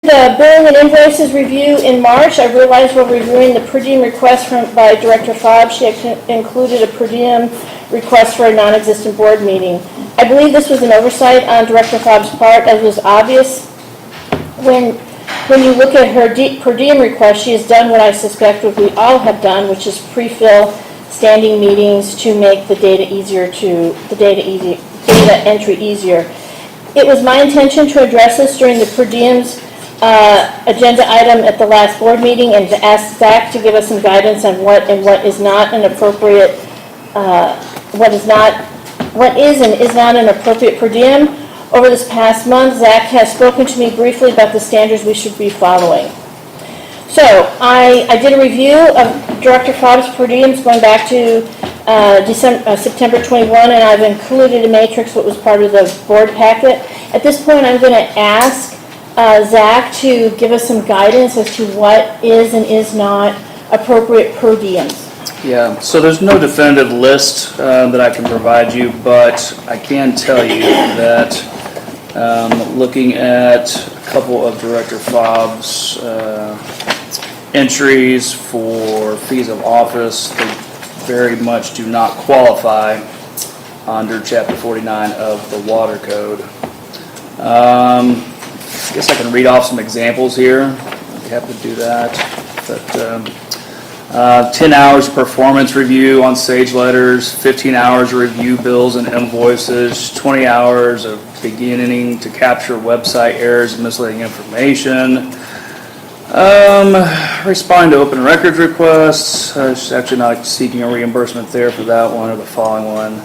The billing and invoices review in March. I realized while reviewing the per diem request by Director Fobb, she had included a per diem request for a non-existent board meeting. I believe this was an oversight on Director Fobb's part, as was obvious. When you look at her per diem request, she has done what I suspect what we all have done, which is pre-fill standing meetings to make the data entry easier. It was my intention to address this during the per diems agenda item at the last board meeting and to ask Zach to give us some guidance on what is not an appropriate, what is and is not an appropriate per diem. Over this past month, Zach has spoken to me briefly about the standards we should be following. So I did a review of Director Fobb's per diems going back to September 21, and I've included a matrix that was part of the board packet. At this point, I'm going to ask Zach to give us some guidance as to what is and is not appropriate per diems. Yeah, so there's no definitive list that I can provide you, but I can tell you that looking at a couple of Director Fobb's entries for fees of office, they very much do not qualify under Chapter 49 of the Water Code. I guess I can read off some examples here. I'd be happy to do that. But 10 hours performance review on Sage letters, 15 hours review bills and invoices, 20 hours of beginning to capture website errors and misleading information. Responding to open records requests. She's actually not seeking a reimbursement there for that one or the following one.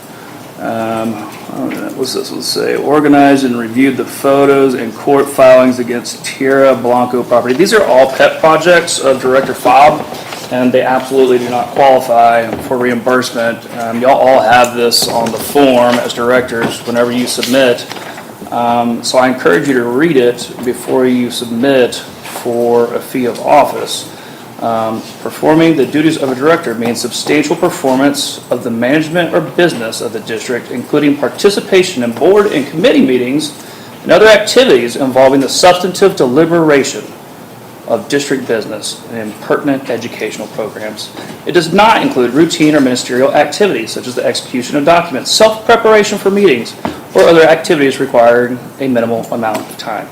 What's this one say? Organized and reviewed the photos and court filings against Tierra Blanco property. These are all pet projects of Director Fobb, and they absolutely do not qualify for reimbursement. Y'all all have this on the form as directors whenever you submit. So I encourage you to read it before you submit for a fee of office. Performing the duties of a director means substantial performance of the management or business of the district, including participation in board and committee meetings and other activities involving the substantive deliberation of district business and pertinent educational programs. It does not include routine or ministerial activities such as the execution of documents, self-preparation for meetings, or other activities requiring a minimal amount of time.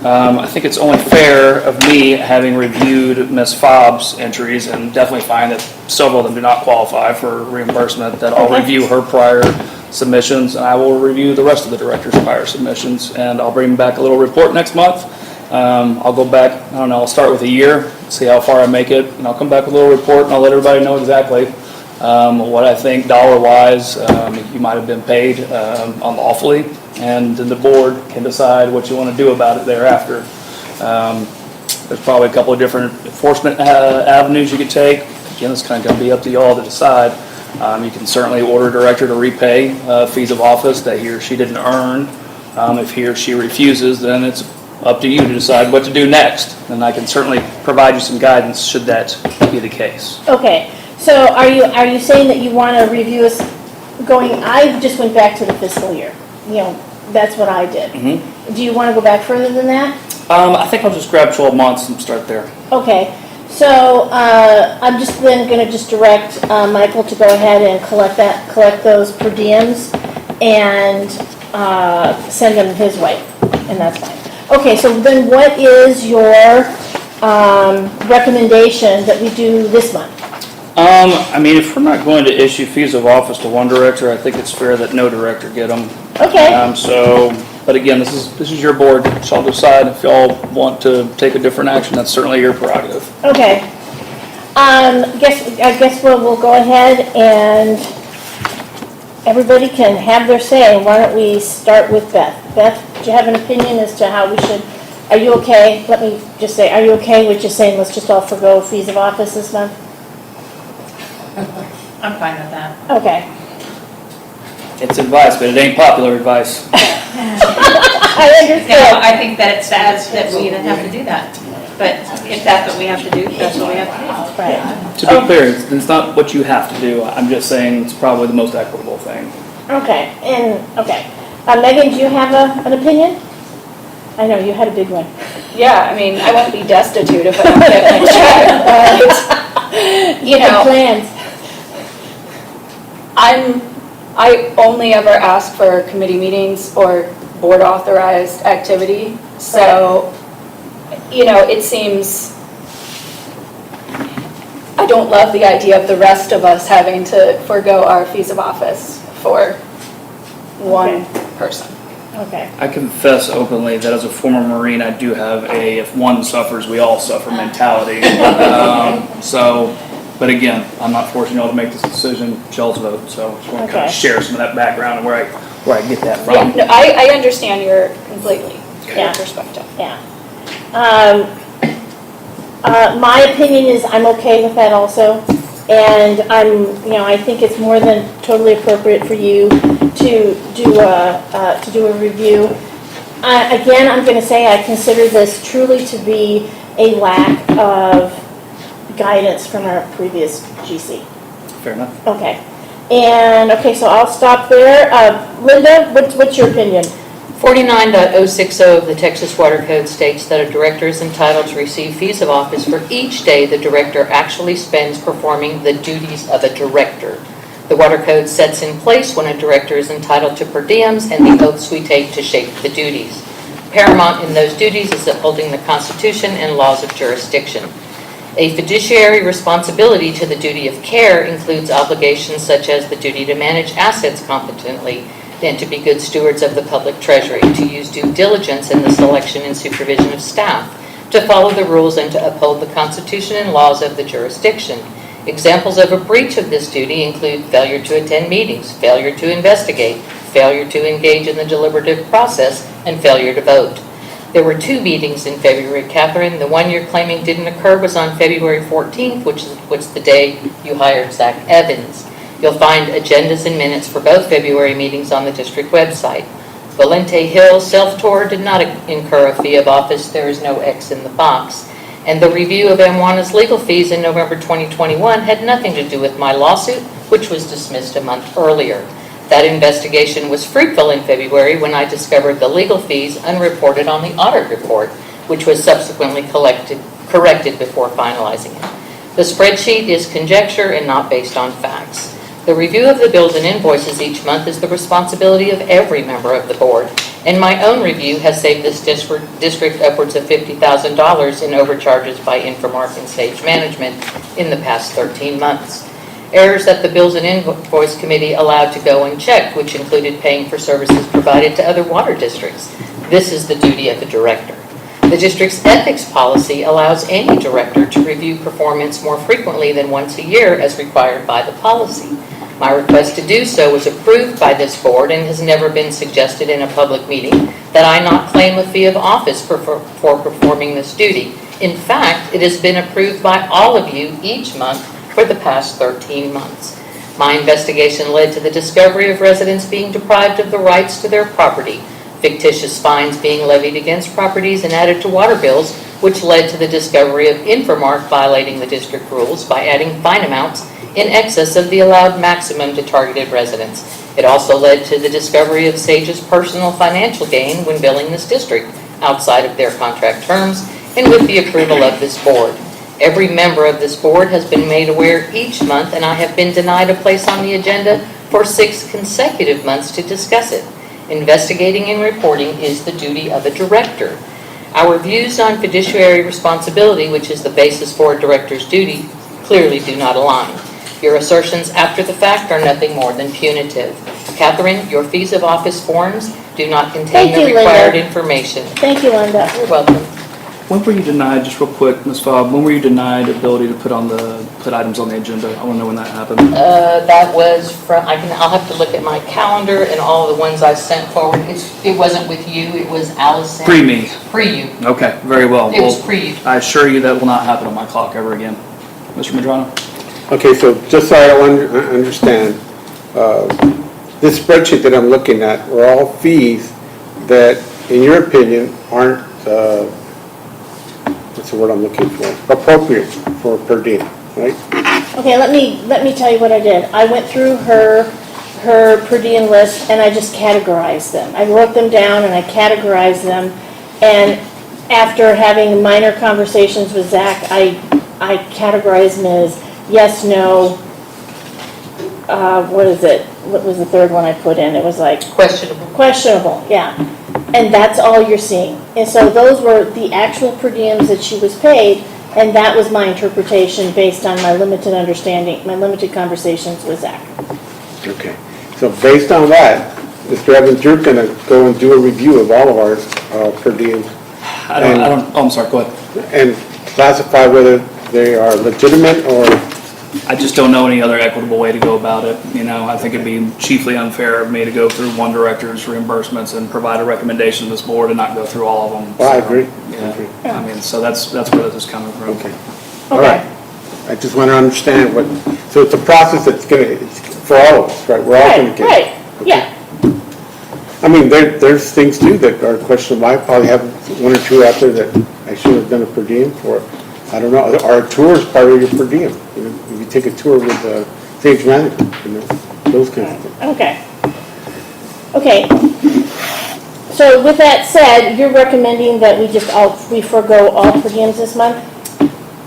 I think it's only fair of me, having reviewed Ms. Fobb's entries and definitely find that several of them do not qualify for reimbursement, that I'll review her prior submissions, and I will review the rest of the director's prior submissions, and I'll bring back a little report next month. I'll go back, I don't know, I'll start with a year, see how far I make it, and I'll come back with a little report, and I'll let everybody know exactly what I think dollar-wise you might have been paid unlawfully, and then the board can decide what you want to do about it thereafter. There's probably a couple of different enforcement avenues you could take. Again, it's kind of going to be up to you all to decide. You can certainly order a director to repay fees of office that he or she didn't earn. If he or she refuses, then it's up to you to decide what to do next. And I can certainly provide you some guidance should that be the case. Okay, so are you saying that you want to review us going, I just went back to the fiscal year. You know, that's what I did. Mm-hmm. Do you want to go back further than that? I think I'll just grab 12 months and start there. Okay. So I'm just then going to just direct Michael to go ahead and collect those per diems and send them his way, and that's fine. Okay, so then what is your recommendation that we do this month? I mean, if we're not going to issue fees of office to one director, I think it's fair that no director get them. Okay. But again, this is your board, so I'll decide if y'all want to take a different action. That's certainly your prerogative. Okay. I guess we'll go ahead and everybody can have their say. Why don't we start with Beth? Beth, do you have an opinion as to how we should? Are you okay? Let me just say, are you okay with just saying let's just all forgo fees of office this month? I'm fine with that. Okay. It's advice, but it ain't popular advice. I understand. No, I think that it's sad that we even have to do that. But if that's what we have to do, that's what we have to do. Right. To be clear, it's not what you have to do. I'm just saying it's probably the most equitable thing. Okay. Okay. Megan, do you have an opinion? I know, you had a big one. Yeah, I mean, I won't be destitute if I don't get my check, but, you Big know, plans. I only ever ask for committee meetings or board authorized activity, so, you know, it seems, I don't love the idea of the rest of us having to forego our fees of office for one person. Okay. I confess openly that as a former Marine, I do have a if one suffers, we all suffer mentality. But again, I'm not forcing y'all to make this decision, y'all's vote, so I just want to kind Okay. of share some of that background and where I get that from. Yeah, no, I understand your completely, Yeah. your perspective. Yeah. My opinion is I'm okay with that also. And I think it's more than totally appropriate for you to do a review. Again, I'm going to say I consider this truly to be a lack of guidance from our previous GC. Fair enough. Okay. So I'll stop there. Linda, what's your opinion? 49.060 of the Texas Water Code states that a director is entitled to receive fees of office for each day the director actually spends performing the duties of a director. The Water Code sets in place when a director is entitled to per diems and the oaths we take to shape the duties. Paramount in those duties is upholding the Constitution and laws of jurisdiction. A fiduciary responsibility to the duty of care includes obligations such as the duty to manage assets competently and to be good stewards of the public treasury, to use due diligence in the selection and supervision of staff, to follow the rules and to uphold the Constitution and laws of the jurisdiction. Examples of a breach of this duty include failure to attend meetings, failure to investigate, failure to engage in the deliberative process, and failure to vote. There were 2 meetings in February, Catherine. The one you're claiming didn't occur was on February 14th, which is the day you hired Zach Evans. You'll find agendas and minutes for both February meetings on the district website. Valente Hill self-tour did not incur a fee of office. There is no X in the box. And the review of Amwana's legal fees in November 2021 had nothing to do with my lawsuit, which was dismissed a month earlier. That investigation was fruitful in February when I discovered the legal fees unreported on the audit report, which was subsequently corrected before finalizing it. The spreadsheet is conjecture and not based on facts. The review of the bills and invoices each month is the responsibility of every member of the board, and my own review has saved this district upwards of $50,000 in overcharges by Infomark and Sage Management in the past 13 months. Errors that the Bills and Invoice Committee allowed to go unchecked, which included paying for services provided to other water districts. This is the duty of the director. The district's ethics policy allows any director to review performance more frequently than once a year as required by the policy. My request to do so was approved by this board and has never been suggested in a public meeting that I not claim a fee of office for performing this duty. In fact, it has been approved by all of you each month for the past 13 months. My investigation led to the discovery of residents being deprived of the rights to their property, fictitious fines being levied against properties and added to water bills, which led to the discovery of Infomark violating the district rules by adding fine amounts in excess of the allowed maximum to targeted residents. It also led to the discovery of Sage's personal financial gain when billing this district outside of their contract terms and with the approval of this board. Every member of this board has been made aware each month, and I have been denied a place on the agenda for 6 consecutive months to discuss it. Investigating and reporting is the duty of a director. Our views on fiduciary responsibility, which is the basis for a director's duty, clearly do not align. Your assertions after the fact are nothing more than punitive. Catherine, your fees of office forms do not contain Thank the you, required Linda. information. Thank you, Linda. You're welcome. When were you denied, just real quick, Ms. Fobb, when were you denied ability to put items on the agenda? I want to know when that happened. That was from, I'll have to look at my calendar and all the ones I sent forward. It wasn't with you, it was Allison. Pre-me. Pre-you. Okay, very well. It was pre-you. I assure you that will not happen on my clock ever again. Mr. Madrano? Okay, so just so I understand, this spreadsheet that I'm looking at are all fees that, in your opinion, aren't, what's the word I'm looking for, appropriate for per diem, right? Okay, let me tell you what I did. I went through her per diem list and I just categorized them. I wrote them down and I categorized them. And after having minor conversations with Zach, I categorized them as yes, no, what is it? What was the third one I put in? It was like Questionable. questionable, yeah. And that's all you're seeing. And so those were the actual per diems that she was paid, and that was my interpretation based on my limited understanding, my limited conversations with Zach. Okay, so based on that, Mr. Evans, you're gonna go and do a review of all of our per diems I'm sorry, go ahead. and classify whether they are legitimate or, I just don't know any other equitable way to go about it. You know, I think it'd be chiefly unfair of me to go through one director's reimbursements and provide a recommendation to this board and not go through all of them. well, I So, agree. Yeah, I mean, so that's where this is coming from. Okay, all right. I just want to understand what, so it's a process that's it's for all of us, right? We're all gonna Right, get. right, yeah. I mean, there's things too that are questionable. I probably have one or two out there that I should have done a per diem for. I don't know, are tours part of your per diem? You know, if you take a tour with stage management, you know, those kinds of things. Okay. Okay. So with that said, you're recommending that we forego all per diems this month?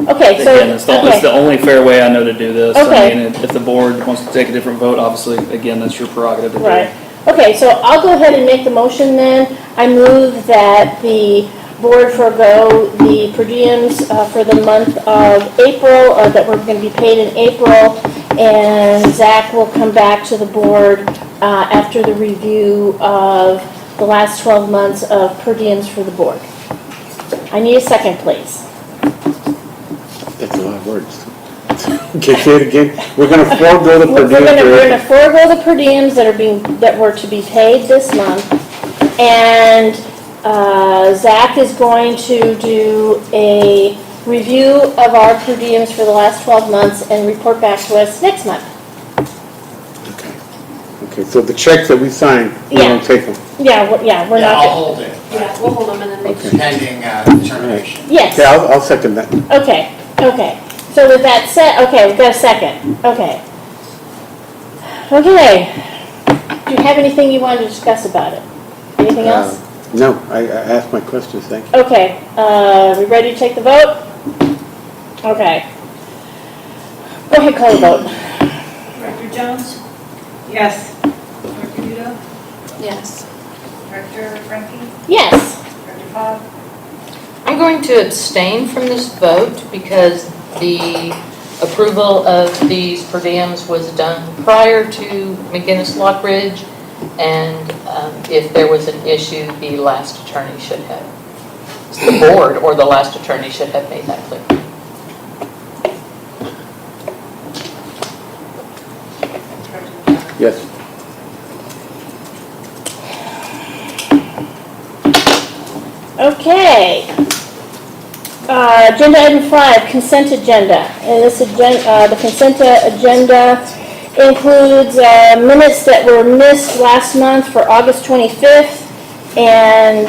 Okay, so, Again, it's the only fair way I know to do this. Okay. I mean, if the board wants to take a different vote, obviously, again, that's your prerogative to do. Right. Okay, so I'll go ahead and make the motion then. I move that the board forego the per diems for the month of April, that we're going to be paid in April, and Zach will come back to the board after the review of the last 12 months of per diems for the board. I need a second, please. That's a lot of words. Okay, say it again. We're gonna forego the per We're diem. gonna forego the per diems that were to be paid this month, and Zach is going to do a review of our per diems for the last 12 months and report back to us next month. Okay, so the checks that we sign, we Yeah. don't take them. Yeah, we're Yeah, not. I'll hold it, Yeah, we'll hold them and then make pending determination. Yes. Okay, I'll second that. Okay, okay. So with that said, okay, we've got a second. Okay. Okay. Do you have anything you wanted to discuss about it? Anything else? No, I asked my questions, thank you. Okay, we ready to take the vote? Okay. Go ahead, call the vote. Director Jones? Yes. Director Udo? Yes. Director Frankie? Yes. Director Cobb? I'm going to abstain from this vote because the approval of these per diems was done prior to McGinnis Lockridge, and if there was an issue, the last attorney should have, the board or the last attorney should have made that clear. Yes. Okay. Agenda item 5, consent agenda. And this agenda, the consent agenda includes minutes that were missed last month for August 25th, and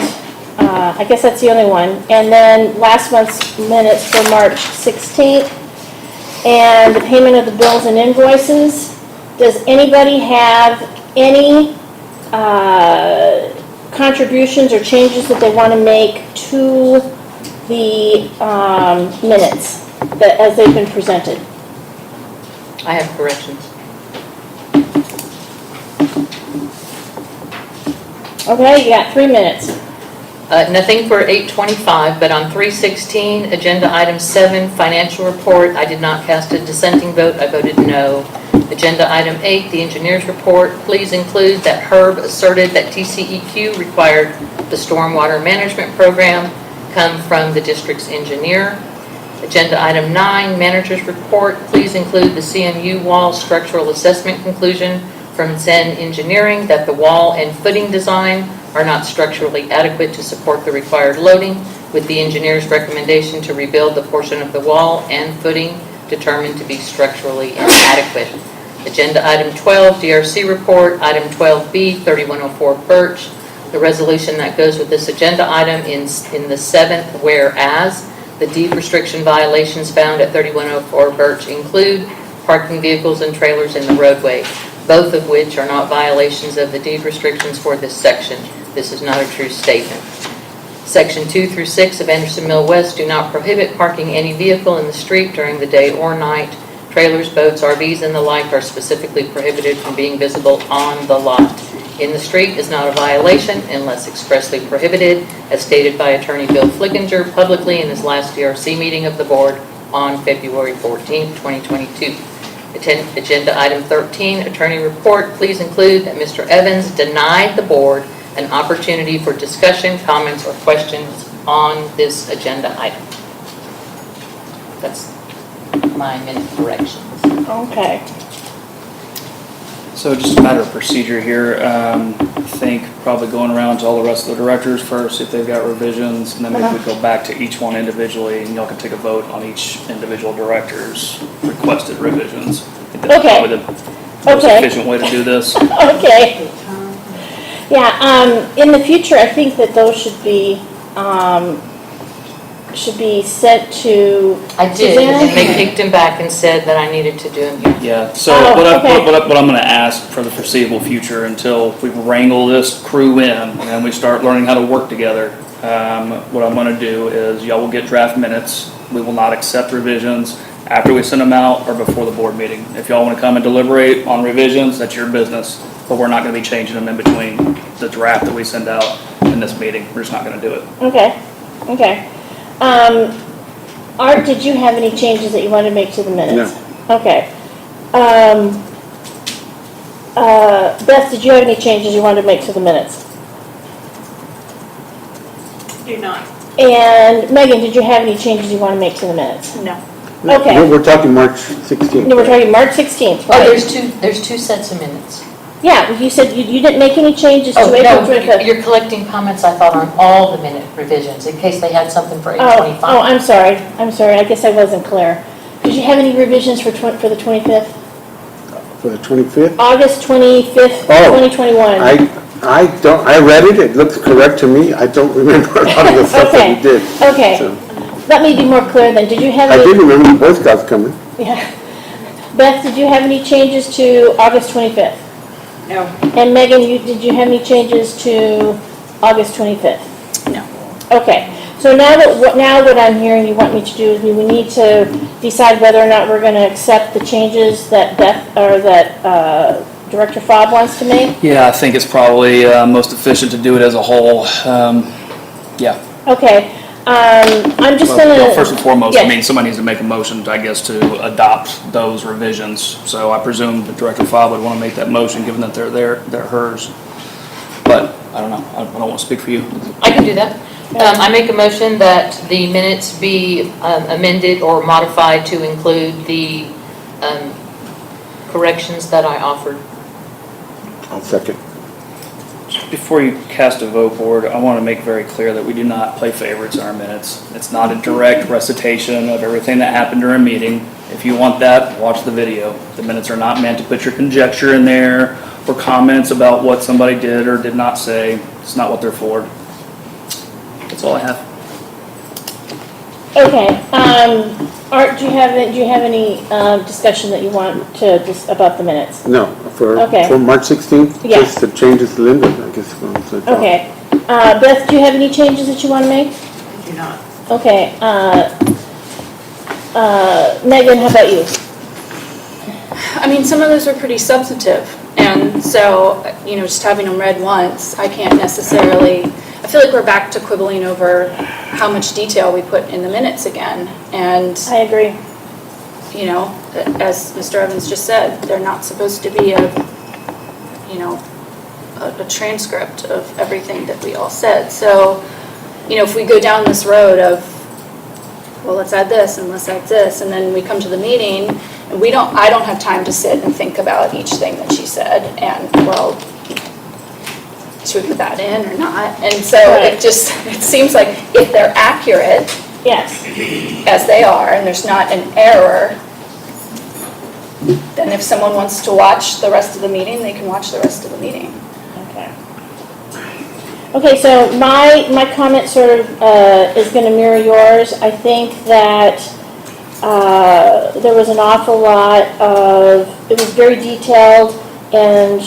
I guess that's the only one. And then last month's minutes for March 16th, and the payment of the bills and invoices. Does anybody have any contributions or changes that they want to make to the minutes as they've been presented? I have corrections. Okay, you got 3 minutes. Nothing for 8:25, but on 3:16, agenda item 7, financial report, I did not cast a dissenting vote, I voted no. Agenda item 8, the engineer's report, please include that Herb asserted that TCEQ required the stormwater management program come from the district's engineer. Agenda item 9, manager's report, please include the CMU wall structural assessment conclusion from Zen Engineering that the wall and footing design are not structurally adequate to support the required loading, with the engineer's recommendation to rebuild the portion of the wall and footing determined to be structurally inadequate. Agenda item 12, DRC report, item 12B, 3104 Birch, the resolution that goes with this agenda item in the 7th, whereas the deed restriction violations found at 3104 Birch include parking vehicles and trailers in the roadway, both of which are not violations of the deed restrictions for this section. This is not a true statement. Section 2 through 6 of Anderson Mill West do not prohibit parking any vehicle in the street during the day or night. Trailers, boats, RVs, and the like are specifically prohibited from being visible on the lot. In the street is not a violation unless expressly prohibited, as stated by Attorney Bill Flickinger publicly in his last DRC meeting of the board on February 14, 2022. Agenda item 13, attorney report. Please include that Mr. Evans denied the board an opportunity for discussion, comments, or questions on this agenda item. That's my minute corrections. Okay. So just a matter of procedure here, I think probably going around to all the rest of the directors first, if they've got revisions, and then maybe we go back to each one individually, and y'all can take a vote on each individual director's requested revisions. I think that's Okay. probably the most Okay. efficient way to do this. Okay. Yeah, in the future, I think that those should be sent to I did, Suzanne? and they kicked him back and said that I needed to do them here. Yeah, so Oh, okay. what I'm gonna ask for the foreseeable future until we wrangle this crew in and we start learning how to work together, what I'm gonna do is y'all will get draft minutes. We will not accept revisions after we send them out or before the board meeting. If y'all wanna come and deliberate on revisions, that's your business, but we're not gonna be changing them in between the draft that we send out in this meeting. We're just not gonna do it. Okay, okay. Art, did you have any changes that you wanted to make to the minutes? No. Okay. Beth, did you have any changes you wanted to make to the minutes? Do not. And Megan, did you have any changes you want to make to the minutes? No. Okay. No, we're talking March 16th. No, we're talking March 16th, Oh, right? there's two sets of minutes. Yeah, you said you didn't make any changes to Oh, April no, 25th. you're collecting comments, I thought, on all the minute revisions, in case they had something for Oh, 825. I'm sorry. I guess I wasn't clear. Did you have any revisions for the 25th? For the 25th? August 25th, Oh, 2021. I read it, it looks correct to me. I don't remember a lot of the stuff that we did. Okay. So, Let me be more clear then. Did you have I any? did remember the Boy Scouts coming. Yeah. Beth, did you have any changes to August 25th? No. And Megan, did you have any changes to August 25th? No. Okay. So now what I'm hearing you want me to do is we need to decide whether or not we're going to accept the changes that Director Fobb wants to make. Yeah, I think it's probably most efficient to do it as a whole. Yeah. Okay. I'm just Well, going to. first and foremost, I Yes. mean, somebody needs to make a motion, I guess, to adopt those revisions. So I presume that Director Fobb would want to make that motion, given that they're hers. But I don't know. I don't want to speak for you. I can do that. I make a motion that the minutes be amended or modified to include the corrections that I offered. I'll second. Before you cast a vote, Board, I want to make very clear that we do not play favorites in our minutes. It's not a direct recitation of everything that happened during a meeting. If you want that, watch the video. The minutes are not meant to put your conjecture in there or comments about what somebody did or did not say. It's not what they're for. That's all I have. Okay. Art, do you have any discussion that you want to just about the minutes? No, for Okay. March 16th? Yeah. Just the changes to Linda, I guess. Okay. Beth, do you have any changes that you want to make? Do not. Okay. Megan, how about you? I mean, some of those are pretty substantive, and so, just having them read once, I can't necessarily, I feel like we're back to quibbling over how much detail we put in the minutes again, and, I agree. as Mr. Evans just said, they're not supposed to be a transcript of everything that we all said, so, if we go down this road of, well, let's add this, and let's add this, and then we come to the meeting, and I don't have time to sit and think about each thing that she said, and, well, should we put that in or not? And so it seems like if they're accurate, Yes. as they are, and there's not an error, then if someone wants to watch the rest of the meeting, they can watch the rest of the meeting. Okay. Okay, so my comment sort of is going to mirror yours. I think that there was an awful lot of, it was very detailed, and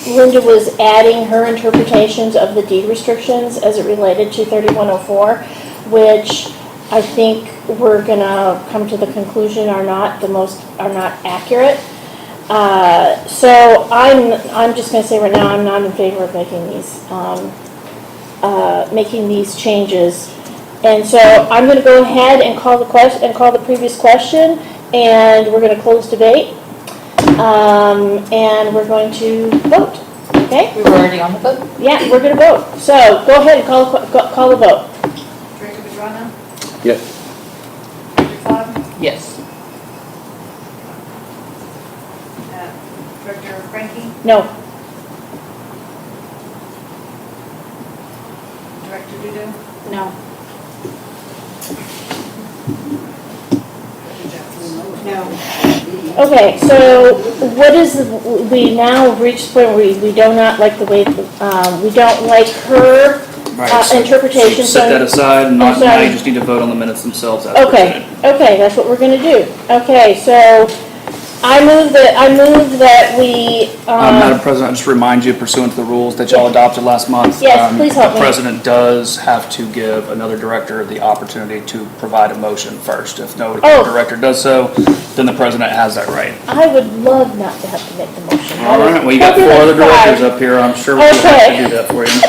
Linda was adding her interpretations of the deed restrictions as it related to 3104, which I think we're gonna come to the conclusion are not accurate. So I'm just gonna say right now, I'm not in favor of making these changes. And so I'm gonna go ahead and call the previous question, and we're gonna close debate. And we're going to vote, okay? We were already on the vote? Yeah, we're gonna vote. So go ahead and call the vote. Director Pedrano? Yes. Director Cobb? Yes. Director Frankie? No. Director Duda? No. No. Okay, so what is, we now reached the point where we do not like the way, we don't like her Right, so interpretation. set that aside, and I'm now sorry. you just need to vote on the minutes themselves as Okay, presented. okay, that's what we're gonna do. Okay, so I move that we, Madam President, I just remind you pursuant to the rules that y'all adopted last month. Yes, please help me. The president does have to give another director the opportunity to provide a motion first. If no Oh. director does so, then the president has that right. I would love not to have to make the motion. All right, well, you got four other directors up here, I'm sure we'll have Okay. to do that for you.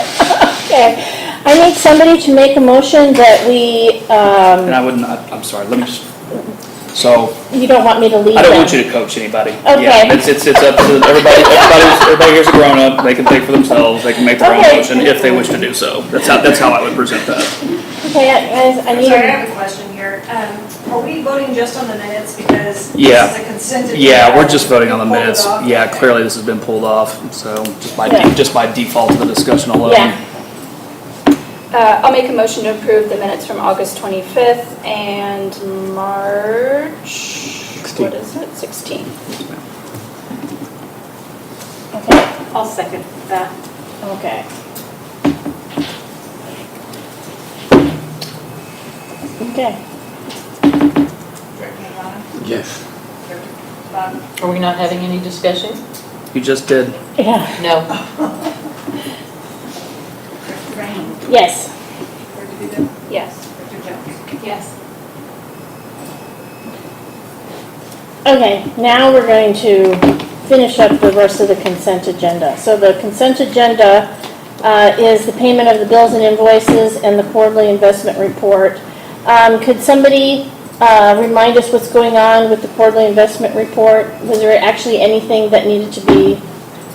Okay, I need somebody to make a motion that we, And I wouldn't, I'm sorry, let me just, so, you don't want me to lead them? I don't want you to coach anybody. Okay. Yeah, it's up to everybody here's a grown up, they can think for themselves, they can make their own Okay. motion if they wish to do so. That's how I would present that. Okay, guys, I I'm need, sorry, I have a question here. Are we voting just on the minutes because Yeah. this is a consent agenda? Yeah, we're just voting on the Pulled it minutes. off? Yeah, Okay. clearly this has been pulled off, so Yeah. just by default of the discussion alone. Yeah. I'll make a motion to approve the minutes from August 25th and March, what is it, 16th. okay, I'll second that. okay. Okay, Director Pedrano? Yes. Director Cobb? Are we not having any discussion? You just did. yeah, No. Director Frankie? yes. Director Duda? Yes. Director Jones? Yes. Okay, now we're going to finish up the rest of the consent agenda. So the consent agenda is the payment of the bills and invoices and the quarterly investment report. Could somebody remind us what's going on with the quarterly investment report? Was there actually anything that needed to be,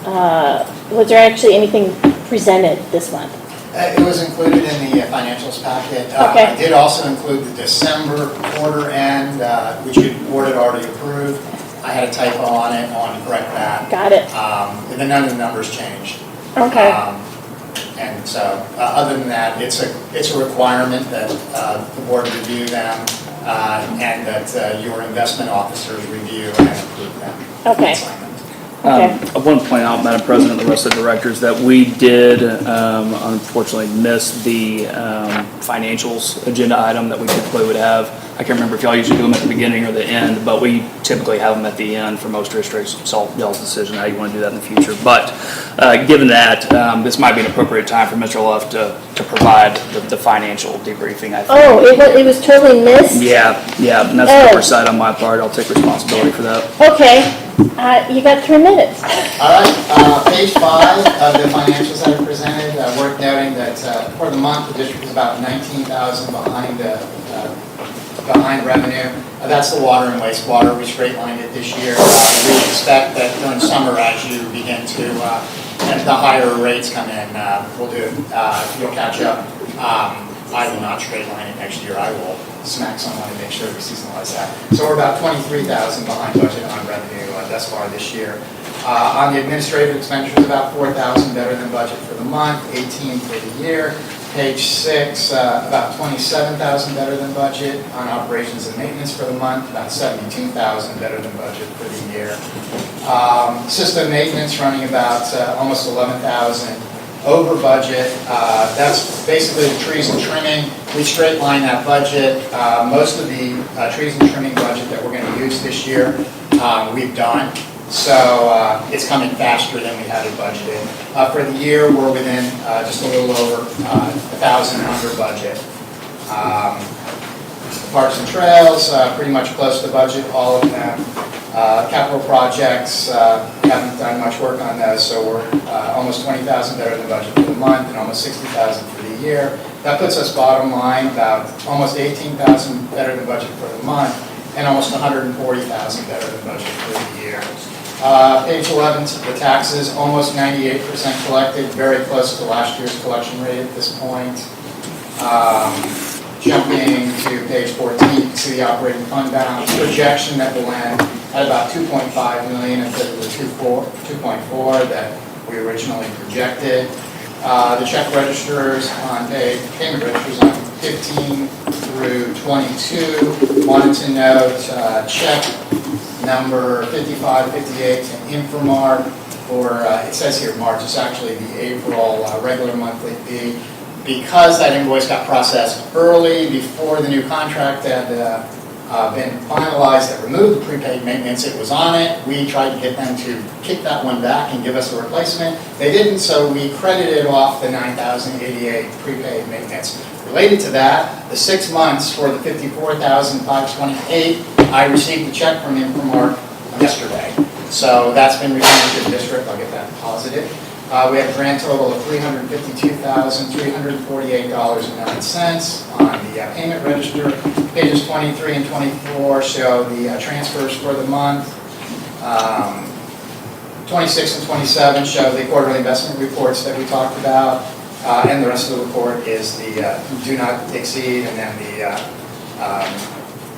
was there actually anything presented this month? It was included in the financials packet. Okay. I did also include the December quarter end, which the board had already approved. I had a typo on it, I wanted to correct that. Got it. And then none of the numbers changed. Okay. And so, other than that, it's a requirement that the board review them and that your investment officers review and approve them. Okay. Sign them. Okay. I want to point out, Madam President, and the rest of the directors, that we did unfortunately miss the financials agenda item that we typically would have. I can't remember if y'all usually do them at the beginning or the end, but we typically have them at the end for most districts. It's all y'all's decision how you want to do that in the future. But given that, this might be an appropriate time for Mr. Luff to provide the financial debriefing, I think. Oh, it was totally missed? Yeah, and that's an oversight on my part. I'll take responsibility for that. Okay, you got 3 minutes. All right, page 5 of the financials that are presented, worth noting that for the month, the district is about 19,000 behind revenue. That's the water and wastewater. We straight lined it this year. We expect that during summer, as you begin to, as the higher rates come in, you'll catch up. I will not straight line it next year. I will smack someone and make sure we seasonalize that. So we're about 23,000 behind budget on revenue thus far this year. On the administrative expenditures, about 4,000 better than budget for the month, 18 for the year. Page 6, about 27,000 better than budget. On operations and maintenance for the month, about 72,000 better than budget for the year. System maintenance running about almost 11,000 over budget. That's basically the trees and trimming. We straight line that budget. Most of the trees and trimming budget that we're going to use this year, we've done. So it's coming faster than we had it budgeted. For the year, we're within just a little over 1,000 under budget. Parks and Trails, pretty much close to budget, all of them. Capital projects, haven't done much work on those, so we're almost 20,000 better than budget for the month and almost 60,000 for the year. That puts us bottom line about almost 18,000 better than budget for the month and almost 140,000 better than budget for the year. Page 11, the taxes, almost 98% collected, very close to last year's collection rate at this point. Jumping to page 14, you can see the operating fund balance projection that will end at about 2.5 million instead of the 2.4 that we originally projected. The check registers on payment registers on 15 through 22. Wanted to note check number 55, 58 to Infomart for, it says here March, it's actually the April regular monthly fee. Because that invoice got processed early, before the new contract had been finalized that removed the prepaid maintenance, it was on it. We tried to get them to kick that one back and give us a replacement. They didn't, so we credited off the $9,088 prepaid maintenance. Related to that, the 6 months for the $54,528, I received the check from Infomart yesterday. So that's been returned to the district. I'll get that deposited. We have a grand total of $352,348.09 on the payment register. Pages 23 and 24 show the transfers for the month. 26 and 27 show the quarterly investment reports that we talked about. And the rest of the report is the do not exceed and then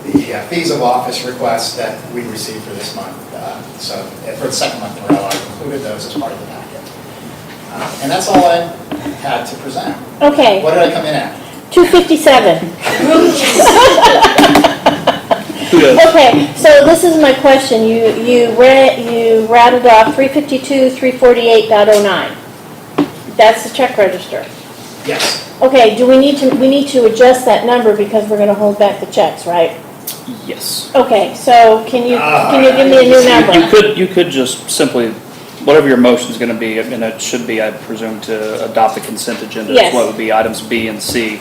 the fees of office requests that we received for this month. So for the second month in a row, I included those as part of the packet. And that's all I had to present. Okay. What did I come in at? 257. Okay, so this is my question. You rattled off 352, 348.09. That's the check register. Yes. Okay, we need to adjust that number because we're going to hold back the checks, right? Yes. Okay, so can you give me a new number? You could just simply, whatever your motion is going to be, and it should be, I presume, to adopt the consent agenda. Yes. That's what would be items B and C,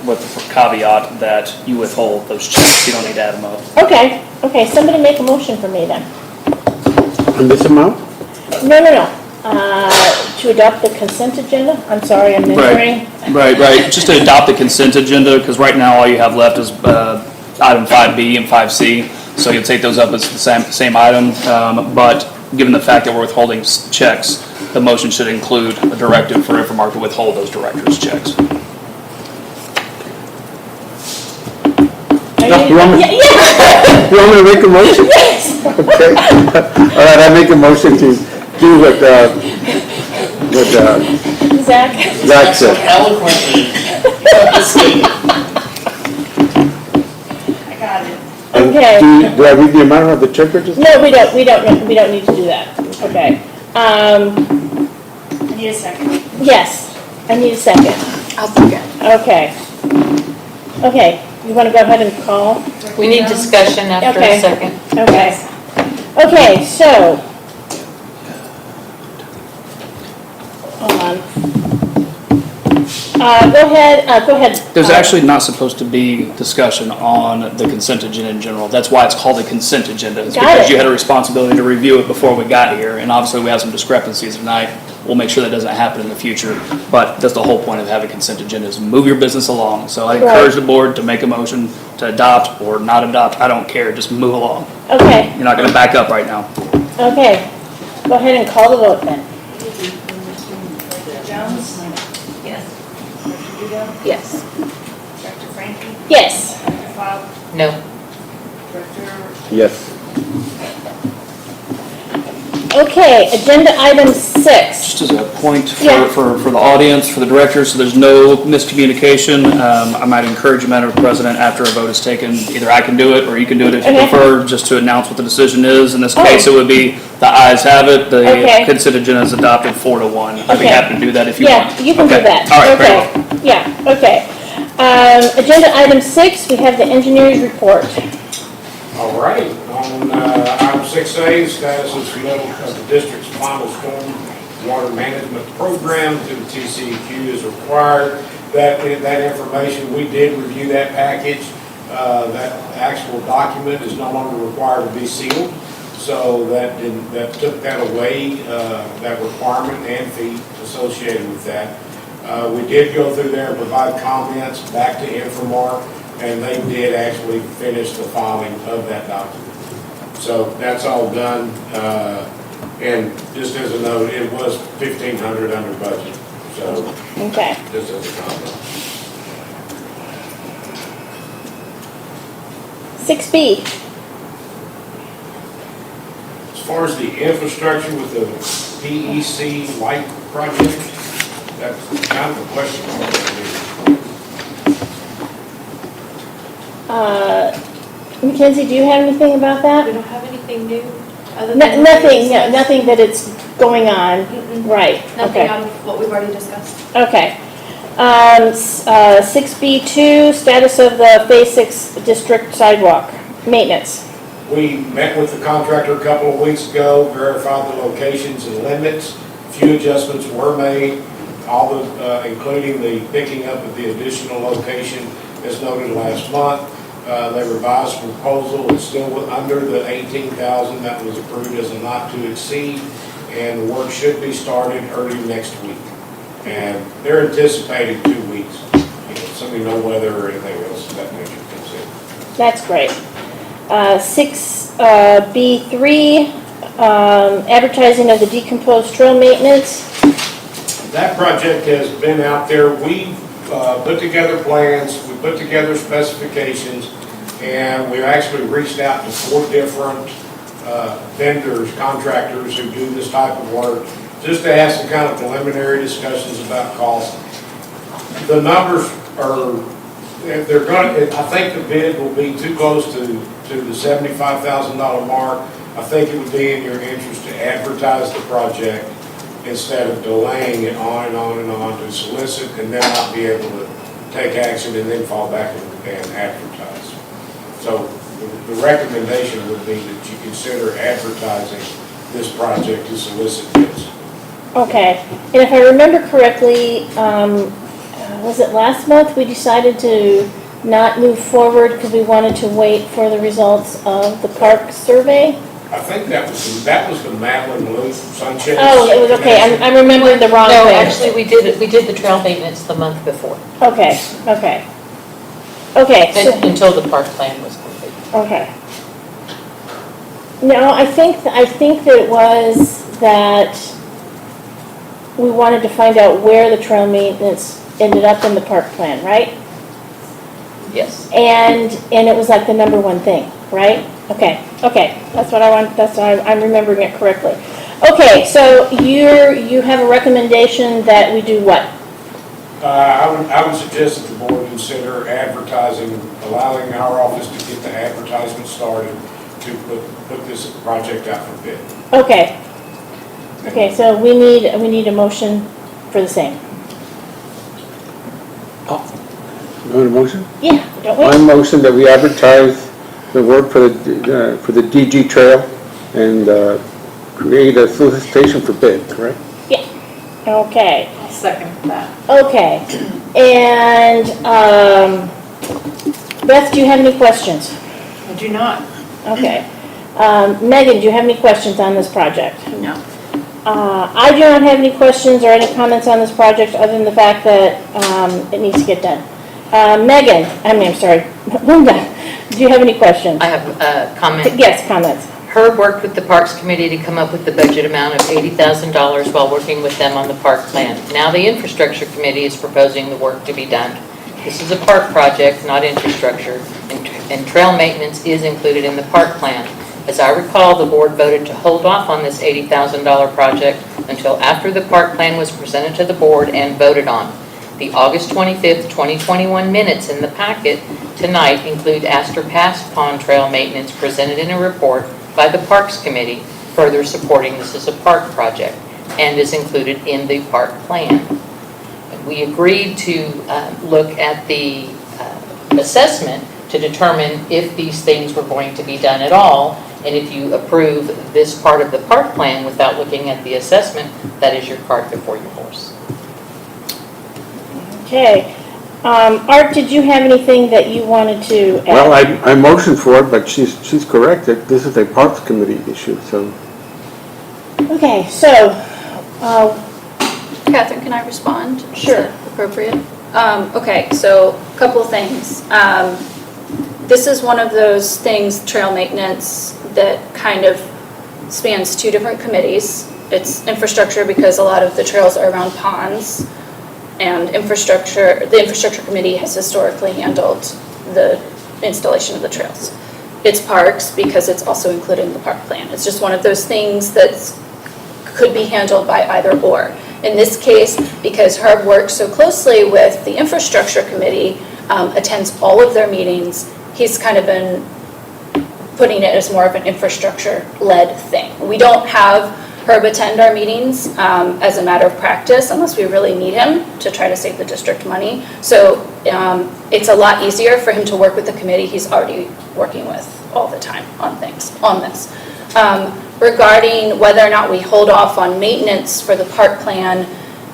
with the caveat that you withhold those checks. You don't need to add them up. Okay, somebody make a motion for me then. On this amount? No. To adopt the consent agenda? I'm sorry, I'm mentoring. Right. Just to adopt the consent agenda, because right now all you have left is item 5B and 5C. So you'll take those up as the same item, but given the fact that we're withholding checks, the motion should include a directive for Infomart to withhold those directors' checks. You want me to make a motion? Yes. Okay. All right, I make a motion to do what Zach? Zach So said. eloquently. I got it. Okay. Do I read the amount of the check register? No, we don't need to do that. Okay. I need a second. Yes, I need a second. I'll second. Okay, you want to go ahead and call? We need discussion after Okay. a second. Okay, so. Hold on. Go ahead. There's actually not supposed to be discussion on the consent agenda in general. That's why it's called a consent agenda. It's Got because it. you had a responsibility to review it before we got here, and obviously we have some discrepancies tonight. We'll make sure that doesn't happen in the future, but that's the whole point of having a consent agenda is move your business along. So I encourage the board to make a motion to adopt or not adopt. I don't care, just move along. Okay, You're not going to back up right now. okay. Go ahead and call the vote then. Director Jones? Yes. Director Duda? Yes. Director Frankie? Yes. Director Fobb? No. Director Yes. Okay, agenda item 6. Just as a point Yeah. for the audience, for the directors, so there's no miscommunication, I might encourage you, Madam President, after a vote is taken, either I can do it or you can do it if you Okay. prefer, just to announce what the decision is. In this Oh. case, it would be the ayes have it, the Okay. consent agenda is adopted 4-1. I'd be Okay. happy to do that if you want. Yeah, you can do Okay. that. All right, very Okay. well. Yeah, okay. Agenda item 6, we have the engineer's report. All right, on item 6A, status of submittal of the district's final storm water management program to the TCEQ is required. That information, we did review that package. That actual document is no longer required to be sealed. So that took that away, that requirement and fee associated with that. We did go through there and provide comments back to Infomar, and they did actually finish the filing of that document. So that's all done, and just as a note, it was $1,500 under budget, so Okay. just as a comment. 6B. As far as the infrastructure with the PEC light project, that's kind of a question mark. Mackenzie, do you have anything about We that? don't have anything new other No- than. Nothing, no, nothing that it's going on, Mm-mm. right, Nothing okay, out of what we've already discussed. okay. 6B2, status of the Phase 6 district sidewalk maintenance. We met with the contractor a couple of weeks ago, verified the locations and limits. Few adjustments were made, all the, including the picking up of the additional location as noted last month. They revised the proposal, it's still under the 18,000 that was approved as a not to exceed, and the work should be started early next week. And they're anticipating 2 weeks, assuming no weather or anything else of that nature comes in. That's great. 6B3, advertising of the decomposed trail maintenance. That project has been out there. We've put together plans, we put together specifications, and we've actually reached out to 4 different vendors, contractors who do this type of work, just to have some kind of preliminary discussions about cost. The numbers are, they're going to, I think the bid will be too close to the $75,000 mark. I think it would be in your interest to advertise the project instead of delaying it on and on and on to solicit and then not be able to take action and then fall back and advertise. So the recommendation would be that you consider advertising this project to solicit bids. Okay, and if I remember correctly, was it last month we decided to not move forward because we wanted to wait for the results of the park survey? I think that was the Madeline Luke Sanchez. Oh, it was, okay, I'm remembering the wrong No, thing. actually, we did the trail maintenance the month before, Okay, okay. Okay, so, until the park plan was complete. okay. No, I think that it was that we wanted to find out where the trail maintenance ended up in the park plan, right? Yes. And it was like the number one thing, right? Okay, that's what I want, I'm remembering it correctly. Okay, so you have a recommendation that we do what? I would suggest that the board consider advertising, allowing our office to get the advertisement started to put this project out for bid. Okay. Okay, so we need a motion for the same. You want a motion? Yeah, don't My we? motion that we advertise the work for the DG Trail and create a solicitation for bid, correct? Yeah, okay, I'll second that. okay. And, Beth, do you have any questions? I do not. Okay. Megan, do you have any questions on this project? No. I do not have any questions or any comments on this project other than the fact that it needs to get done. Megan, I'm sorry, Linda, do you have any questions? I have a comment. Yes, comments. Herb worked with the Parks Committee to come up with the budget amount of $80,000 while working with them on the park plan. Now the Infrastructure Committee is proposing the work to be done. This is a park project, not infrastructure, and trail maintenance is included in the park plan. As I recall, the board voted to hold off on this $80,000 project until after the park plan was presented to the board and voted on. The August 25th, 2021 minutes in the packet tonight include Astor Pass Pond Trail maintenance presented in a report by the Parks Committee further supporting this as a park project and is included in the park plan. We agreed to look at the assessment to determine if these things were going to be done at all And if you approve this part of the park plan without looking at the assessment, that is your cart before your horse. Okay. Art, did you have anything that you wanted to add? Well, I motioned for it, but she's correct, that this is a Parks Committee issue, so. Okay, so, Catherine, can I respond? Sure. Is that appropriate? Okay, so a couple of things. This is one of those things, trail maintenance, that kind of spans two different committees. It's infrastructure because a lot of the trails are around ponds, and the infrastructure committee has historically handled the installation of the trails. It's parks because it's also included in the park plan. It's just one of those things that could be handled by either or. In this case, because Herb works so closely with the infrastructure committee, attends all of their meetings, he's kind of been putting it as more of an infrastructure-led thing. We don't have Herb attend our meetings as a matter of practice unless we really need him to try to save the district money. So it's a lot easier for him to work with the committee he's already working with all the time on this. Regarding whether or not we hold off on maintenance for the park plan,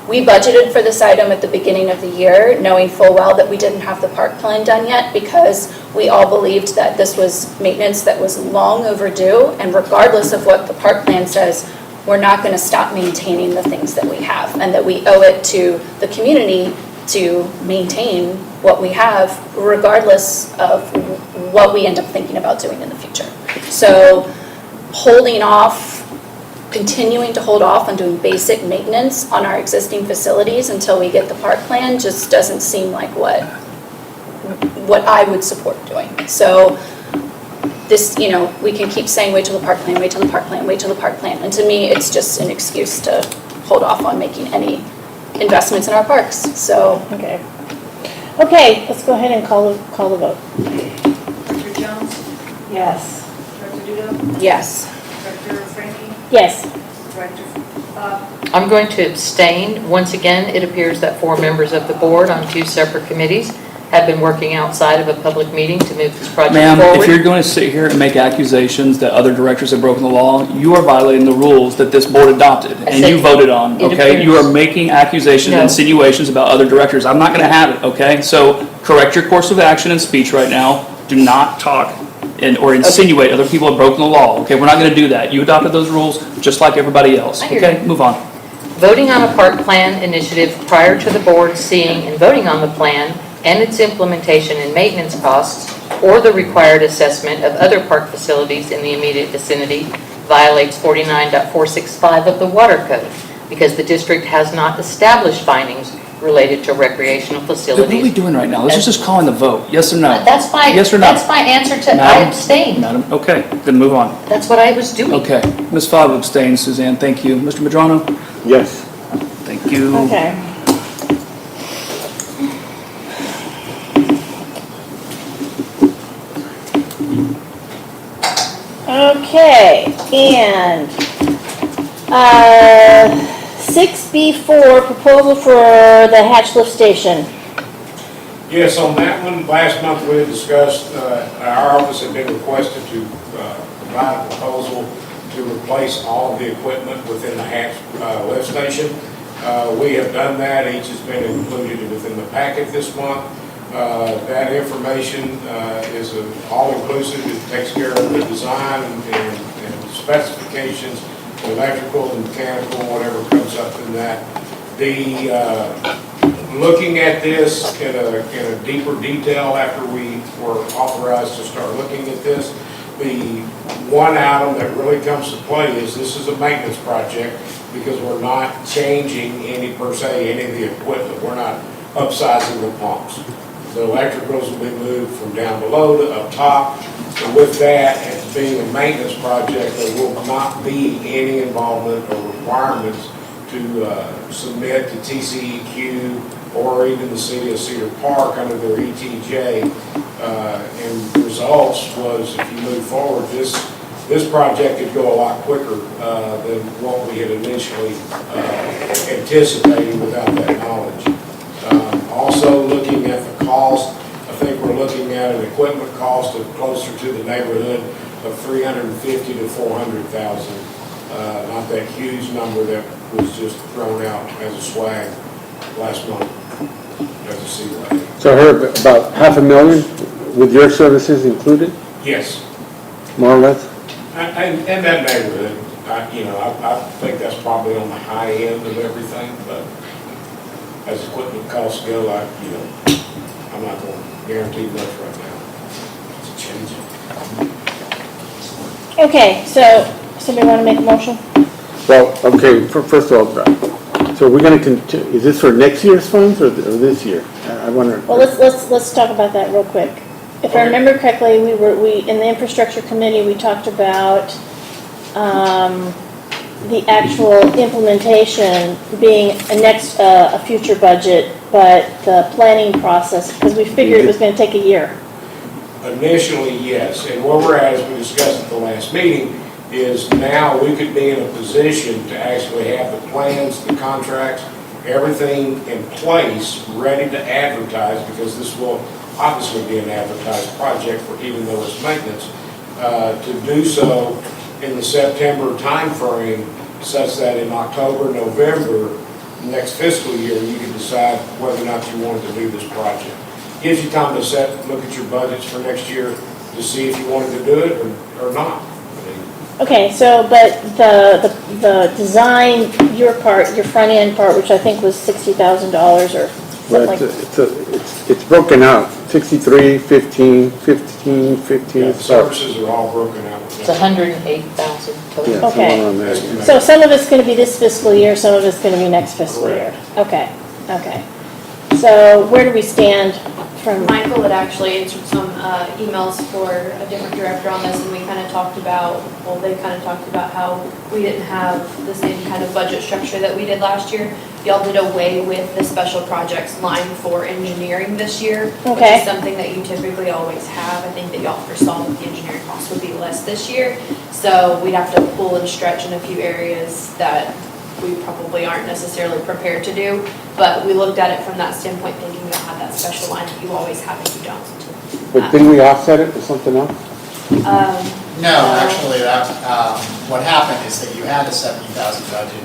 we budgeted for this item at the beginning of the year, knowing full well that we didn't have the park plan done yet because we all believed that this was maintenance that was long overdue, and regardless of what the park plan says, we're not going to stop maintaining the things that we have, and that we owe it to the community to maintain what we have regardless of what we end up thinking about doing in the future. So continuing to hold off on doing basic maintenance on our existing facilities until we get the park plan just doesn't seem like what I would support doing. So this, we can keep saying wait till the park plan, wait till the park plan, wait till the park plan. And to me, it's just an excuse to hold off on making any investments in our parks. So okay, let's go ahead and call the vote. Director Jones? Yes. Director Duda? yes. Director Frankie? Yes. Director Bob? I'm going to abstain. Once again, it appears that 4 members of the board on 2 separate committees have been working outside of a public meeting to move this project Ma'am, forward. if you're going to sit here and make accusations that other directors have broken the law, you are violating the rules that this board adopted and said you voted on, it okay? appears- You are making accusations and No. insinuations about other directors. I'm not going to have it, okay? So correct your course of action and speech right now. Do not talk or insinuate other people have broken the law, okay? We're not going to do that. You adopted those rules just like everybody else, I hear okay? you. Move on. Voting on a park plan initiative prior to the board seeing and voting on the plan and its implementation and maintenance costs, or the required assessment of other park facilities in the immediate vicinity violates 49.465 of the Water Code, because the district has not established findings related to recreational What are we facilities. doing right now? This is just calling the vote, yes or no? That's my, Yes or no? that's my answer to, I Madam? abstain. Madam, okay, then move on. That's what I was doing. Okay, Ms. Fogg abstains, Suzanne, thank you. Mr. Madrano? Yes. Thank you. Okay. Okay, and 6B4, proposal for the hatch lift station. Yes, on that one, last month we had discussed, our office had been requested to provide a proposal to replace all of the equipment within the hatch lift station. We have done that, each has been included within the packet this month. That information is all-inclusive, it takes care of the design and specifications, electrical and mechanical, whatever comes up in that. Looking at this in a deeper detail after we were authorized to start looking at this, the one item that really comes to play is this is a maintenance project because we're not changing any of the equipment. We're not upsizing the pumps. The electricals will be moved from down below to up top. So with that, as being a maintenance project, there will not be any involvement or requirements to submit to TCEQ or even the city of Cedar Park under their ETJ. And the results was, if you move forward, this project could go a lot quicker than what we had initially anticipated without that knowledge. Also, looking at the cost, I think we're looking at an equipment cost of closer to the neighborhood of 350 to 400,000. Not that huge number that was just thrown out as a swag last month as a seaway. So I heard about $500,000 with your services included, Yes, more or less? and that neighborhood, I think that's probably on the high end of everything, but as equipment costs go, I'm not going to guarantee much right now. It's changing. Okay, so, somebody want to make a motion? Well, okay, first of all, so we're gonna continue, is this for next year's funds or this year? I wonder. Well, let's talk about that real quick. If I remember correctly, in the infrastructure committee, we talked about, the actual implementation being a future budget, but the planning process, because we figured it was gonna take a year. Initially, yes, and where we're at, as we discussed at the last meeting, is now we could be in a position to actually have the plans, the contracts, everything in place, ready to advertise, because this will obviously be an advertised project for, even though it's maintenance, to do so in the September timeframe, such that in October, November, next fiscal year, you can decide whether or not you wanted to do this project. Gives you time to look at your budgets for next year to see if you wanted to do it or not. Okay, so, but the design, your part, your front end part, which I think was $60,000 or something like that. It's broken out, 63, 15, 15, 15. Yeah, the services are all broken out. It's 108,000 total. Yeah, Okay. somewhere on there, yeah. So some of it's gonna be this fiscal year, some of it's gonna be next fiscal year. Okay, okay. So where do we stand from? Michael had actually answered some emails for a different director on this, and we kind of talked about, well, they kind of talked about how we didn't have the same kind of budget structure that we did last year. Y'all did away with the special projects line for engineering this year, which Okay. is something that you typically always have. I think that y'all foresaw that the engineering costs would be less this year, so we'd have to pull and stretch in a few areas that we probably aren't necessarily prepared to do, but we looked at it from that standpoint, thinking you'll have that special line that you always have and you don't. But didn't we offset it with something else? No, actually, what happened is that you had a 70,000 budget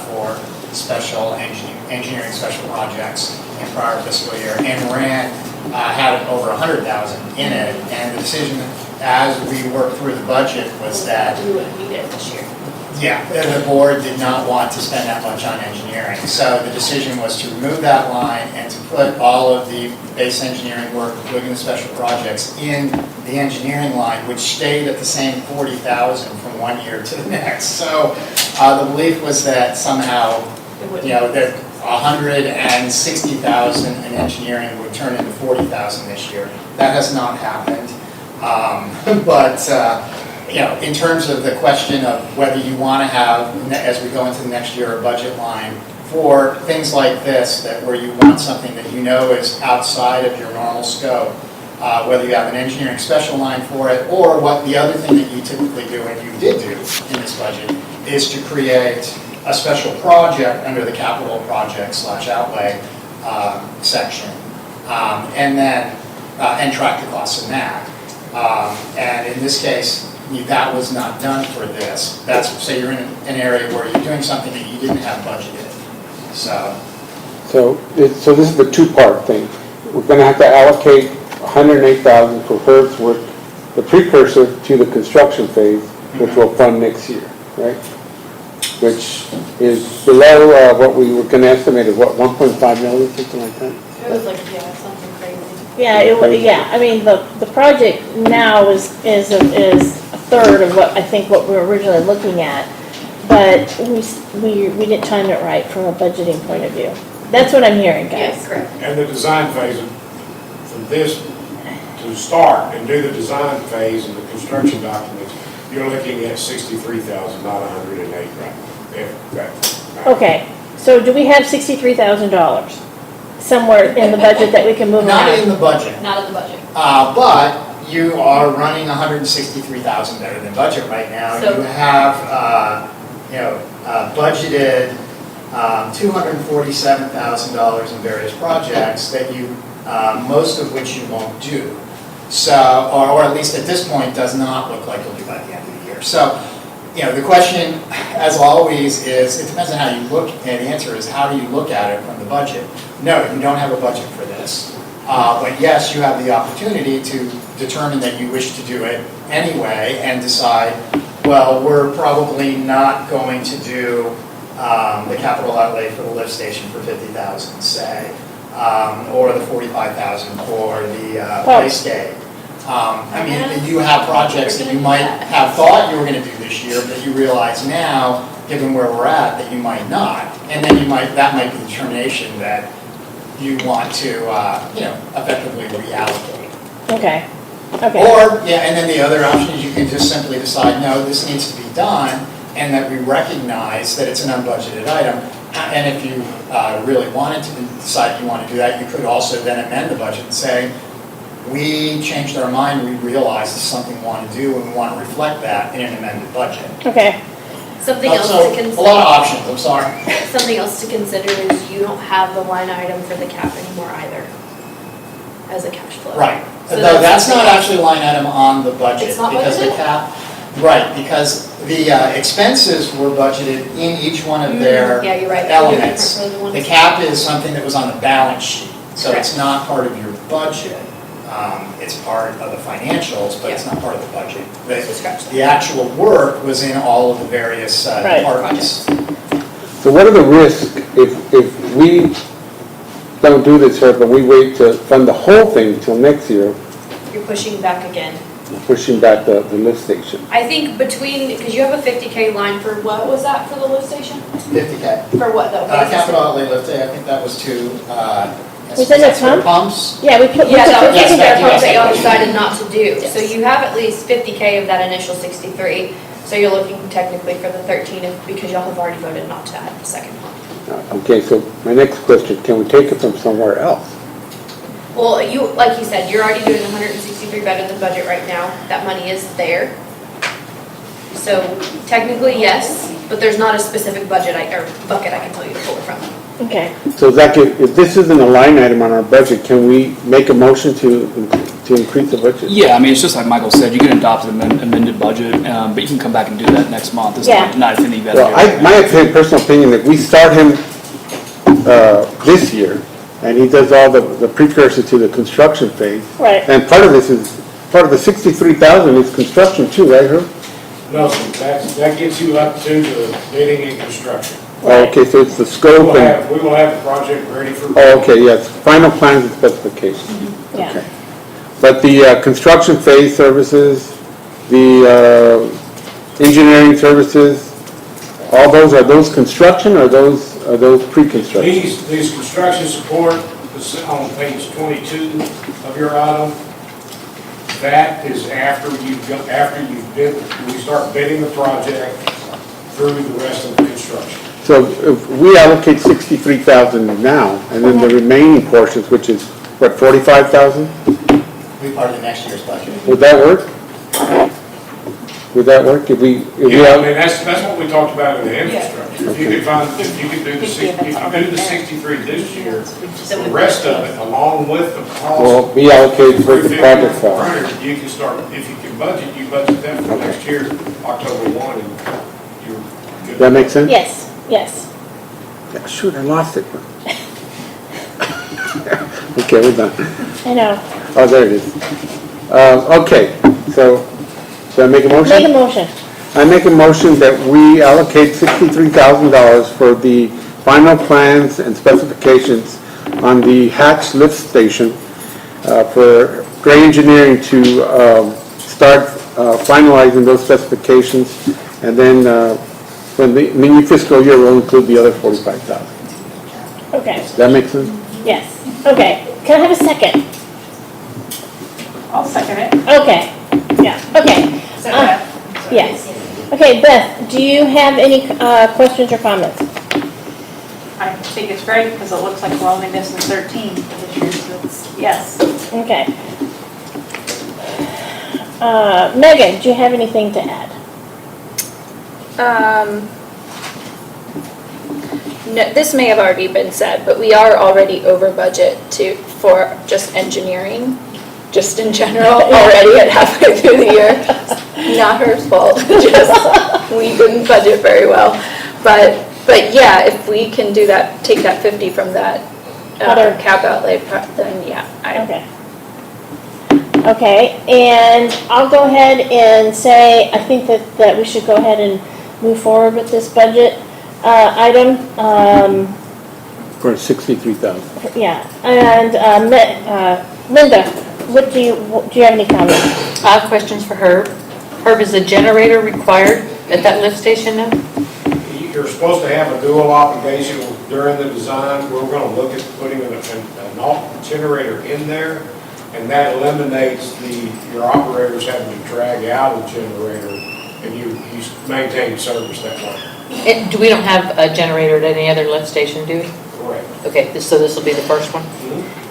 for special engineering special projects in prior fiscal year, and ran had over 100,000 in it, and the decision as we worked through the budget was that We wouldn't need it this year. yeah, the board did not want to spend that much on engineering. So the decision was to remove that line and to put all of the base engineering work, including the special projects, in the engineering line, which stayed at the same 40,000 from one year to the next. So the belief was that somehow, that 160,000 in engineering would turn into 40,000 this year. That has not happened. In terms of the question of whether you want to have, as we go into the next year, a budget line for things like this, where you want something that you know is outside of your normal scope, whether you have an engineering special line for it, or what the other thing that you typically do, and you did do in this budget, is to create a special project under the capital project / outlay section, and track the costs in that. And in this case, that was not done for this. That's, say you're in an area where you're doing something that you didn't have budgeted. So this is the two-part thing. We're gonna have to allocate 108,000 for Hertz work, the precursor to the construction phase, which will fund next year, right? Which is below what we were gonna estimate of, 1.5 million, something like that? It was like, something crazy. Yeah, I mean, the project now is a third of what we were originally looking at, but we didn't time it right from a budgeting point of view. That's what I'm hearing, guys. Yes, correct. And the design phase, from this to start and do the design phase and the construction documents, you're looking at 63,000, not 108, right? Okay, so do we have $63,000 somewhere in the budget that we can move Not around? in the budget, Not in the budget. but you are running 163,000 better than budget right now. So- You have, budgeted $247,000 in various projects that most of which you won't do. So, or at least at this point, does not look like it'll do by the end of the year. So, the question, as always, is, it depends on how you look, and the answer is, how do you look at it from the budget? No, you don't have a budget for this. But yes, you have the opportunity to determine that you wish to do it anyway and decide, well, we're probably not going to do the capital outlay for the lift station for $50,000, say, or the $45,000 for the playscape. You have projects that you might have thought you were going to do this year, but you realize now, given where we're at, that you might not. And then that might be the determination that you want to, effectively reallocate. Okay. Or, and then the other option is you can just simply decide, no, this needs to be done, and that we recognize that it's an unbudgeted item. And if you really wanted to decide you want to do that, you could also then amend the budget and say, we changed our mind, we realized this is something we want to do, and we want to reflect that in an amended budget. Okay. Something else So, to consider. a lot of options, I'm sorry. Something else to consider is you don't have the line item for the cap anymore either, as a cash flow. Right. So Though that's something not else- actually a line item on the budget. It's not because the budgeted? cap. Right, because the expenses were budgeted in each one of their Yeah, you're right. elements. They're different for the The ones- cap is something that was on the balance sheet, so it's Correct. not part of your budget. It's part of the financials, but it's not part of the budget. So scratch that. The actual work was in all of the various Right. departments. So what are the risks if we don't do this here, but we wait to fund the whole thing until next year, You're pushing back again. pushing back the lift station? I think because you have a 50K line for, what was that for the lift station? 50K. For what though? Capital outlay lift, I think that was to, Was that a for pump? pumps. Yeah, we put. Yeah, that was Yes, taking that- care of that y'all yes. decided not to do. So you have at least 50K of that initial 63. So you're looking technically for the 13 because y'all have already voted not to add the second one. Okay, so my next question, can we take it from somewhere else? Well, like you said, you're already doing 163 better than budget right now. That money is there. So technically, yes, but there's not a specific budget or bucket I can tell you to pull it from. Okay. So Zach, if this isn't a line item on our budget, can we make a motion to increase the budget? Yeah, it's just like Michael said, you can adopt an amended budget, but you can come back and do that next month. It's Yeah. not anything you gotta Well, do right now. my personal opinion, that we start him this year, and he does all the precursor to the construction phase. Right. And part of the 63,000 is construction too, right, Herb? No, that gets you up to the bidding and construction. Oh, okay, so it's the scope and, We will have the project ready for. oh, okay, yes, final plans and specifications. Yeah. Okay. But the construction phase services, the engineering services, all those, are those construction or are those pre-construction? These construction support is on page 22 of your item. That is after you've bid, we start bidding the project through the rest of the construction. So if we allocate 63,000 now, and then the remaining portions, which is, what, 45,000? Be part of the next year's budget. Would that work? Would that work if we Yeah, that's what we talked about in the infrastructure. If you could do the 63 this year, the rest of it, along with the cost. Well, we allocate for the project fund. You can start, if you can budget, you budget that for next year, October 1, and you're good. That make sense? Yes, yes. Yeah, shoot, I lost it. Okay, we're done. I know. Oh, there it is. Okay, so, do I make a motion? Make a motion. I make a motion that we allocate $63,000 for the final plans and specifications on the Hatch lift station for Gray Engineering to start finalizing those specifications, and then when the new fiscal year will include the other $45,000. Okay, Does that make sense? yes. Okay, can I have a second? I'll second it. Okay, yeah, okay. So Beth? Yes. Okay, Beth, do you have any questions or comments? I think it's great because it looks like we're only missing 13 for this year, so it's, yes. Okay. Megan, do you have anything to add? No, this may have already been said, but we are already over budget for just engineering, just in general, already at halfway through the year. Not her fault, just we didn't budget very well. But yeah, if we can do that, take that 50 from that Other- cap outlay, then yeah, Okay. Okay, and I'll go ahead and say, I think that we should go ahead and move forward with this budget item. For 63,000. Yeah, and Linda, do you have any comments? I have questions for Herb. Herb, is a generator required at that lift station now? You're supposed to have a dual obligation during the design. We're going to look at putting an alt generator in there, and that eliminates your operators having to drag out a generator, and you maintain service that way. We don't have a generator at any other lift station, do we? Correct. Okay, so this will be the first one.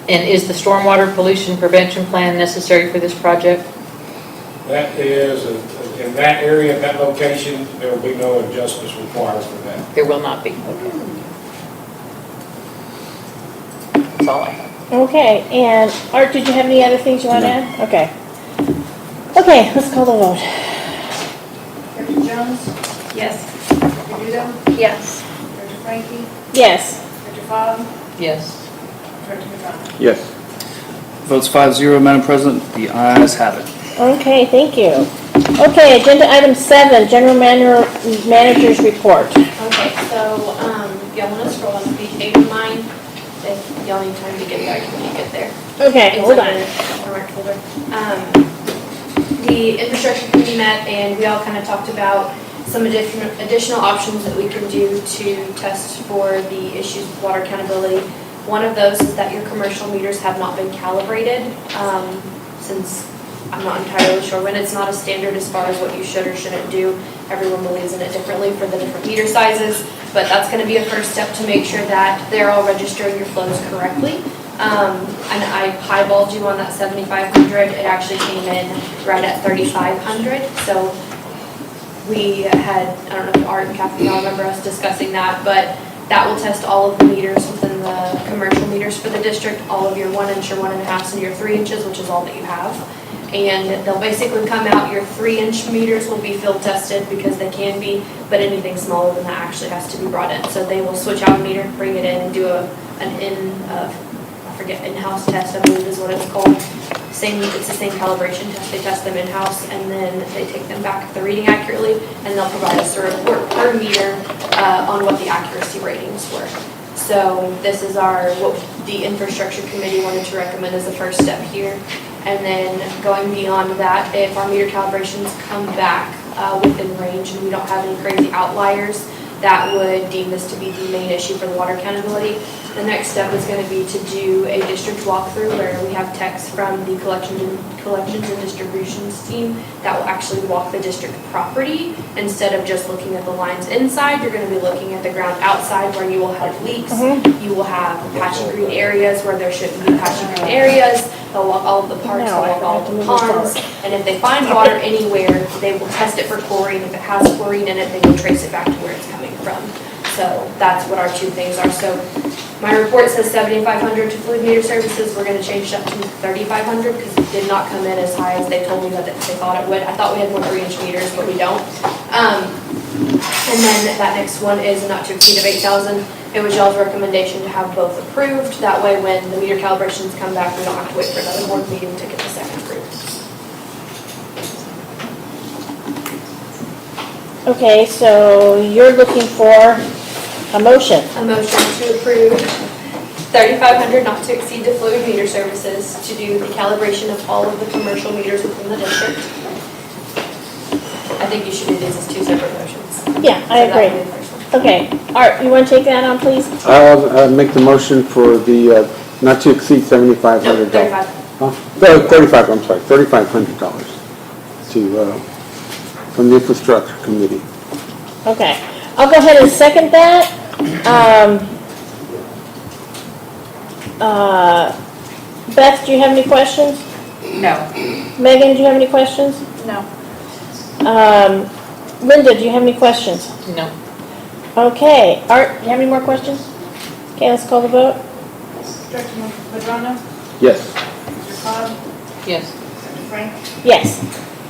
And is the stormwater pollution prevention plan necessary for this project? That is, in that area, that location, there will be no adjustments required for that. There will not be. Okay. That's all I have. Okay, and Art, did you have any other things you want to add? Okay. Okay, let's call the vote. Director Jones? Yes. Director Duda? yes. Director Frankie? Yes. Director Faub? Yes. Director Madrona? Yes. Votes 5-0, Madam President, the ayes have it. Okay, thank you. Okay, agenda item 7, general manager's report. Okay, so, y'all want to scroll on to page 8 of mine? If y'all need time to get there, you can get there. Okay, hold on. It's in the marked folder. The infrastructure committee met and we all kind of talked about some additional options that we can do to test for the issues with water accountability. One of those is that your commercial meters have not been calibrated, since I'm not entirely sure when. It's not a standard as far as what you should or shouldn't do. Everyone believes in it differently for the different meter sizes, but that's going to be a first step to make sure that they're all registering your flows correctly. And I highballed you on that 7,500. It actually came in right at 3,500. So we had, I don't know if Art and Kathy all remember us discussing that, but that will test all of the meters within the commercial meters for the district, all of your 1 inch, your 1.5, and your 3 inches, which is all that you have. And they'll basically come out, your 3 inch meters will be field tested because they can be, but anything smaller than that actually has to be brought in. So they will switch out a meter, bring it in, and do in-house test, I believe is what it's called. It's the same calibration test. They test them in-house and then they take them back if they're reading accurately, and they'll provide us a report per meter on what the accuracy ratings were. So this is what the infrastructure committee wanted to recommend as the first step here. And then going beyond that, if our meter calibrations come back within range and we don't have any crazy outliers, that would deem this to be the main issue for the water accountability. The next step is going to be to do a district walkthrough where we have techs from the collections and distributions team that will actually walk the district property. Instead of just looking at the lines inside, you're going to be looking at the ground outside where you will have leaks. You will have patchy green areas where there shouldn't be patchy green areas. They'll walk all of the parks, they'll walk all of the ponds. And if they find water anywhere, they will test it for chlorine. If it has chlorine in it, they will trace it back to where it's coming from. So that's what our two things are. So my report says 7,500 to fluid meter services. We're going to change that to 3,500 because it did not come in as high as they told me that they thought it would. I thought we had more 3-inch meters, but we don't. And then that next one is not to exceed of 8,000. It was y'all's recommendation to have both approved. That way when the meter calibrations come back, we don't have to wait for another board meeting to get the second approved. Okay, so you're looking for a motion. A motion to approve 3,500 not to exceed to fluid meter services to do the calibration of all of the commercial meters within the district. I think you should do these as two separate motions. Yeah, I So that agree. would be the first one. Okay, Art, you want to take that on, please? I'll make the motion for the not to exceed $7,500. No, 35. Huh? No, $3,500 to, from the infrastructure committee. Okay, I'll go ahead and second that. Beth, do you have any questions? No. Megan, do you have any questions? No. Linda, do you have any questions? No. Okay, Art, do you have any more questions? Okay, let's call the vote. Director Madrona? Yes. Director Cobb? Yes. Frank? Yes.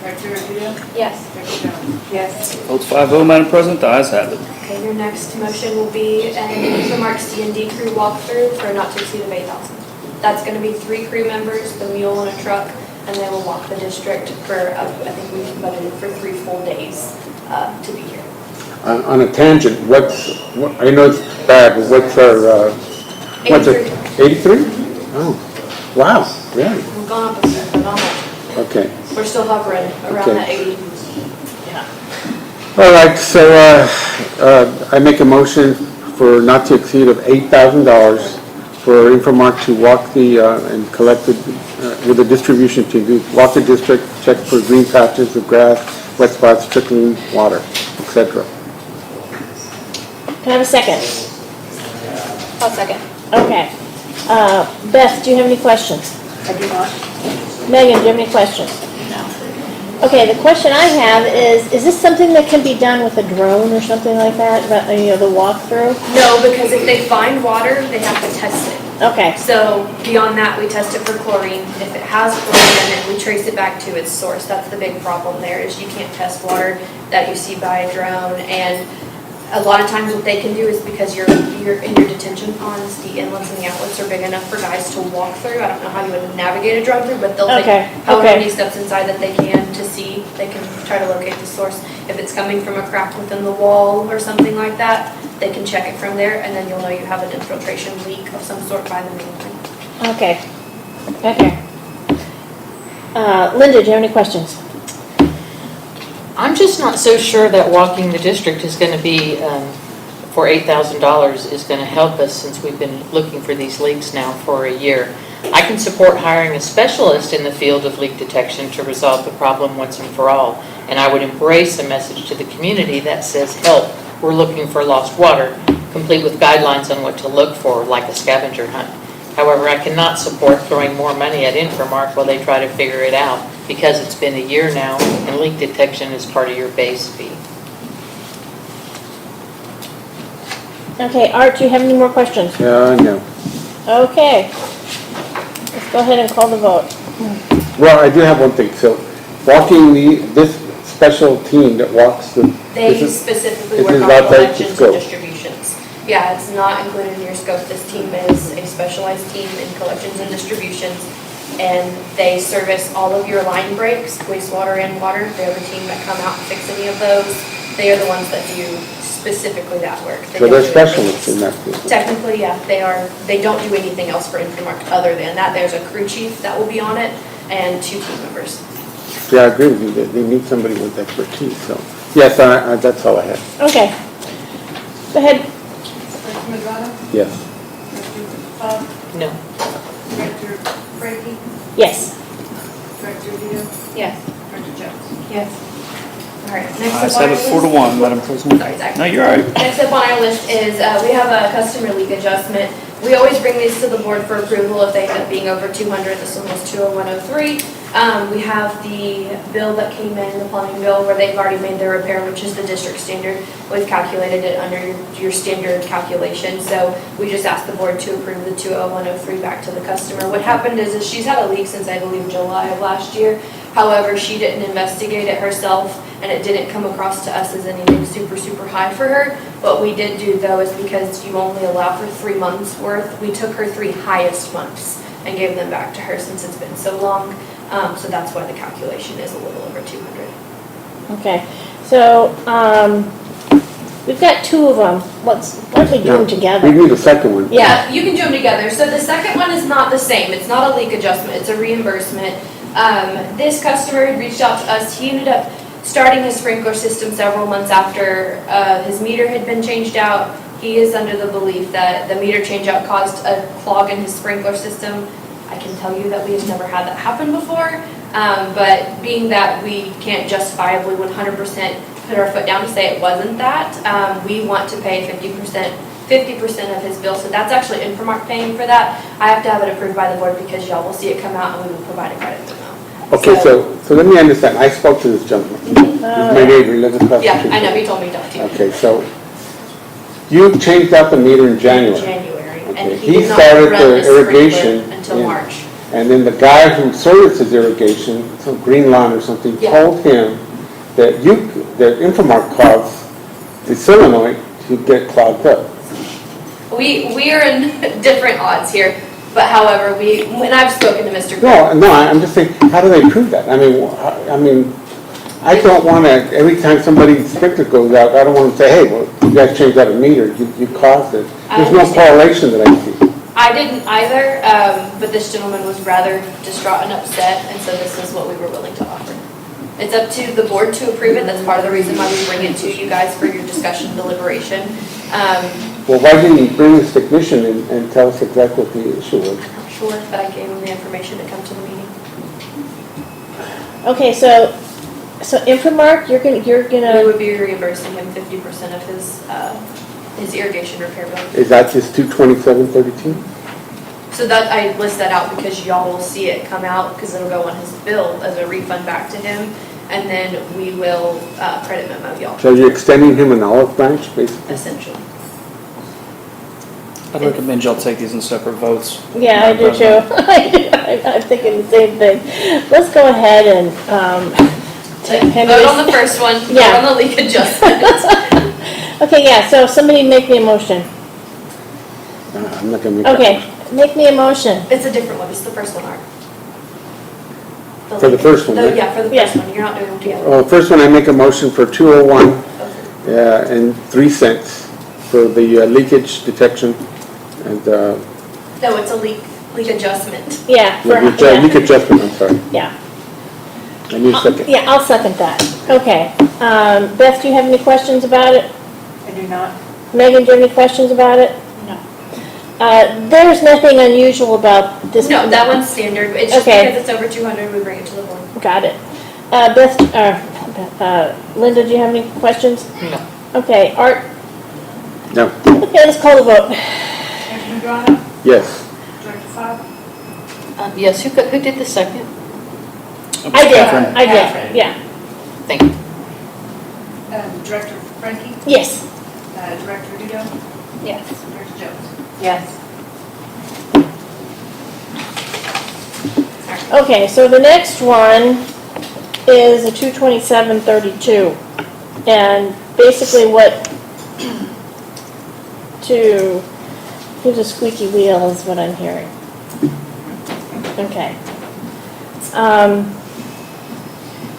Director Evita? Yes. Director Jones? Yes. Votes 5-0, Madam President, the ayes have it. Okay, your next motion will be an Infomark C&D crew walkthrough for not to exceed of 8,000. That's going to be 3 crew members, the mule and a truck, and they will walk the district for, I think we've budgeted for 3 full days to be here. On a tangent, I know it's bad, but what's our, what's it? 83? Oh, wow, really? We've gone up a bit, but not much. Okay. We're still hovering around Okay. that 80. All right, so I make a motion for not to exceed of $8,000 for Infomark to walk the, and collect the, with the distribution team, to walk the district, check for green patches of grass, wet spots, trickling water, etc. Can I have a second? I'll second. Okay. Beth, do you have any questions? I do not. Megan, do you have any questions? No. Okay, the question I have is this something that can be done with a drone or something like that, about, the walkthrough? No, because if they find water, they have to test it. Okay, So beyond that, we test it for chlorine. If it has chlorine in it, we trace it back to its source. That's the big problem there, is you can't test water that you see by a drone. And a lot of times what they can do is, because you're in your detention ponds, the inlets and the outlets are big enough for guys to walk through. I don't know how you would navigate a drone through, but they'll Okay, take however okay. many steps inside that they can to see. They can try to locate the source. If it's coming from a crack within the wall or something like that, they can check it from there, and then you'll know you have an infiltration leak of some sort by the main line. okay, okay. Linda, do you have any questions? I'm just not so sure that walking the district is going to be, for $8,000 is going to help us, since we've been looking for these leaks now for a year. I can support hiring a specialist in the field of leak detection to resolve the problem once and for all. And I would embrace a message to the community that says, help, we're looking for lost water, complete with guidelines on what to look for, like a scavenger hunt. However, I cannot support throwing more money at Infomark while they try to figure it out, because it's been a year now, and leak detection is part of your base fee. Okay, Art, do you have any more questions? No. Okay. Let's go ahead and call the vote. Well, I do have one thing. So, walking this special team that walks the. They this is- specifically this work is on outside the collections and scope. distributions. Yeah, it's not included in your scope. This team is a specialized team in collections and distributions, and they service all of your line breaks, wastewater and water. They're the team that come out and fix any of those. They are the ones that do specifically that work. They So don't they're do specialists in anything that field. Technically, yeah, they are. They don't do anything else for Infomark other than that. There's a crew chief that will be on it and 2 team members. Yeah, I agree with you. They need somebody with expertise. So, yes, that's all I have. Okay. Go ahead. Director Madrano? Yes. Director Bob? No. Director Frankie? Yes. Director Evita? Yes. Director Jones? Yes. All right, next Ayes up on have our it 4-1, list. Madam President. Sorry, Zach. No, you're all right. Next up on our list is, we have a customer leak adjustment. We always bring these to the board for approval if they end up being over 200. This one was 20103. We have the bill that came in, the plumbing bill, where they've already made their repair, which is the district standard. We've calculated it under your standard calculation, so we just asked the board to approve the 20103 back to the customer. What happened is she's had a leak since, I believe, July of last year. However, she didn't investigate it herself, and it didn't come across to us as anything super, super high for her. What we did do, though, is because you only allow for 3 months worth, we took her 3 highest months and gave them back to her since it's been so long. So that's why the calculation is a little over 200. Okay. So, we've got 2 of them. Why don't we do them We together? need a second one. Yeah, you can do them together. So the second one is not the same. It's not a leak adjustment, it's a reimbursement. This customer had reached out to us. He ended up starting his sprinkler system several months after his meter had been changed out. He is under the belief that the meter change out caused a clog in his sprinkler system. I can tell you that we have never had that happen before, but being that we can't justifiably 100% put our foot down to say it wasn't that, we want to pay 50% of his bill, so that's actually Infomark paying for that. I have to have it approved by the board because y'all will see it come out and we will provide a credit amount. Okay, so let me understand. I spoke to this gentleman. He's my neighbor. He lives across the Yeah, street. I know, he told me to talk to you. Okay, so you changed out the meter in January. January, and Okay. he He did not started run the the sprinkler irrigation until in- March. And then the guy who services irrigation, some Green Lawn or something, Yeah. told him that that Infomark caused the solenoid to get clogged up. We are in different odds here, but however, when I've spoken to Mr. No, I'm just saying, how do they prove that? I mean, I don't want to, every time somebody's sprinkler goes out, I don't want to say, hey, well, you guys changed out a meter, you caused it. I There's no understand. correlation that I see. I didn't either, but this gentleman was rather distraught and upset, and so this is what we were willing to offer. It's up to the board to approve it. That's part of the reason why we bring it to you guys for your discussion and deliberation. Well, why didn't you bring this technician and tell us exactly what the issue was? I'm not sure, but I gave him the information to come to the meeting. Okay, so Infomark, you're We gonna, would be reimbursing him 50% of his irrigation repair bill. Is that just 227.32? So that, I list that out because y'all will see it come out, because it'll go on his bill as a refund back to him, and then we will credit memo y'all, So you're extending him an olive branch, basically? essentially. I'd recommend y'all take these in separate votes. yeah, I do too. I'm thinking the same thing. Let's go ahead and, Vote on the first one, vote Yeah. on the leak adjustment. okay, yeah, so somebody make me a motion. I'm not gonna make that. Okay, make me a motion. It's a different one, it's the first one, Art. For the first one, right? Yeah, for the Yeah. first one, you're not doing them together. Well, first one, I make a motion for 201 Okay. and 3 cents for the leakage detection and No, it's a leak adjustment. Yeah. leak adjustment, I'm sorry. Yeah. I need a second. Yeah, I'll second that. Okay. Beth, do you have any questions about it? I do not. Megan, do you have any questions about it? No. There's nothing unusual about this. No, that one's standard, it's just Okay. because it's over 200, we bring it to the board. Got it. Linda, do you have any questions? No. Okay, Art? No, Okay, let's call the vote. Director Madrona, yes. Director Fobb, Yes, who did the second? I did, Catherine. I Catherine. did, yeah. Thank you. Director Frankie, Yes. Director Dudo, Yes. Director Jones. Yes. Okay, so the next one is a 227.32. And basically here's a squeaky wheel is what I'm hearing. Okay.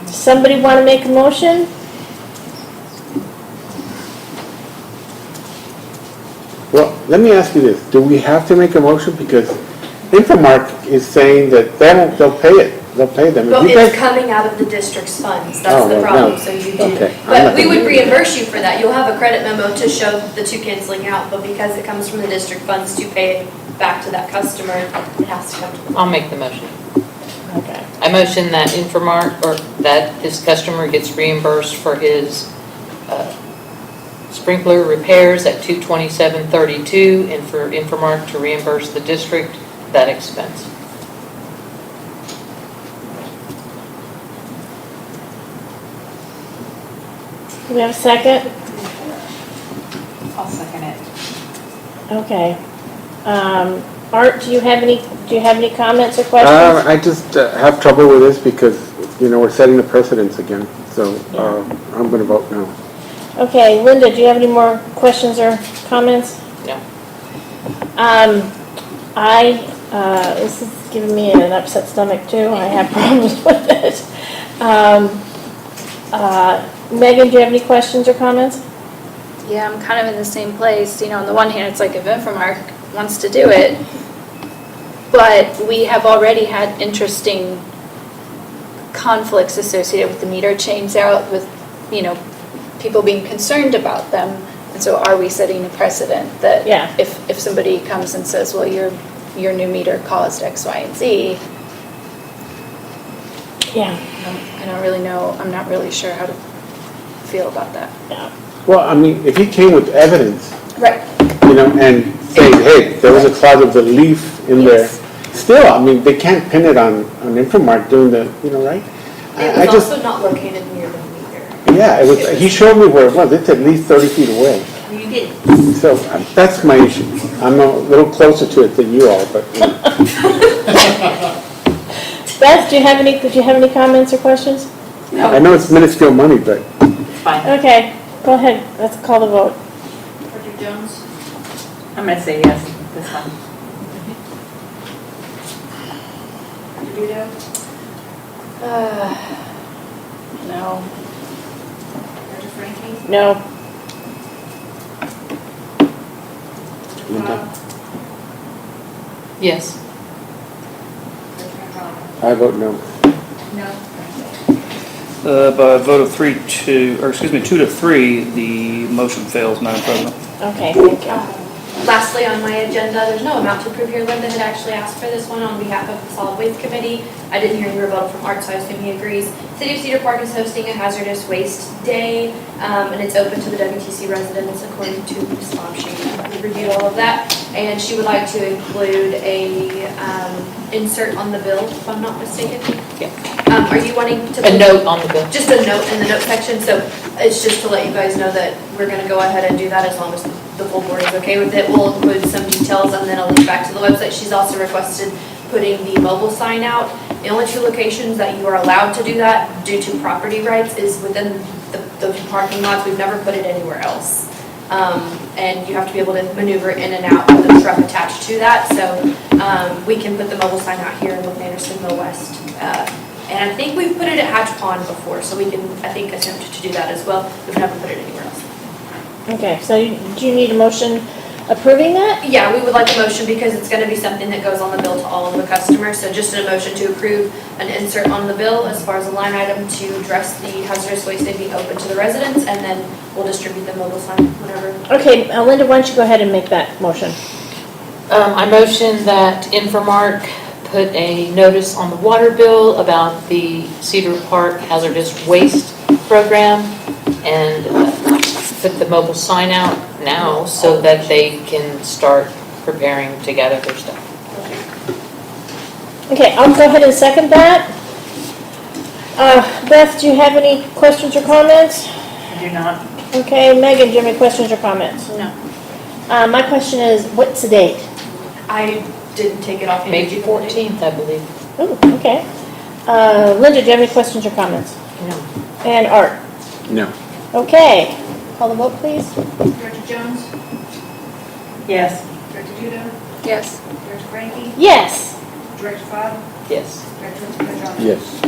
Does somebody want to make a motion? Well, let me ask you this. Do we have to make a motion? Because Infomark is saying that they'll pay it. They'll pay them. If Well, you it's guys- coming out of the district's funds, Oh, that's the well, problem, no. so you do. Okay, I'm But not we gonna would do it. reimburse you for that, you'll have a credit memo to show the two canceling out, but because it comes from the district funds to pay it back to that customer, it has to come to the. I'll make the motion. Okay. I motion that Infomark, or that his customer gets reimbursed for his sprinkler repairs at $227.32, and for Infomark to reimburse the district that expense. Do we have a second? I'll second it. Okay. Art, do you have any comments or questions? I just have trouble with this because, we're setting the precedence again. So I'm going to vote no. Okay, Linda, do you have any more questions or comments? No. This is giving me an upset stomach too. I have problems with it. Megan, do you have any questions or comments? Yeah, I'm kind of in the same place. On the one hand, it's like if Infomark wants to do it, but we have already had interesting conflicts associated with the meter change out with, people being concerned about them. And so are we setting a precedent that Yeah. if somebody comes and says, well, your new meter caused X, Y, and Z, Yeah. I don't really know, I'm not really sure how to feel about that. Yeah. Well, if he came with evidence, Right. and saying, hey, there was a clog of the leaf in there. Still, they can't pin it on Infomark doing the, right? I It was just, also not located near the meter. yeah, he showed me where it was. It's at least 30 feet away. You did. So that's my issue. I'm a little closer to it than you are, but Beth, did you have any comments or questions? I know it's minuscule money, but Fine. Okay, go ahead, let's call the vote. Director Jones? I'm gonna say yes this time. Director Duda? No. Director Frankie? No. Bob? Yes. Director Andromeda? I vote no. No. By a vote of 2 to 3, the motion fails, Madam President. Okay, thank you. Lastly, on my agenda, there's no amount to approve here. Linda had actually asked for this one on behalf of the Solid Waste Committee. I didn't hear any rebuttal from Art, so I assume he agrees. City of Cedar Park is hosting a hazardous waste day, and it's open to the WTC residents according to Ms. Bob. She reviewed all of that, and she would like to include a insert on the bill, if I'm not mistaken. Yeah. Are you wanting to? A note on the bill. Just a note in the note section, so it's just to let you guys know that we're gonna go ahead and do that as long as the full board is okay with it. We'll include some details and then I'll link back to the website. She's also requested putting the mobile sign out. The only two locations that you are allowed to do that due to property rights is within the parking lots. We've never put it anywhere else. And you have to be able to maneuver in and out with a truck attached to that. So we can put the mobile sign out here in North Anderson Mill West. And I think we've put it at Hatch Pond before, so we can, I think, attempt to do that as well. We've never put it anywhere else. Okay, so do you need a motion approving that? Yeah, we would like a motion because it's going to be something that goes on the bill to all of the customers. So just a motion to approve an insert on the bill as far as a line item to address the hazardous waste day being open to the residents, and then we'll distribute the mobile sign whenever. Okay, Linda, why don't you go ahead and make that motion? I motion that Infomark put a notice on the water bill about the Cedar Park hazardous waste program and put the mobile sign out now so that they can start preparing to gather their stuff. Okay, I'll go ahead and second that. Beth, do you have any questions or comments? I do not. Okay, Megan, do you have any questions or comments? No. My question is, what's the date? I didn't take it off. May 14th, I believe. Ooh, okay. Linda, do you have any questions or comments? No. And Art? No. Okay, call the vote, please. Director Jones? Yes. Director Duda? Yes. Director Frankie? Yes. Director Bob? Yes. Director Andromeda? Yes.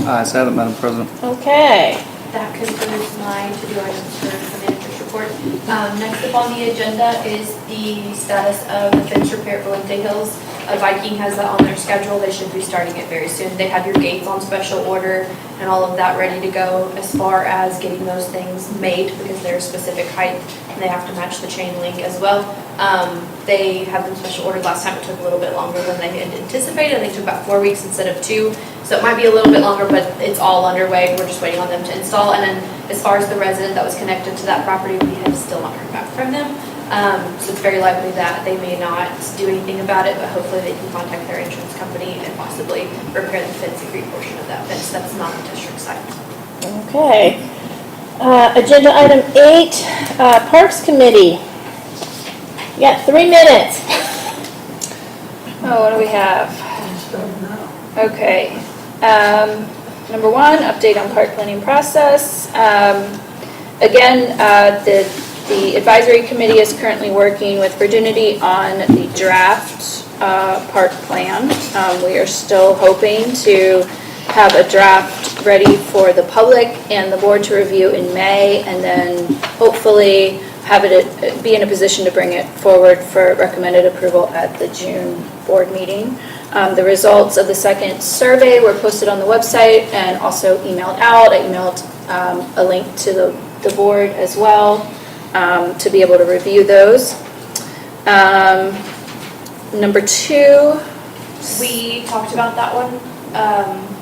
Ayes have it, Madam President. Okay. That concludes my to-do items for the manager's report. Next up on the agenda is the status of the fence repair at Valente Hills. Viking has that on their schedule. They should be starting it very soon. They have your gates on special order and all of that ready to go as far as getting those things made because they're a specific height and they have to match the chain link as well. They have them special ordered. Last time it took a little bit longer than they had anticipated. They took about 4 weeks instead of 2. So it might be a little bit longer, but it's all underway. We're just waiting on them to install. And then as far as the resident that was connected to that property, we have still not heard back from them. So it's very likely that they may not do anything about it, but hopefully they can contact their insurance company and possibly repair the fence, the green portion of that fence that's not on the district site. Okay. Agenda item 8, Parks Committee. You got 3 minutes. Oh, what do we have? Okay. Number 1, update on park planning process. Again, the advisory committee is currently working with Virginity on the draft park plan. We are still hoping to have a draft ready for the public and the board to review in May, and then hopefully have it be in a position to bring it forward for recommended approval at the June board meeting. The results of the second survey were posted on the website and also emailed out. I emailed a link to the board as well to be able to review those. Number 2. We talked about that one.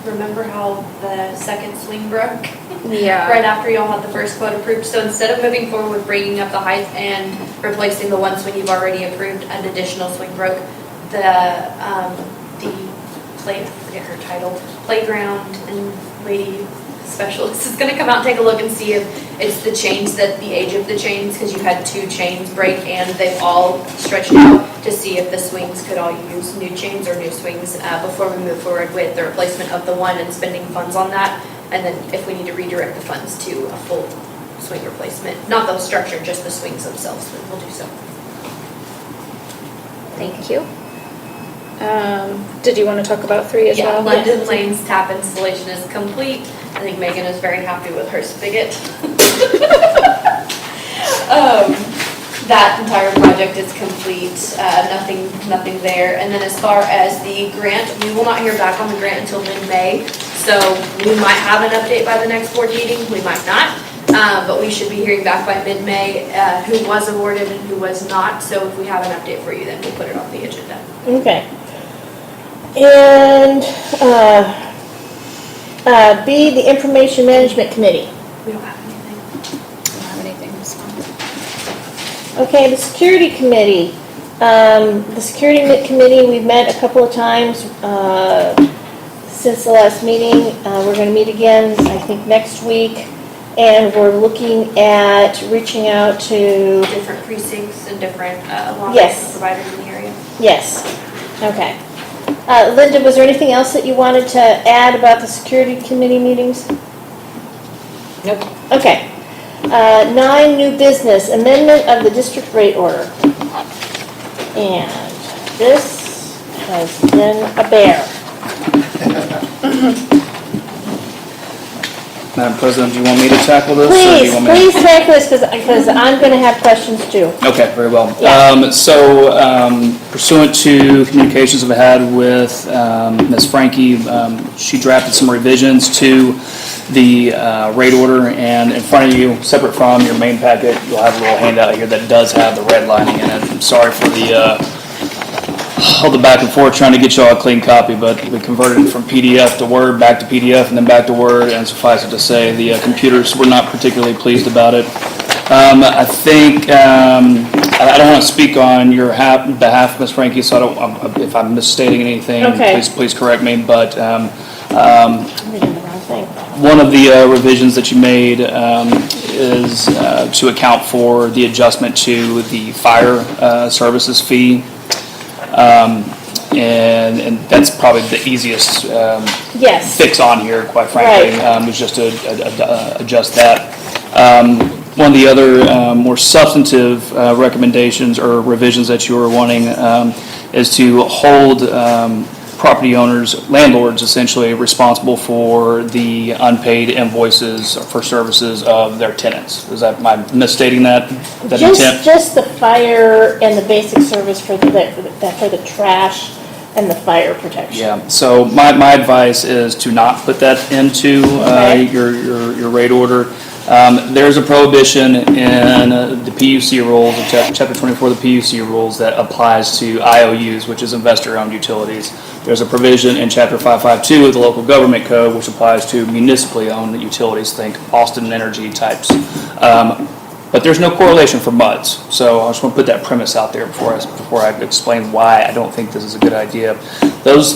Remember how the second swing broke? Yeah. Right after y'all had the first quote approved. So instead of moving forward with bringing up the height and replacing the one swing you've already approved, an additional swing broke. The play, I forget her title, playground and lady specialist is gonna come out and take a look and see if it's the chains, that the age of the chains, because you had 2 chains break and they've all stretched out, to see if the swings could all use new chains or new swings before we move forward with the replacement of the one and spending funds on that. And then if we need to redirect the funds to a full swing replacement, not the structure, just the swings themselves, then we'll do so. Thank you. Did you want to talk about 3 as Yeah, well? London Lane's tap installation is complete. I think Megan is very happy with her spigot. That entire project is complete, nothing there. And then as far as the grant, we will not hear back on the grant until mid-May. So we might have an update by the next board meeting, we might not. But we should be hearing back by mid-May, who was awarded and who was not. So if we have an update for you, then we'll put it on the agenda. Okay. And B, the Information Management Committee. We don't have anything. I don't have anything this month. Okay, the Security Committee. The Security Committee, we've met a couple of times since the last meeting. We're going to meet again, I think, next week. And we're looking at reaching out to... Different precincts and different law Yes. enforcement providers in the area. Yes. Okay. Linda, was there anything else that you wanted to add about the Security Committee meetings? Nope. Okay. 9, new business, amendment of the district rate order. And this has been a bear. Madam President, do you want me to tackle this? Or do Please, you want me to- please tackle this, because I'm going to have questions too. Okay, very well. Yeah. Pursuant to communications I've had with Ms. Frankie, she drafted some revisions to the rate order, and in front of you, separate from your main packet, you'll have a little handout here that does have the redlining in it. I'm sorry for all the back and forth trying to get you all a clean copy, but we converted it from PDF to Word, back to PDF, and then back to Word, and suffice it to say, the computers were not particularly pleased about it. I think, I don't want to speak on your behalf, Ms. Frankie, so if I'm misstating anything, Okay. please correct me, but I'm reading the wrong thing. one of the revisions that you made is to account for the adjustment to the fire services fee. And that's probably the easiest Yes. fix on here, quite frankly, was just to adjust that. One of the other more substantive recommendations or revisions that you were wanting is to hold property owners, landlords essentially, responsible for the unpaid invoices for services of their tenants. Am I misstating that intent? Just the fire and the basic service for the trash and the fire protection. Yeah, so my advice is to not put that into Okay. your rate order. There's a prohibition in the PUC rules, in Chapter 24 of the PUC rules, that applies to IOUs, which is investor-owned utilities. There's a provision in Chapter 552 of the local government code, which applies to municipally owned utilities, think Austin Energy types. But there's no correlation for MUDs, so I just want to put that premise out there before I explain why I don't think this is a good idea. Those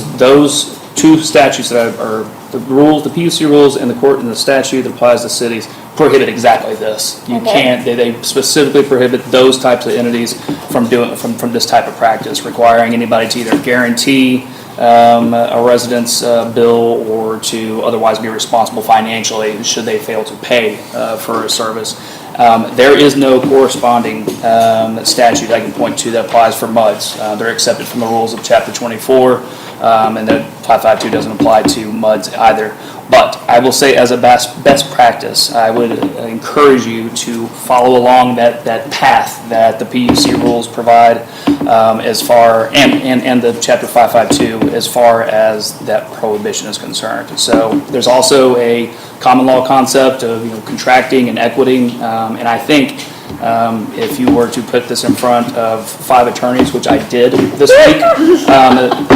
2 statutes that are the rules, the PUC rules, and the statute that applies to cities prohibit exactly this. You Okay. can't. They specifically prohibit those types of entities from this type of practice, requiring anybody to either guarantee a resident's bill or to otherwise be responsible financially should they fail to pay for a service. There is no corresponding statute I can point to that applies for MUDs. They're accepted from the rules of Chapter 24, and that 552 doesn't apply to MUDs either. But I will say, as a best practice, I would encourage you to follow along that path that the PUC rules provide as far, and the Chapter 552 as far as that prohibition is concerned. So there's also a common law concept of contracting and equity, and I think if you were to put this in front of 5 attorneys, which I did this week,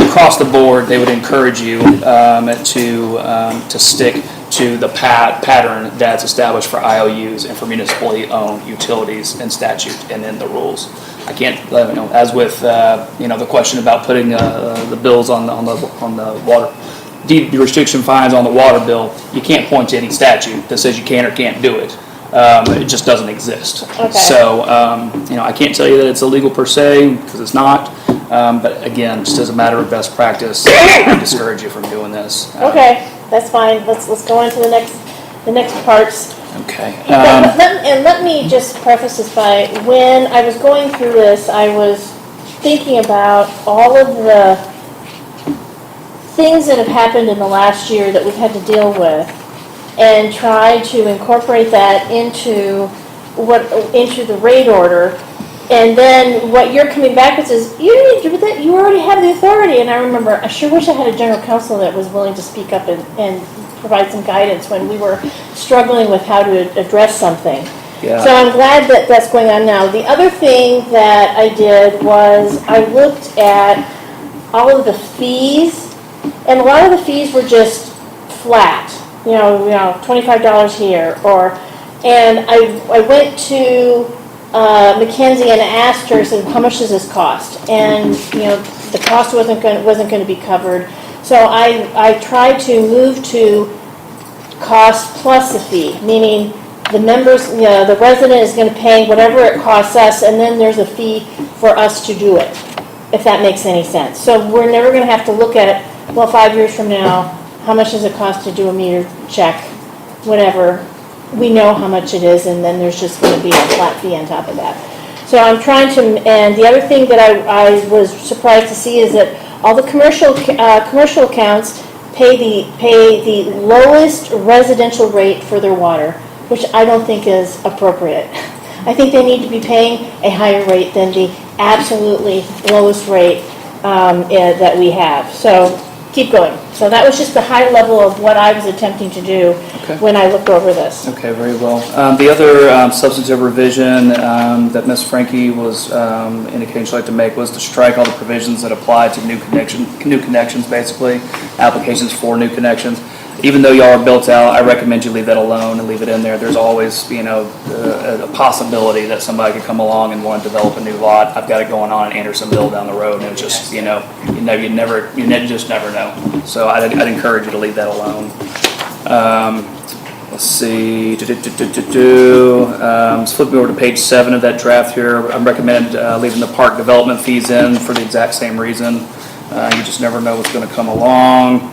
across the board, they would encourage you to stick to the pattern that's established for IOUs and for municipally owned utilities in statute and in the rules. I can't, as with the question about putting the bills on the deed restriction fines on the water bill, you can't point to any statute that says you can or can't do it. It just doesn't exist. Okay. So, I can't tell you that it's illegal per se, because it's not. But again, just as a matter of best practice, I discourage you from doing this. Okay, that's fine. Let's go into the next parts. Okay. And let me just preface this by, when I was going through this, I was thinking about all of the things that have happened in the last year that we've had to deal with, and try to incorporate that into the rate order. And then what you're coming back with is, you don't need to do that, you already have the authority. And I remember, I sure wish I had a general counsel that was willing to speak up and provide some guidance when we were struggling with how to address something. Yeah. So I'm glad that that's going on now. The other thing that I did was I looked at all of the fees, and a lot of the fees were just flat. $25 here, and I went to Mackenzie and asked her, said, how much does this cost? And the cost wasn't going to be covered. So I tried to move to cost plus a fee, meaning the members, the resident is going to pay whatever it costs us, and then there's a fee for us to do it, if that makes any sense. So we're never going to have to look at, 5 years from now, how much does it cost to do a meter check, whatever. We know how much it is, and then there's just going to be a flat fee on top of that. So I'm trying to, and the other thing that I was surprised to see is that all the commercial accounts pay the lowest residential rate for their water, which I don't think is appropriate. I think they need to be paying a higher rate than the absolutely lowest rate that we have. So keep going. So that was just the high level of what I was attempting to do when I looked over this. Okay, very well. The other substantive revision that Ms. Frankie was indicating she'd like to make was to strike all the provisions that apply to new connections, basically, applications for new connections. Even though y'all are built out, I recommend you leave that alone and leave it in there. There's always, a possibility that somebody could come along and want to develop a new lot. I've got it going on in Andersonville down the road, and it's just, you just never know. So I'd encourage you to leave that alone. Let's see. Flipping over to page 7 of that draft here, I recommend leaving the park development fees in for the exact same reason. You just never know what's going to come along.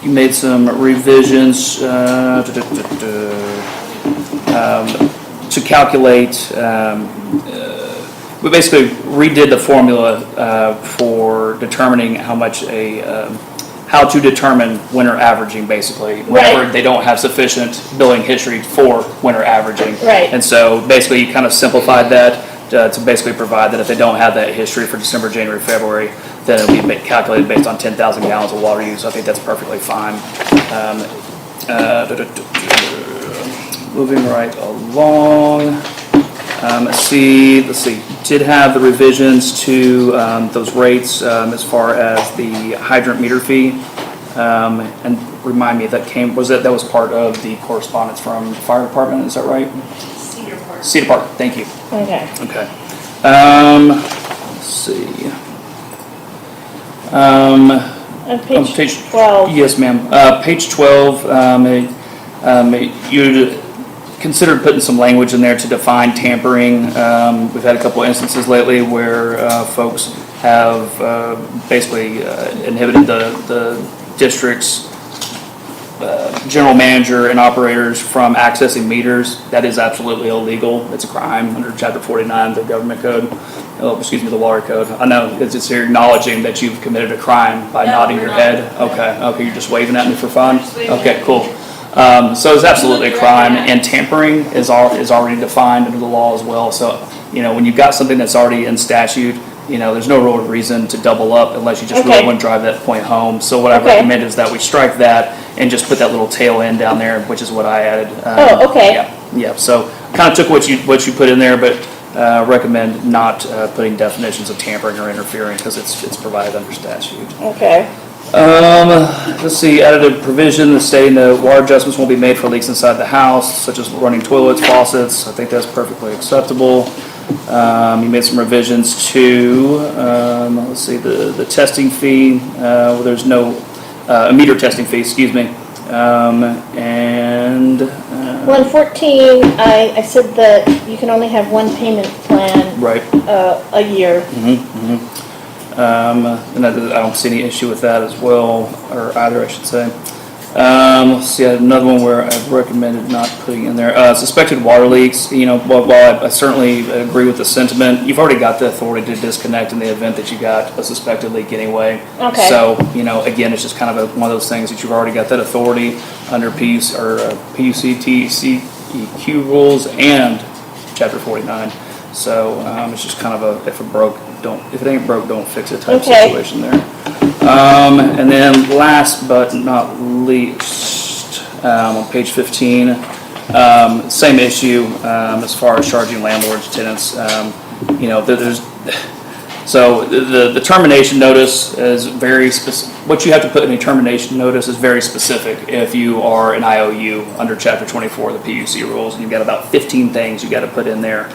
You made some revisions to calculate. We basically redid the formula for determining how to determine winter averaging, basically, whenever they don't have sufficient billing history for winter averaging. Right. And so basically you kind of simplified that to basically provide that if they don't have that history for December, January, February, then it'll be calculated based on 10,000 gallons of water use. I think that's perfectly fine. Moving right along. Let's see. Did have the revisions to those rates as far as the hydrant meter fee. And remind me, that was part of the correspondence from the fire department. Is that right? Cedar Park. Thank you. Okay. Okay. Let's see. On page 12. Yes, ma'am. Page 12, you considered putting some language in there to define tampering. We've had a couple instances lately where folks have basically inhibited the district's general manager and operators from accessing meters. That is absolutely illegal. It's a crime under Chapter 49 of the government code. The water code. I know it's here acknowledging that you've committed a crime by nodding your head. Okay, you're just waving at me for fun? Okay, cool. So it's absolutely a crime, and tampering is already defined under the law as well. So, when you've got something that's already in statute, there's no real reason to double up unless you just really want to drive that point home. So what I recommend is that we strike that and just put that little tail end down there, which is what I added. Yeah. So kind of took what you put in there, but recommend not putting definitions of tampering or interfering because it's provided under statute. Okay. Let's see, added a provision stating that water adjustments won't be made for leaks inside the house, such as running toilets, faucets. I think that's perfectly acceptable. You made some revisions to, let's see, the testing fee, well, there's no, a meter testing fee, excuse me. And, Well, in 14, I said that you can only have one payment plan right. a year. And I don't see any issue with that as well, or either, I should say. Let's see, I had another one where I've recommended not putting in there. Suspected water leaks, you know, while I certainly agree with the sentiment, you've already got the authority to disconnect in the event that you got a suspected leak anyway. Okay. So, you know, again, it's just kind of one of those things that you've already got that authority under PUC, TCEQ rules and Chapter 49. So it's just kind of a, if it ain't broke, don't fix it type Okay. situation there. And then last but not least, on page 15, same issue as far as charging landlords, tenants. You know, so the termination notice is very specific. What you have to put in a termination notice is very specific if you are an IOU under Chapter 24 of the PUC rules, and you've got about 15 things you got to put in there.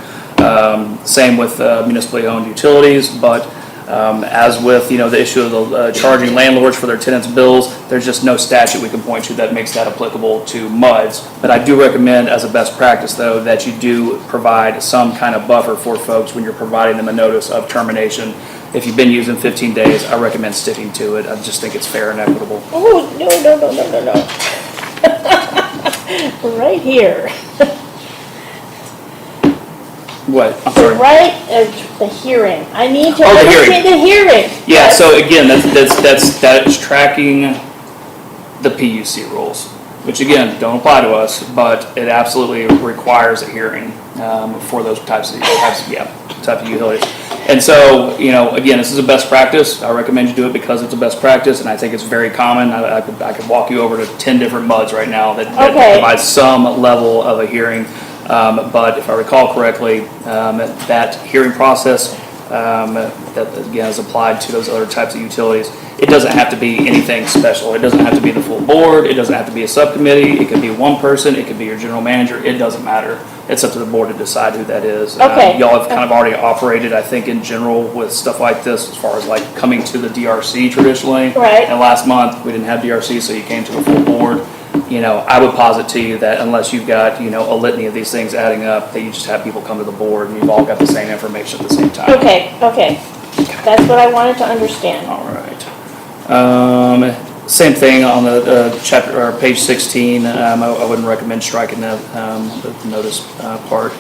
Same with municipally owned utilities, but as with, you know, the issue of the charging landlords for their tenants' bills, there's just no statute we can point to that makes that applicable to MUDs. But I do recommend as a best practice, though, that you do provide some kind of buffer for folks when you're providing them a notice of termination. If you've been using 15 days, I recommend sticking to it. I just think it's fair and equitable. Oh, no. Right here. What? I'm The sorry. right of the hearing. I need to Oh, the hearing. understand the hearing. Yeah, so again, that's tracking the PUC rules, which again, don't apply to us, but it absolutely requires a hearing for those types of utilities. And so, you know, again, this is a best practice. I recommend you do it because it's a best practice, and I think it's very common. I could walk you over to 10 different MUDs right now that provide some level of a hearing. But if I recall correctly, that hearing process that again is applied to those other types of utilities, it doesn't have to be anything special. It doesn't have to be the full board. It doesn't have to be a subcommittee. It could be one person. It could be your general manager. It doesn't matter. It's up to the board to decide who that is. Okay. Y'all have kind of already operated, I think, in general with stuff like this as far as like coming to the DRC traditionally. Right. And last month, we didn't have DRC, so you came to the full board. You know, I would posit to you that unless you've got, you know, a litany of these things adding up, that you just have people come to the board and you've all got the same information at the same time. Okay. That's what I wanted to understand. All right. Same thing on the chapter or page 16. I wouldn't recommend striking that the notice part.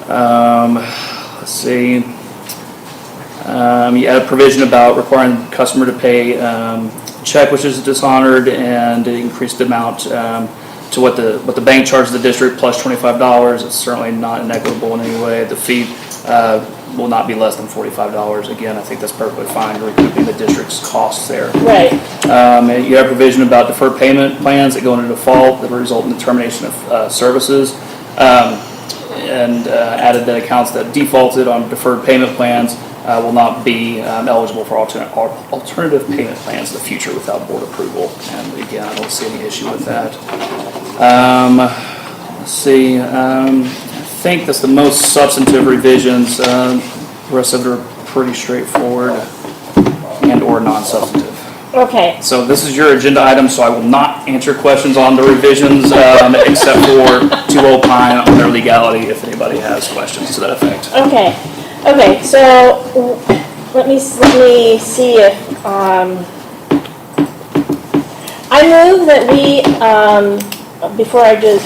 Let's see. You had a provision about requiring the customer to pay check which is dishonored and increased amount to what the bank charges the district plus $25. It's certainly not inequitable in any way. The fee will not be less than $45. Again, I think that's perfectly fine, recouping the district's costs there. Right. You have a provision about deferred payment plans that go into default that result in the termination of services. And added that accounts that defaulted on deferred payment plans will not be eligible for alternative payment plans in the future without board approval. And again, I don't see any issue with that. Let's see. I think that's the most substantive revisions. The rest of it are pretty straightforward and or non-substantive. Okay. So this is your agenda item, so I will not answer questions on the revisions except for to opine on their legality if anybody has questions to that effect. Okay, so let me see if, I move that we, before I do,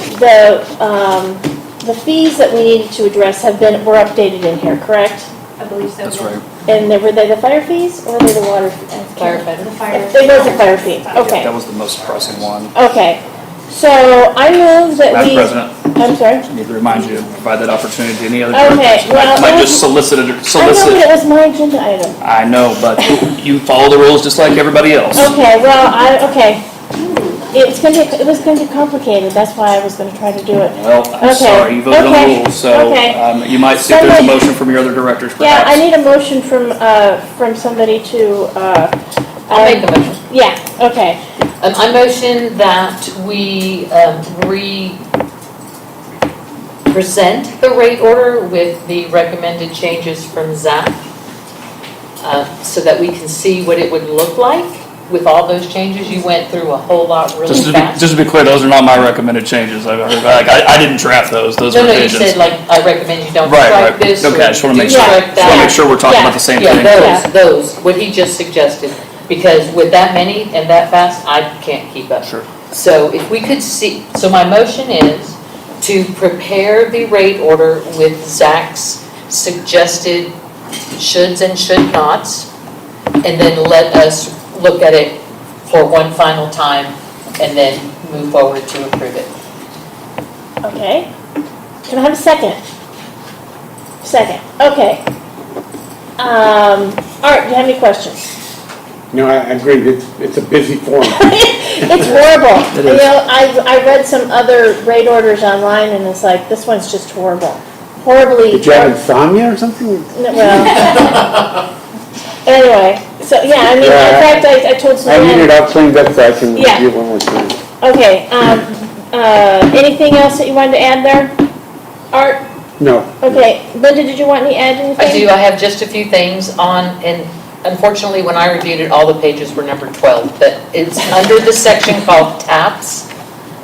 the fees that we needed to address were updated in here, correct? I believe so. That's right. And were they the fire fees or were they the water? Firefighter. The fire. They were the fire fee, Yeah, okay. that was the most pressing one. Okay, so I move that Madam we. President, I'm sorry? I need to remind you to provide that opportunity to any other Okay, directors. well, Might it just solicit. I know, but it was my agenda item. I know, but you follow the rules just like everybody else. Okay, well, it was gonna be complicated, that's why I was gonna try to do it. Well, I'm Okay, sorry, you voted on okay, the rules, so okay. you might see if there's a Somebody- motion from your other directors Yeah, perhaps. I need a motion from somebody to, I'll make the motion. Yeah, okay. I motion that we present the rate order with the recommended changes from Zach, so that we can see what it would look like with all those changes. You went through a whole lot really fast. Just to be clear, those are not my recommended changes. I didn't draft those No, you revisions. said like, I recommend you don't Right, strike right. this. Okay, I just want to or make do sure, strike just want to make that. sure we're talking Yeah. about the same Yeah, thing. those, what he just suggested, because with that many and that fast, I can't keep up. Sure. So if we could see, so my motion is to prepare the rate order with Zach's suggested shoulds and should nots, and then let us look at it for one final time, and then move forward to approve it. Okay. Can I have a second? Second, okay. Art, do you have any questions? No, I agree, it's a busy form. It's horrible. It You is. know, I read some other rate orders online and it's like, this one's just horrible. Horribly. Did you have insomnia or something? No, well, anyway, so, yeah, I mean, in Yeah, fact, I told I need it Suzanne. all cleaned up so I can Yeah. review it one more time. Okay, anything else that you wanted to add there? Art? No. Okay, Linda, did you want me to add anything? I do, I have just a few things on, and unfortunately, when I reviewed it, all the pages were number 12, but it's under the section called TAPS.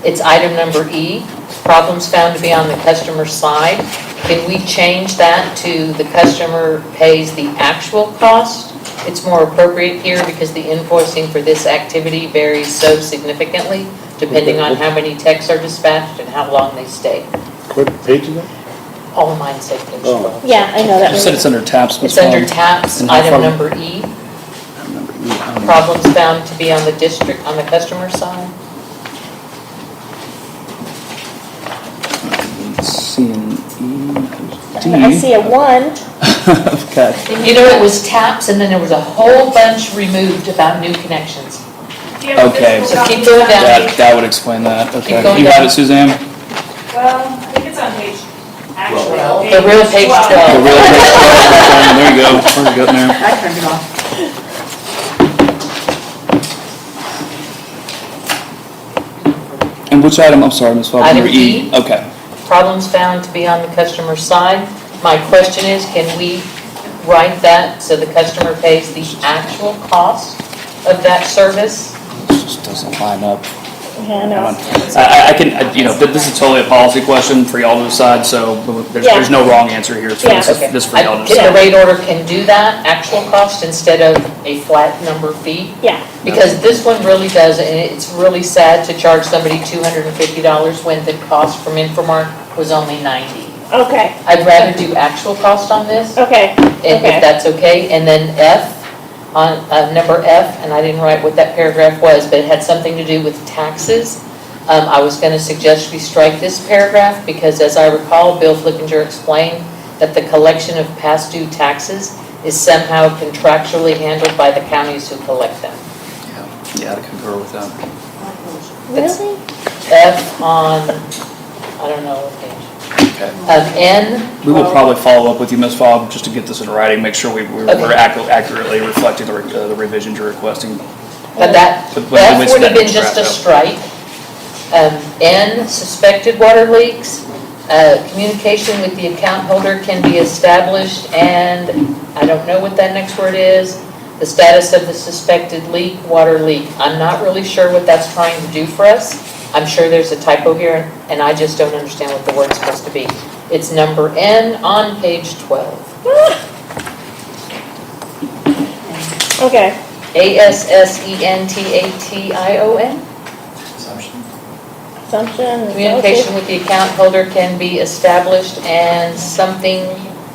It's item number E, problems found to be on the customer side. Can we change that to the customer pays the actual cost? It's more appropriate here because the invoicing for this activity varies so significantly depending on how many techs are dispatched and how long they stay. What page is that? All of mine say page Oh. 12. Yeah, I know that You said one. it's under TAPS. It's under TAPS, And how item far- number E, Number E, I don't know. problems found to be on the district, on the customer side. C and E, I D. see a 1. Okay. You know, it was TAPS and then there was a whole bunch removed about new connections. Do you have a Okay. physical So keep copy going of that? down. That would explain that. Okay. going You have down. it, Suzanne? Well, I think it's on page, actually. Well, The real page 12. The real page 12. There you go. We're getting there. I turned it off. And which item, I'm sorry, Ms. Fogg, Item number E? E. Okay. Problems found to be on the customer side. My question is, can we write that so the customer pays the actual cost of that service? This just doesn't line up. Yeah, I know. I can, this is totally a policy question for y'all to decide, so there's no wrong answer here. It's Yeah. this for y'all to The decide. rate order can do that, actual cost, instead of a flat number fee? Yeah, Because this one really does, and it's really sad to charge somebody $250 when the cost from Infomart was only $90. okay, I'd rather do actual cost on this, okay, if okay. that's okay. And then F, on number F, and I didn't write what that paragraph was, but it had something to do with taxes. I was going to suggest we strike this paragraph because, as I recall, Bill Flickinger explained that the collection of past due taxes is somehow contractually handled by the counties who collect them. Yeah, I concur with that. Really? F on, I don't know what page. Okay. N. We will probably follow up with you, Ms. Fogg, just to get this in writing, make sure we're Okay. accurately reflecting the revisions you're requesting. But that, But when F we would have spend been it, just a scrap strike. N, suspected water leaks. Communication with the account holder can be established, and I don't know what that next word is. The status of the suspected leak, water leak. I'm not really sure what that's trying to do for us. I'm sure there's a typo here, and I just don't understand what the word's supposed to be. It's number N on page 12. Okay, ASSENTATION. Assumption. assumption. Communication with the account holder can be established and something,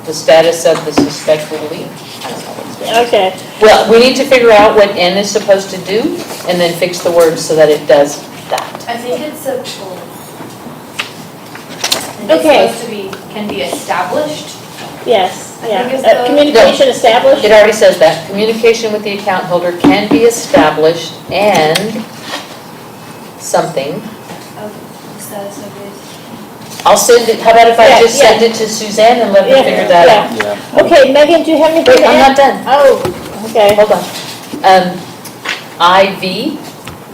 the status of the suspected leak. I don't know what's going on. Okay, Well, we need to figure out what N is supposed to do and then fix the words so that it does that. I think it's a. Okay. It's supposed to be, can be established. yes, I yeah. think it's the- Communication established? It already says that. Communication with the account holder can be established and something. Status of it. I'll send it, how about if I Yeah, just send it to Suzanne and let her Yeah, figure that out? Yeah. Okay, Megan, do you have anything Wait, to I'm add? not done. Oh, okay. Hold on. IV,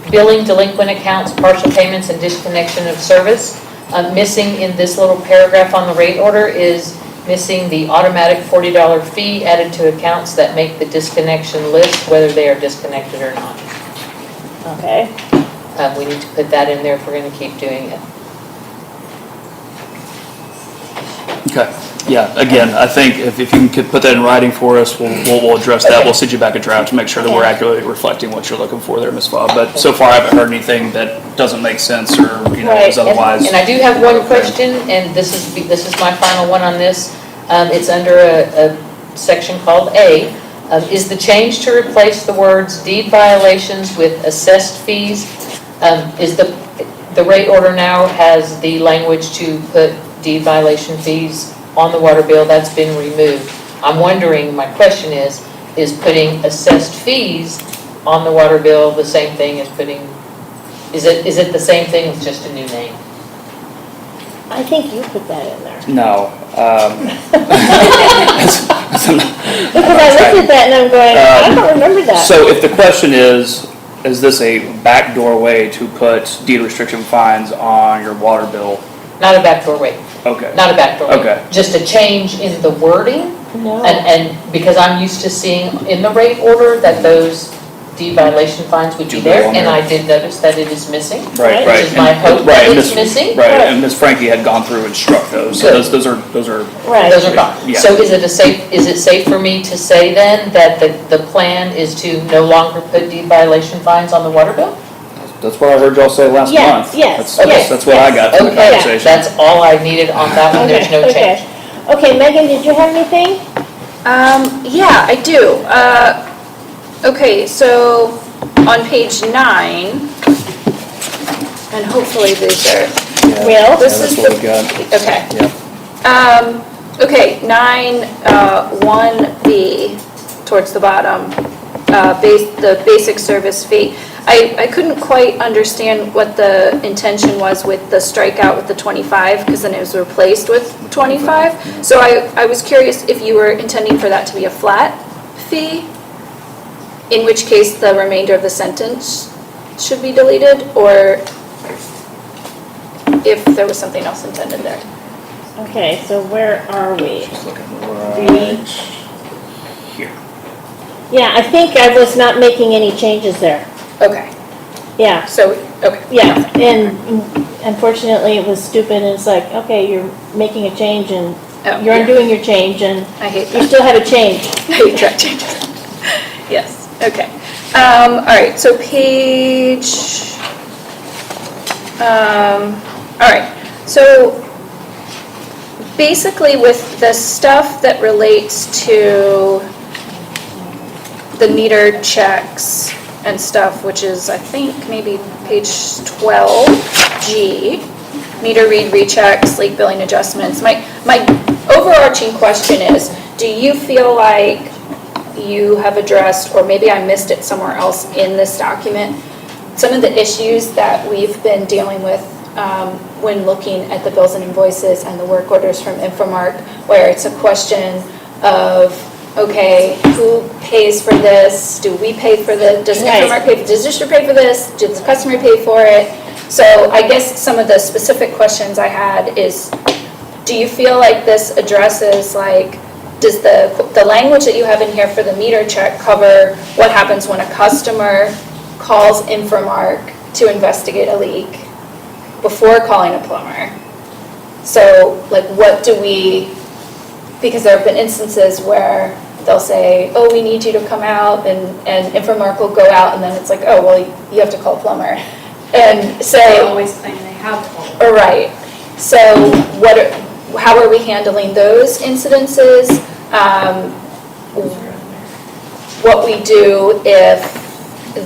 billing delinquent accounts, partial payments, and disconnection of service. Missing in this little paragraph on the rate order is missing the automatic $40 fee added to accounts that make the disconnection list, whether they are disconnected or not. Okay. We need to put that in there if we're going to keep doing it. Okay, yeah, again, I think if you could put that in writing for us, we'll address that. We'll send you back a draft to make sure that we're accurately reflecting what you're looking for there, Ms. Fobb. But so far, I haven't heard anything that doesn't make sense or, is Right, otherwise. And I do have one question, and this is my final one on this. It's under a section called A. Is the change to replace the words deed violations with assessed fees? Is the rate order now has the language to put deed violation fees on the water bill? That's been removed. I'm wondering, my question is putting assessed fees on the water bill the same thing as putting, is it the same thing with just a new name? I think you put that in there. No. Because I looked at that and I'm going, I don't remember that. So if the question is this a backdoor way to put deed restriction fines on your water bill? Not a backdoor way. Okay. Not a backdoor way. Okay. Just a change in the wording. No. And because I'm used to seeing in the rate order that those deed violation fines would be Do go there, on and there. I did notice that it is missing. Right, Which right. is my hope that it's missing. Right, and Ms. Frankie had gone through and struck those. So Good. those are, Right. Those are gone. Yeah. So is it safe for me to say then that the plan is to no longer put deed violation fines on the water bill? that's what I heard y'all say last Yes, month. yes, That's what I got from the Okay, conversation. that's all I needed on that one, there's no Okay, change. Okay, Megan, did you have anything? Yeah, I do. Okay, so on page 9, and hopefully these are, Yeah, Real? this that's is what the, we got. okay. Yeah. Okay, 9.1B, towards the bottom, the basic service fee. I couldn't quite understand what the intention was with the strikeout with the 25, because then it was replaced with 25. So I was curious if you were intending for that to be a flat fee, in which case the remainder of the sentence should be deleted, or if there was something else intended there. Okay, so where are we? Just looking right here. Yeah, I think I was not making any changes there. Okay, Yeah, so, okay. yeah, and unfortunately it was stupid and it's like, okay, you're making a change and Oh, you're yeah. undoing your change and I hate you that. still have a change. I hate track changes. Yes, okay. All right, so page, all right, so basically with the stuff that relates to the meter checks and stuff, which is, I think, maybe page 12G, meter read, rechecks, leak billing adjustments. My overarching question is, do you feel like you have addressed, or maybe I missed it somewhere else in this document, some of the issues that we've been dealing with when looking at the bills and invoices and the work orders from Infomark, where it's a question of, okay, who pays for this? Do we pay for this? Does Right. Infomark pay, does district pay for this? Does the customer pay for it? So I guess some of the specific questions I had is, do you feel like this addresses, like, does the language that you have in here for the meter check cover what happens when a customer calls Infomark to investigate a leak before calling a plumber? So, like, what do we, because there have been instances where they'll say, oh, we need you to come out, and Infomark will go out, and then it's like, oh, well, you have to call a plumber. And They so, always claim they have one. right, so how are we handling those incidences? What we do if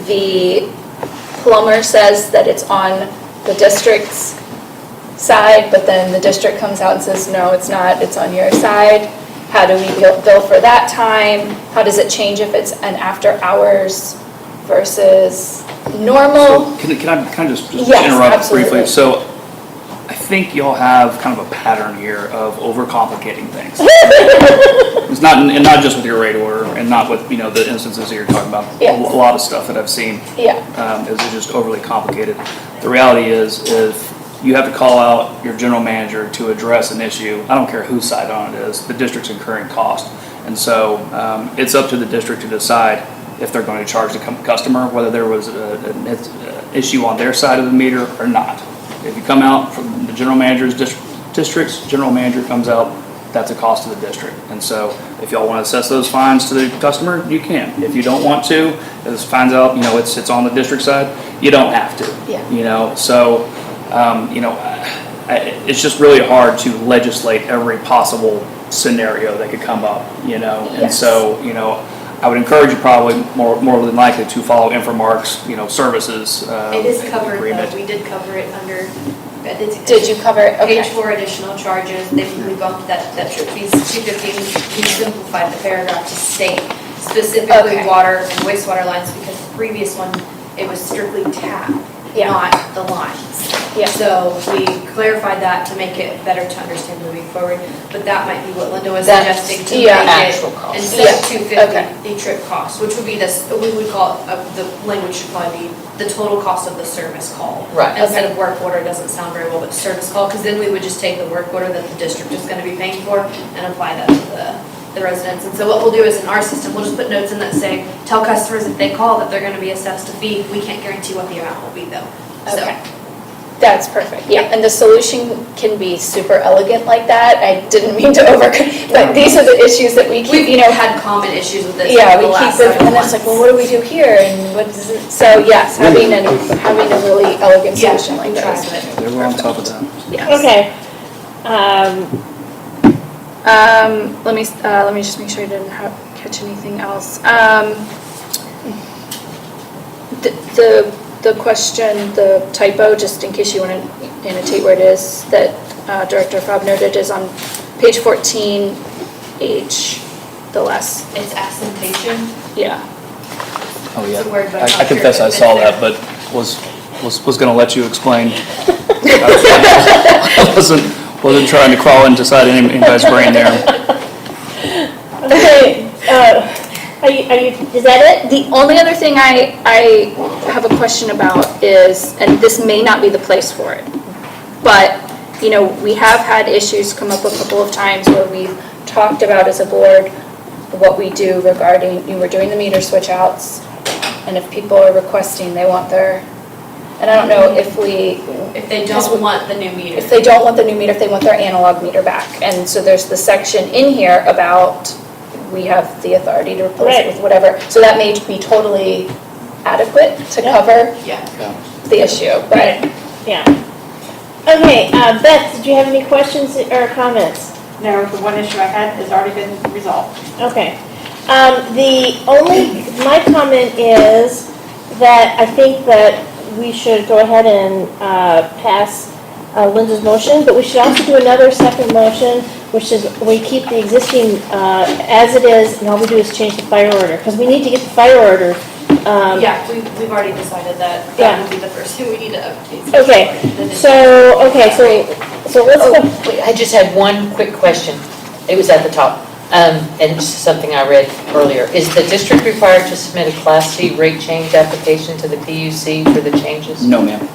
the plumber says that it's on the district's side, but then the district comes out and says, no, it's not, it's on your side. How do we bill for that time? How does it change if it's an after hours versus normal? So can I just Yes, interrupt absolutely. briefly? So I think y'all have kind of a pattern here of overcomplicating things. It's not just with your rate order and not with, the instances that you're talking about. Yes. A lot of stuff that I've seen Yeah, is just overly complicated. The reality is, if you have to call out your general manager to address an issue. I don't care whose side on it is, the district's incurring cost. And so it's up to the district to decide if they're going to charge the customer, whether there was an issue on their side of the meter or not. If you come out from the general manager's district's general manager comes out, that's a cost to the district. And so if y'all want to assess those fines to the customer, you can. If you don't want to, if this finds out, it's on the district side, you don't have to. Yeah. So, it's just really hard to legislate every possible scenario that could come up, And Yes. so, I would encourage you probably more than likely to follow Infomark's, services It is covered agreement. though, we did cover it under. Did you cover it? Okay. Page 4 additional charges, we bumped that trip fees to 250, we simplified the paragraph to state specifically Okay. water and wastewater lines, because the previous one, it was strictly tap, Yeah. not the lines. Yeah. So we clarified that to make it better to understand moving forward, but that might be what Linda was That's- suggesting, to yeah, make actual it, cost. instead of Yeah. 250, Okay. the trip cost, which would be this, we would call it, the language should probably be the total cost of the service call. Right. Instead of work order, doesn't sound very well, but service call, because then we would just take the work order that the district is gonna be paying for and apply that to the residents. And so what we'll do is in our system, we'll just put notes in that say, tell customers if they call that they're gonna be assessed a fee. We can't guarantee what the amount will be though. So, Okay. That's perfect, yeah, and the solution can be super elegant like that, I didn't mean to but these are the issues that we keep, we've had common issues with this. yeah, over we the keep last them, several and it's like, months. well, what do we do here, and what does it, so yes, having a really elegant Yeah, solution like we tried that. it. They were on top of that. Yes. Okay. Let me just make sure I didn't catch anything else. The question, the typo, just in case you want to annotate where it is, that Director Fobb noted is on page 14H, the last, It's absentation. yeah. Oh, yeah. It's a word, but I'm I not confess sure I if saw it's that, there. but was gonna let you explain. I wasn't trying to crawl inside anybody's brain there. Okay, is that it? The only other thing I have a question about is, and this may not be the place for it, but, we have had issues come up a couple of times where we've talked about as a board what we do regarding, we're doing the meter switch outs, and if people are requesting, they want their, and I don't know if If they don't want the new meter. if they don't want the new meter, if they want their analog meter back. And so there's the section in here about we have the authority to replace it with whatever. So that may be totally adequate to cover Yeah. the issue, but Yeah. Okay, Beth, did you have any questions or comments? No, the one issue I had has already been resolved. Okay. My comment is that I think that we should go ahead and pass Linda's motion, but we should also do another second motion, which is we keep the existing as it is, and all we do is change the fire order, because we need to get the fire order. Yeah, we've already decided that Yeah. that would be the first thing we need to update. Okay, so let's go. Wait, I just had one quick question. It was at the top, and this is something I read earlier. Is the district required to submit a Class C rate change application to the PUC for the changes? No, ma'am.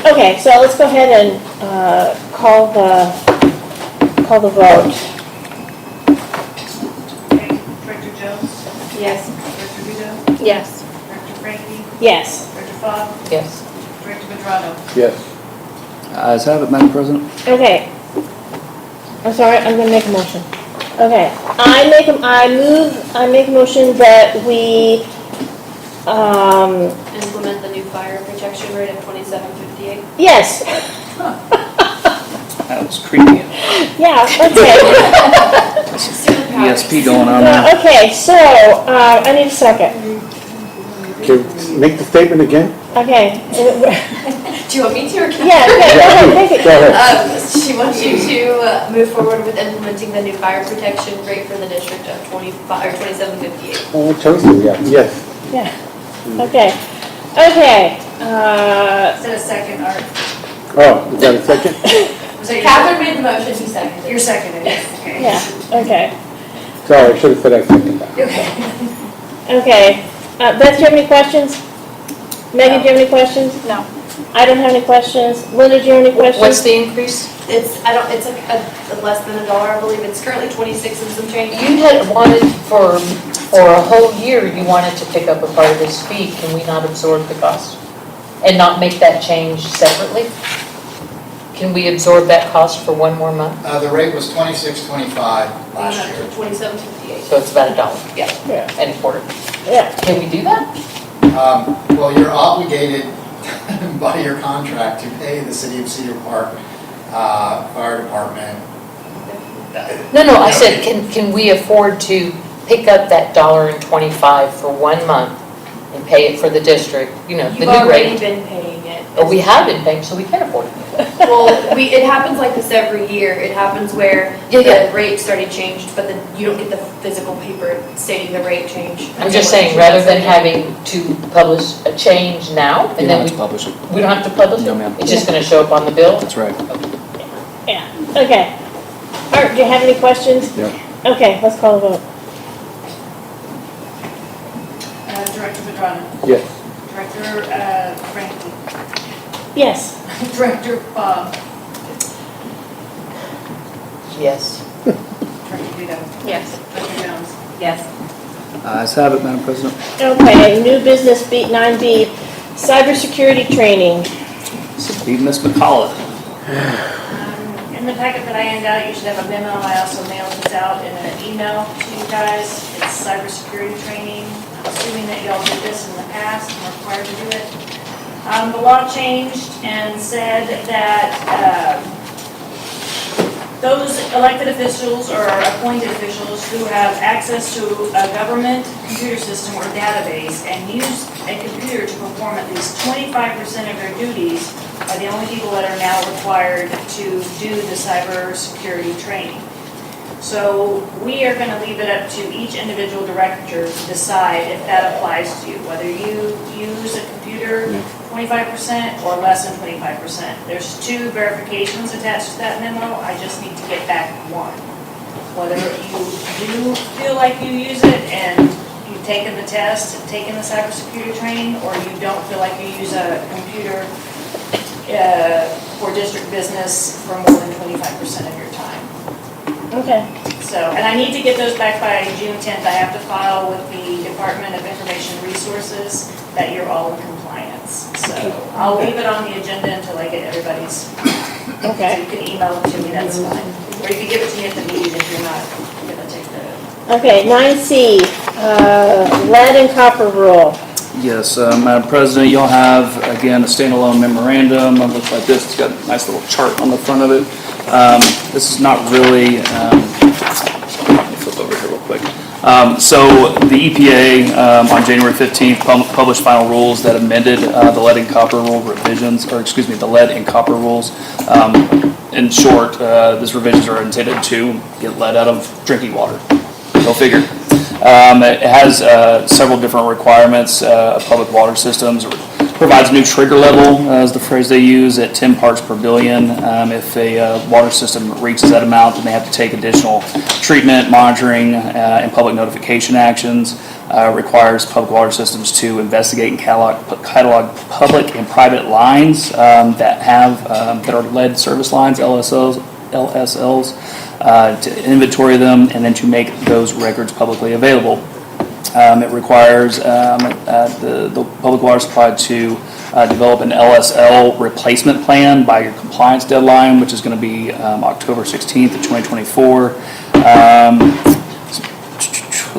Okay, so let's go ahead and call the vote. Okay, Director Jones? Yes. Director Vito? yes. Director Frankie? Yes. Director Fobb? Yes. Director Madrano? Yes. Ayes have it, Madam President. Okay. I'm sorry, I'm gonna make a motion. Okay, I make a motion that we, Implement the new fire protection rate of $27.58. yes, That was creepy. yeah, okay. ESP going on there. Okay, so, I need a second. Okay, make the statement again? Okay. Do you want me to or can I? Yeah, okay, go ahead, make it. Go ahead. She wants you to move forward with implementing the new fire protection rate for the district of $27.58. Oh, choice, yeah, yes. Yeah, okay. Okay, Is that a second, Art? Oh, is that a second? Was that Catherine made the motion, he seconded. You're seconded, okay. yeah, okay, Sorry, I should have said I second that. okay. Beth, do you have any questions? Megan, do you have any questions? No. I don't have any questions. Linda, do you have any questions? What's the increase? It's a less than $1, I believe. It's currently 26 and some change. You had wanted for a whole year, you wanted to pick up a part of this fee. Can we not absorb the cost? And not make that change separately? Can we absorb that cost for one more month? The rate was $26.25 last year. $27.58. So it's about $1. Yeah. Yeah. And a quarter. Yeah. Can we do that? Well, you're obligated by your contract to pay the City of Cedar Park Fire Department. No, I said, can we afford to pick up that $1.25 for 1 month and pay it for the district, the You've new already rate? been paying it. But we have been paying, so we can afford it. Well, it happens like this every year. It happens where Yeah. the rate's already changed, but then you don't get the physical paper stating the rate change. I'm just saying, rather than having to publish a change now, You and don't then have to publish it. we don't have to publish it? No, ma'am. It's just gonna show up on the bill? That's right. Yeah, okay. Art, do you have any questions? Yeah. Okay, let's call the vote. Director Pedrana. Yes. Director Franklin. Yes. Director Bob. Yes. Director Vito. Yes. Director Jones. Yes. Ayes have it, Madam President. Okay, new business, 9B, cybersecurity training. So be Ms. McCullough. In the packet that I handed out, you should have a memo. I also mailed this out in an email to you guys. It's cybersecurity training. I'm assuming that y'all did this in the past and are required to do it. The law changed and said that those elected officials or appointed officials who have access to a government computer system or database and use a computer to perform at least 25% of their duties are the only people that are now required to do the cybersecurity training. So we are going to leave it up to each individual director to decide if that applies to you, whether you use a computer 25% or less than 25%. There's 2 verifications attached to that memo. I just need to get back one. Whether you do feel like you use it and you've taken the test and taken the cybersecurity training, or you don't feel like you use a computer for district business for more than 25% of your time. Okay. So, and I need to get those back by June 10th. I have to file with the Department of Information Resources that you're all in compliance. So I'll leave it on the agenda until I get everybody's. So Okay. you can email it to me, that's fine. Or you can give it to me at the meeting if you're not going to take the. Okay, 9C, lead and copper rule. Yes, Madam President, you'll have, again, a standalone memorandum. It looks like this. It's got a nice little chart on the front of it. This is not really, let me flip over here real quick. So the EPA on January 15th published final rules that amended the lead and copper rule revisions, or excuse me, the lead and copper rules. In short, these revisions are intended to get lead out of drinking water. Go figure. It has several different requirements of public water systems. It provides a new trigger level, as the phrase they use, at 10 parts per billion. If a water system reaches that amount, then they have to take additional treatment, monitoring, and public notification actions. Requires public water systems to investigate and catalog public and private lines that are lead service lines, LSLs, to inventory them and then to make those records publicly available. It requires the public water supply to develop an LSL replacement plan by your compliance deadline, which is going to be October 16th of 2024.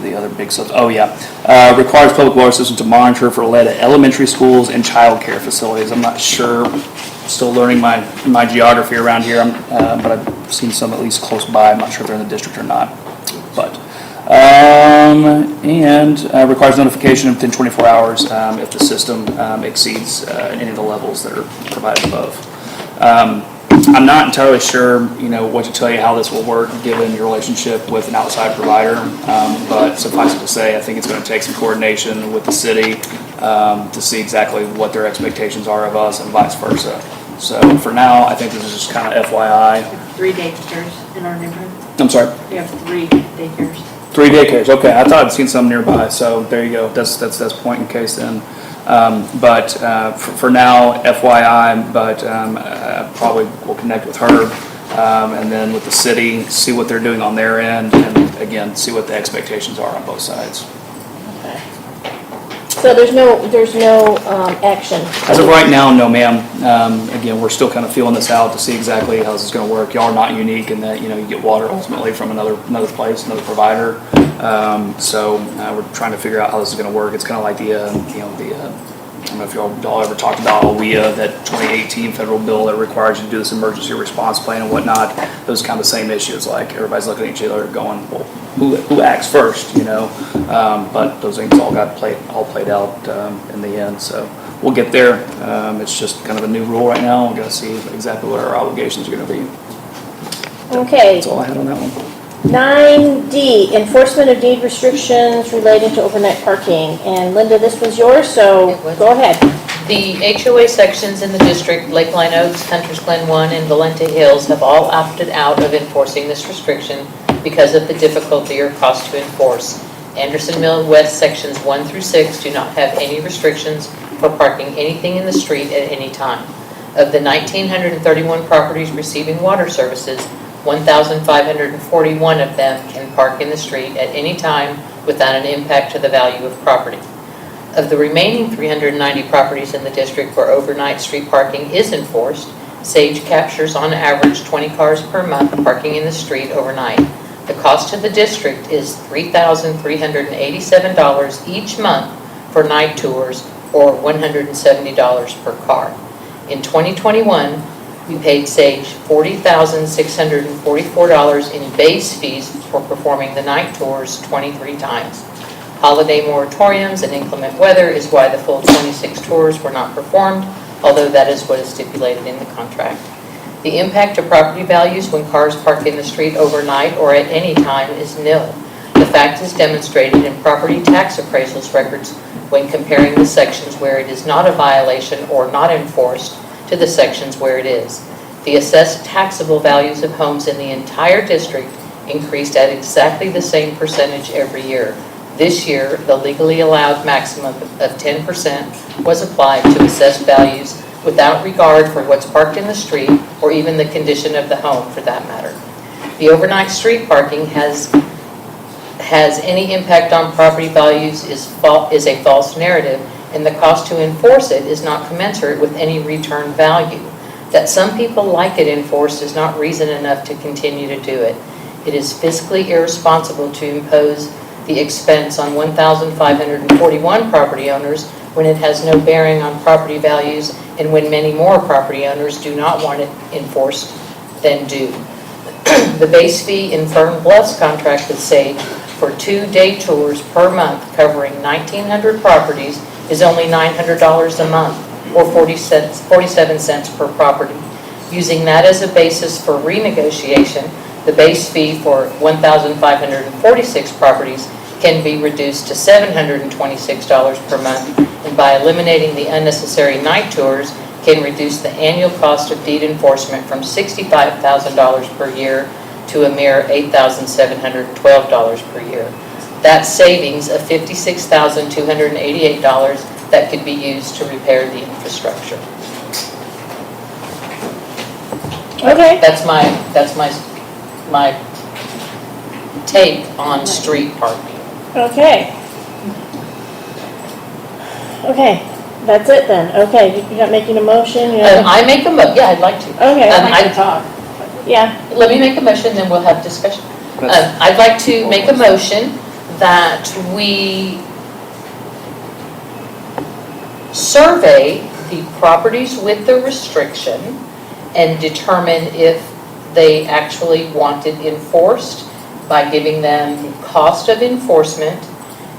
The other big stuff. Requires public water systems to monitor for lead at elementary schools and child care facilities. I'm not sure, still learning my geography around here, but I've seen some at least close by. I'm not sure if they're in the district or not. But requires notification within 24 hours if the system exceeds any of the levels that are provided above. I'm not entirely sure, what to tell you how this will work given your relationship with an outside provider, but suffice it to say, I think it's going to take some coordination with the city to see exactly what their expectations are of us and vice versa. So for now, I think this is just kind of FYI. 3 daycares in our neighborhood. I'm sorry? We have 3 daycares. 3 daycares, okay. I thought I'd seen some nearby, so there you go. That's point in case then. But for now, FYI, but probably will connect with her and then with the city, see what they're doing on their end, and again, see what the expectations are on both sides. So there's no action? As of right now, no, ma'am. Again, we're still kind of feeling this out to see exactly how this is going to work. Y'all are not unique in that, you get water ultimately from another place, another provider. So we're trying to figure out how this is going to work. It's kind of like I don't know if y'all ever talked about OWIA, that 2018 federal bill that requires you to do this emergency response plan and whatnot. Those kind of same issues, like everybody's looking at each other going, well, who acts first, But those things all played out in the end. So we'll get there. It's just kind of a new rule right now. We've got to see exactly what our obligations are going to be. Okay. That's all I had on that one. 9D, enforcement of deed restrictions relating to overnight parking. And Linda, this was yours, so It was. go ahead. The HOA sections in the district, Lakeline Oaks, Hunters Glen 1, and Valente Hills, have all opted out of enforcing this restriction because of the difficulty or cost to enforce. Anderson Mill West sections 1 through 6 do not have any restrictions for parking anything in the street at any time. Of the 1,931 properties receiving water services, 1,541 of them can park in the street at any time without an impact to the value of property. Of the remaining 390 properties in the district where overnight street parking is enforced, Sage captures on average 20 cars per month parking in the street overnight. The cost to the district is $3,387 each month for night tours, or $170 per car. In 2021, we paid Sage $40,644 in base fees for performing the night tours 23 times. Holiday moratoriums and inclement weather is why the full 26 tours were not performed, although that is what is stipulated in the contract. The impact to property values when cars park in the street overnight or at any time is nil. The fact is demonstrated in property tax appraisals records when comparing the sections where it is not a violation or not enforced to the sections where it is. The assessed taxable values of homes in the entire district increased at exactly the same percentage every year. This year, the legally allowed maximum of 10% was applied to assessed values without regard for what's parked in the street or even the condition of the home for that matter. The overnight street parking has any impact on property values is a false narrative, and the cost to enforce it is not commensurate with any return value. That some people like it enforced is not reason enough to continue to do it. It is fiscally irresponsible to impose the expense on 1,541 property owners when it has no bearing on property values and when many more property owners do not want it enforced than do. The base fee in Fern Bluff's contract with Sage for 2 day tours per month covering 1,900 properties is only $900 a month, or 47 cents per property. Using that as a basis for renegotiation, the base fee for 1,546 properties can be reduced to $726 per month, and by eliminating the unnecessary night tours, can reduce the annual cost of deed enforcement from $65,000 per year to a mere $8,712 per year. That's savings of $56,288 that could be used to repair the infrastructure. Okay. That's my take on street parking. Okay. Okay, that's it then. Okay, you're not making a motion? I make a yeah, I'd like to. Okay. I'd like to talk. Yeah. Let me make a motion, then we'll have discussion. I'd like to make a motion that we survey the properties with the restriction and determine if they actually want it enforced by giving them the cost of enforcement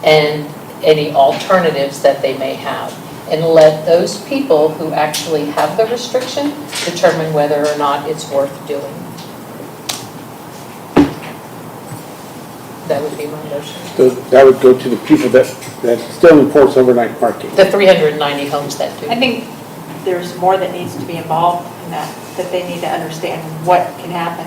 and any alternatives that they may have. And let those people who actually have the restriction determine whether or not it's worth doing. That would be my motion. So that would go to the people that still enforce overnight parking. The 390 homes that do. I think there's more that needs to be involved in that they need to understand what can happen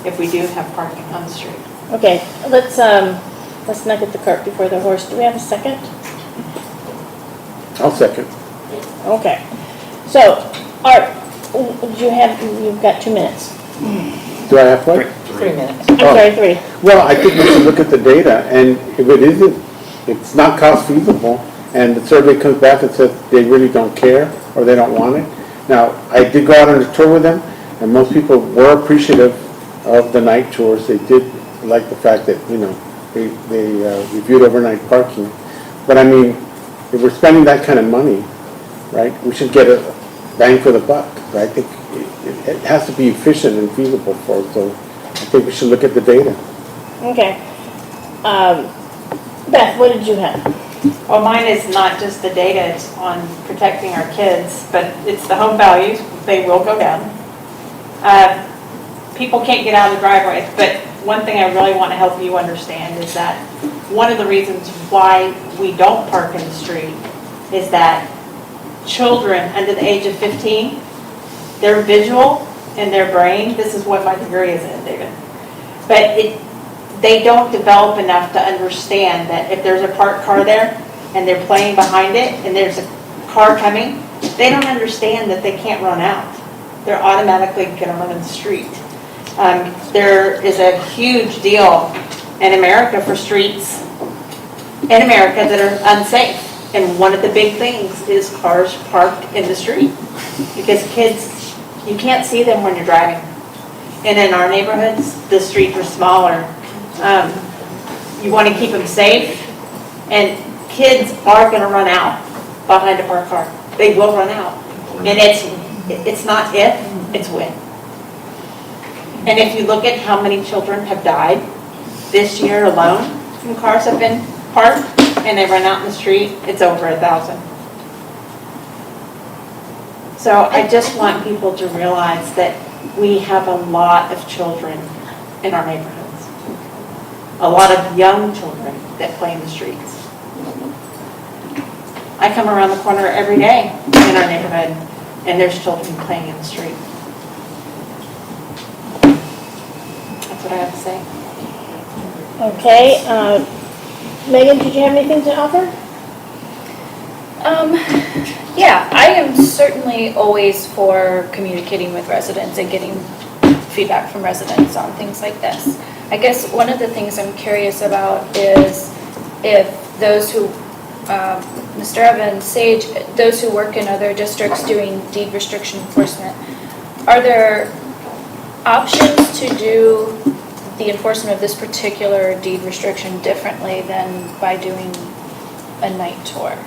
if we do have parking on the street. Okay, let's not get the cart before the horse. Do we have a second? I'll second. Okay. So, Art, you've got 2 minutes. Do I have what? 3 minutes. I'm sorry, 3. Well, I think we should look at the data, and if it isn't, it's not cost feasible, and the survey comes back and says they really don't care, or they don't want it. Now, I did go out on a tour with them, and most people were appreciative of the night tours. They did like the fact that, they reviewed overnight parking. But I mean, if we're spending that kind of money, right, we should get a bang for the buck. I think it has to be efficient and feasible for us, so I think we should look at the data. Okay. Beth, what did you have? Well, mine is not just the data, it's on protecting our kids, but it's the home values, they will go down. People can't get out of the driveway, but one thing I really want to help you understand is that one of the reasons why we don't park in the street is that children under the age of 15, their visual and their brain, this is what my degree is in, David, but they don't develop enough to understand that if there's a parked car there and they're playing behind it and there's a car coming, they don't understand that they can't run out. They're automatically going to run in the street. There is a huge deal in America for streets in America that are unsafe. And one of the big things is cars parked in the street. Because kids, you can't see them when you're driving. And in our neighborhoods, the streets are smaller. You want to keep them safe. And kids are going to run out behind a parked car. They will run out. And it's not if, it's when. And if you look at how many children have died this year alone from cars have been parked and they run out in the street, it's over 1,000. So I just want people to realize that we have a lot of children in our neighborhoods. A lot of young children that play in the streets. I come around the corner every day in our neighborhood and there's children playing in the street. That's what I have to say. Okay. Megan, did you have anything to offer? Yeah, I am certainly always for communicating with residents and getting feedback from residents on things like this. I guess one of the things I'm curious about is if those who, Mr. Evans, Sage, those who work in other districts doing deed restriction enforcement, are there options to do the enforcement of this particular deed restriction differently than by doing a night tour?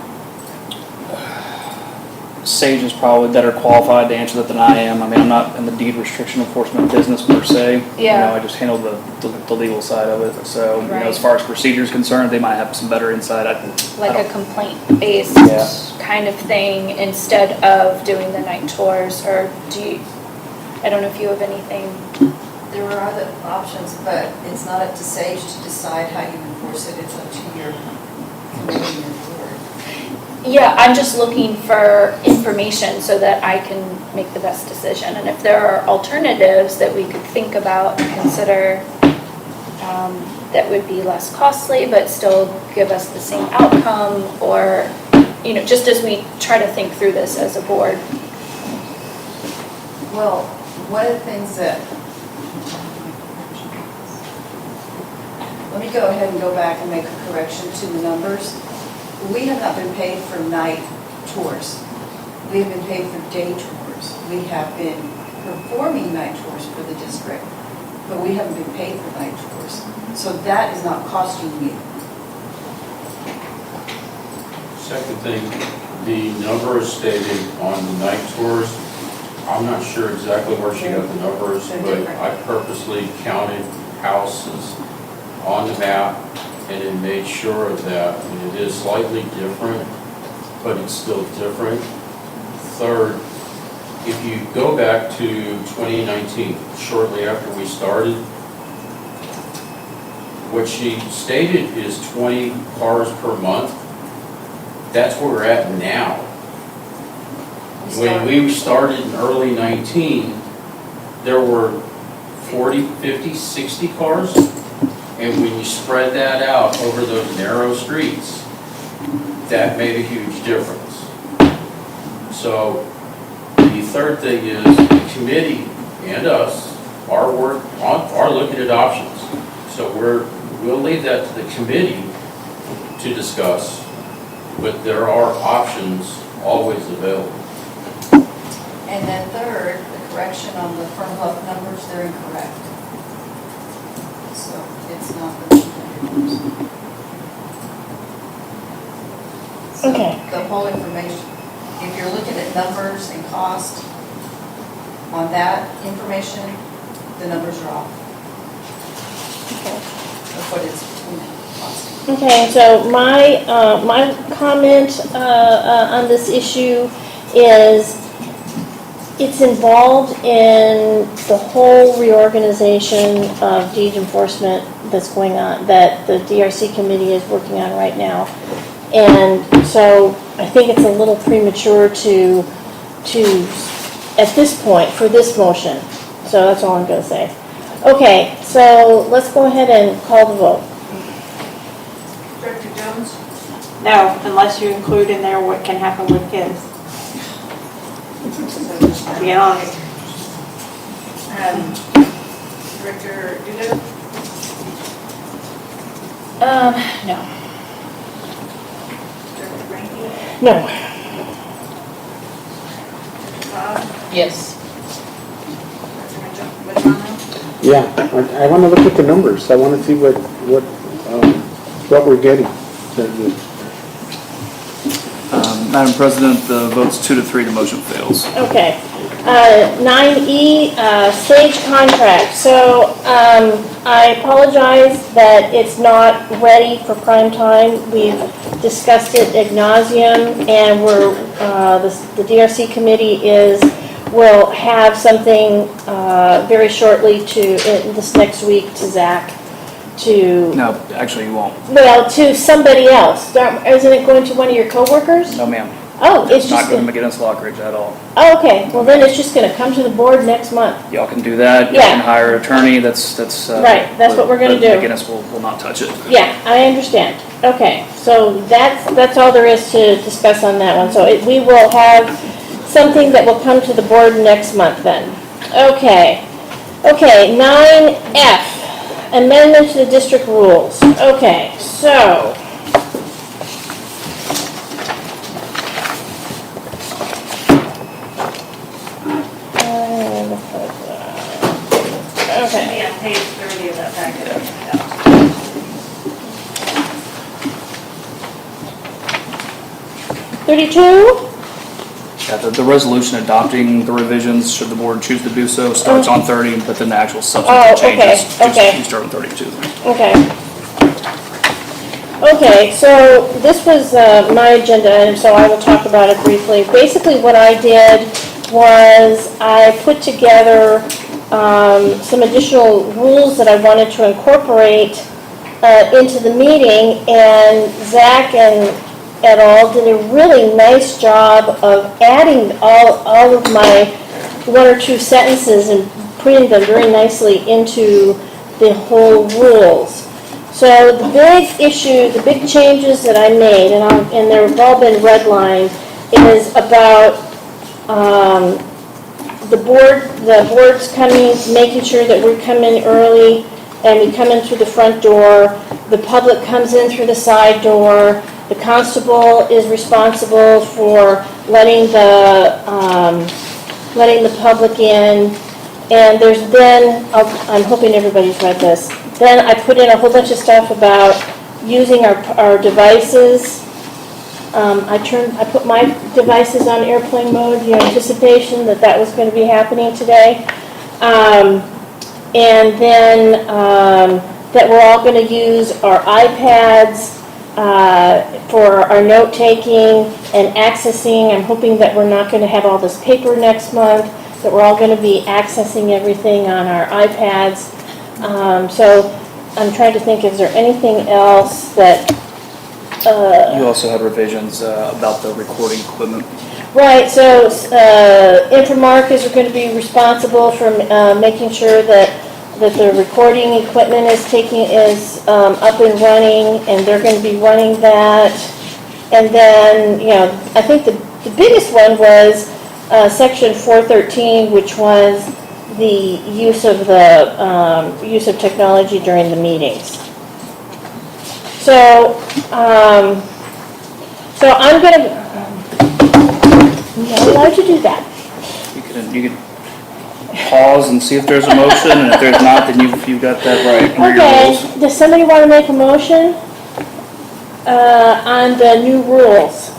Sage is probably better qualified to answer that than I am. I mean, I'm not in the deed restriction enforcement business per se. Yeah. I just handle the legal side of it. So, Right. as far as procedure is concerned, they might have some better insight. Like a complaint-based Yeah. kind of thing instead of doing the night tours, or I don't know if you have anything. There are other options, but it's not up to Sage to decide how you enforce it. It's up to your committee and board. Yeah, I'm just looking for information so that I can make the best decision. And if there are alternatives that we could think about and consider that would be less costly but still give us the same outcome, or, just as we try to think through this as a board. Well, one of the things that, let me go ahead and go back and make a correction to the numbers. We have not been paid for night tours. We have been paid for day tours. We have been performing night tours for the district, but we haven't been paid for night tours. So that is not costing you. Second thing, the number is stated on the night tours. I'm not sure exactly where she got the numbers, but I purposely counted houses on the map and then made sure of that. And it is slightly different, but it's still different. Third, if you go back to 2019, shortly after we started, what she stated is 20 cars per month. That's where we're at now. When we started in early 19, there were 40, 50, 60 cars. And when you spread that out over those narrow streets, that made a huge difference. So the third thing is the committee and us are looking at options. So we'll leave that to the committee to discuss, but there are options always available. And then third, the correction on the firm health numbers, they're incorrect. So it's not the numbers. So Okay. the whole information, if you're looking at numbers and cost on that information, the numbers are off. Of what it's costing. Okay, so my comment on this issue is it's involved in the whole reorganization of deed enforcement that's going on, that the DRC committee is working on right now. And so I think it's a little premature to at this point, for this motion. So that's all I'm going to say. Okay, so let's go ahead and call the vote. Director Jones? No, unless you include in there what can happen with kids. To be honest. Director Duda? No. Director Ranky? No. Director Cobb? Yes. Director Majano? Yeah, I want to look at the numbers. I want to see what we're getting. Madam President, the vote's 2-3, the motion fails. Okay. 9E, stage contract. So I apologize that it's not ready for prime time. We've discussed it ad nauseum, and the DRC committee will have something very shortly this next week to Zach to, No, actually, you won't. well, to somebody else. Isn't it going to one of your coworkers? No, ma'am. Oh, it's Not just, going to McGinnis Lockridge at all. oh, okay. Well, then it's just going to come to the board next month. Y'all can do that. You Yeah. can hire an attorney. That's. Right, that's what we're gonna but do. McGinnis will not touch it. Yeah, I understand. Okay, so that's all there is to discuss on that one. So we will have something that will come to the board next month then. Okay. Okay, 9F, amendment to the district rules. Okay, so. Okay. Yeah, page 30 of that packet. Yeah. 32? Yeah, the resolution adopting the revisions, should the board choose to do so, starts on 30, but then the actual substantive changes. okay. You start on 32. Okay. Okay, so this was my agenda item, so I will talk about it briefly. Basically, what I did was I put together some additional rules that I wanted to incorporate into the meeting, and Zach and et al. Did a really nice job of adding all of my one or two sentences and putting them very nicely into the whole rules. So the big issue, the big changes that I made, and they've all been redlined, is about the board's coming, making sure that we come in early and we come in through the front door. The public comes in through the side door. The constable is responsible for letting the public in. And there's then, I'm hoping everybody's read this. Then I put in a whole bunch of stuff about using our devices. I put my devices on airplane mode, in anticipation that was going to be happening today. And then that we're all going to use our iPads for our note-taking and accessing. I'm hoping that we're not going to have all this paper next month, that we're all going to be accessing everything on our iPads. So I'm trying to think, is there anything else that... You also had revisions about the recording equipment. Right, so Infomark is going to be responsible for making sure that the recording equipment is up and running, and they're going to be running that. And then, I think the biggest one was section 413, which was the use of use of technology during the meetings. So, so I'm gonna, I'm not allowed to do that. You could pause and see if there's a motion, and if there's not, then you've got that right. under your rules. Okay, does somebody want to make a motion on the new rules?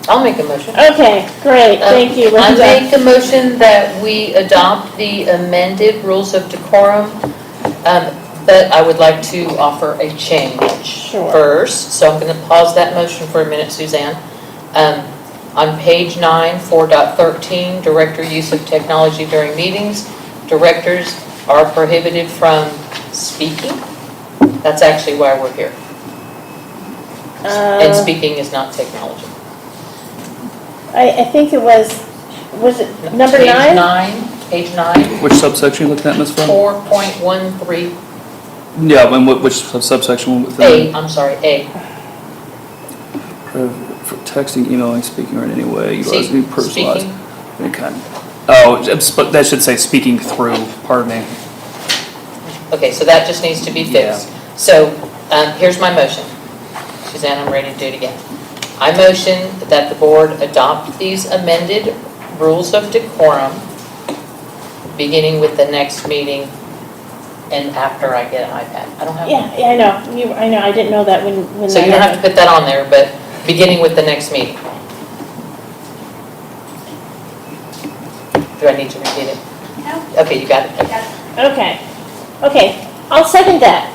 I'll make a motion. Okay, great, thank you, I Linda. make a motion that we adopt the amended rules of decorum, but I would like to offer a change Sure. first. So I'm going to pause that motion for a minute, Suzanne. On page 9, 4.13, director use of technology during meetings, directors are prohibited from speaking. That's actually why we're here. And speaking is not technology. I think it was it number 9? Page 9, Which subsection are you looking at, Ms. Flynn? 4.13, Yeah, and which subsection within? A, I'm sorry, A. For texting, emailing, speaking, or in any way, utilizing any personalized. Speaking. Any kind. Oh, that should say speaking through, pardon me. Okay, so that just needs to be fixed. So, here's my motion. Suzanne, I'm ready to do it again. I motion that the board adopt these amended rules of decorum, beginning with the next meeting and after I get an iPad. I don't have one. Yeah, I know, I know, I didn't know that when So that you don't have to happened. put that on there, but beginning with the next meeting. Do I need to repeat it? No. Okay, you got it. Okay, I'll second that.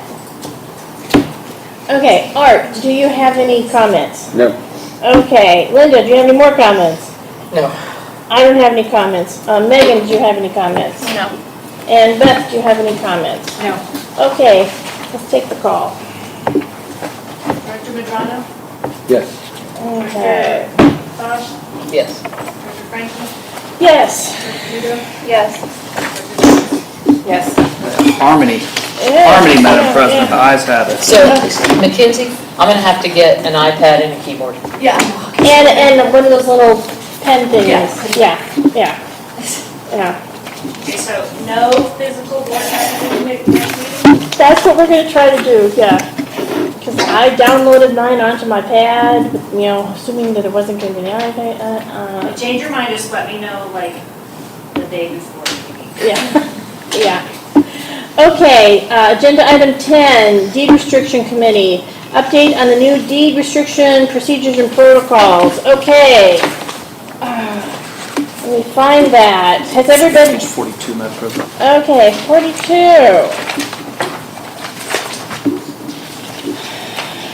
Okay, Art, do you have any comments? No. Okay, Linda, do you have any more comments? No. I don't have any comments. Megan, do you have any comments? No. And Beth, do you have any comments? No. Okay, let's take the call. Director Madrano? Yes. Okay. Bosch? Yes. Director Franklin? Yes. Director Duda? Yes. Yes. Harmony, Yeah, harmony, Madam yeah, President, the yeah. ayes have it. So, Mackenzie, I'm gonna have to get an iPad and a keyboard. Yeah. And one of those little pen things. Yeah. Yeah. Okay, so no physical board action next meeting? That's what we're gonna try to do, yeah. Because I downloaded mine onto my pad, assuming that it wasn't gonna be on If you change your mind, just let me know, like, the day before the meeting. Yeah. Okay, agenda item 10, deed restriction committee. Update on the new deed restriction procedures and protocols. Okay. Let me find that. Has everybody, Page 42, Madam President. okay, 42.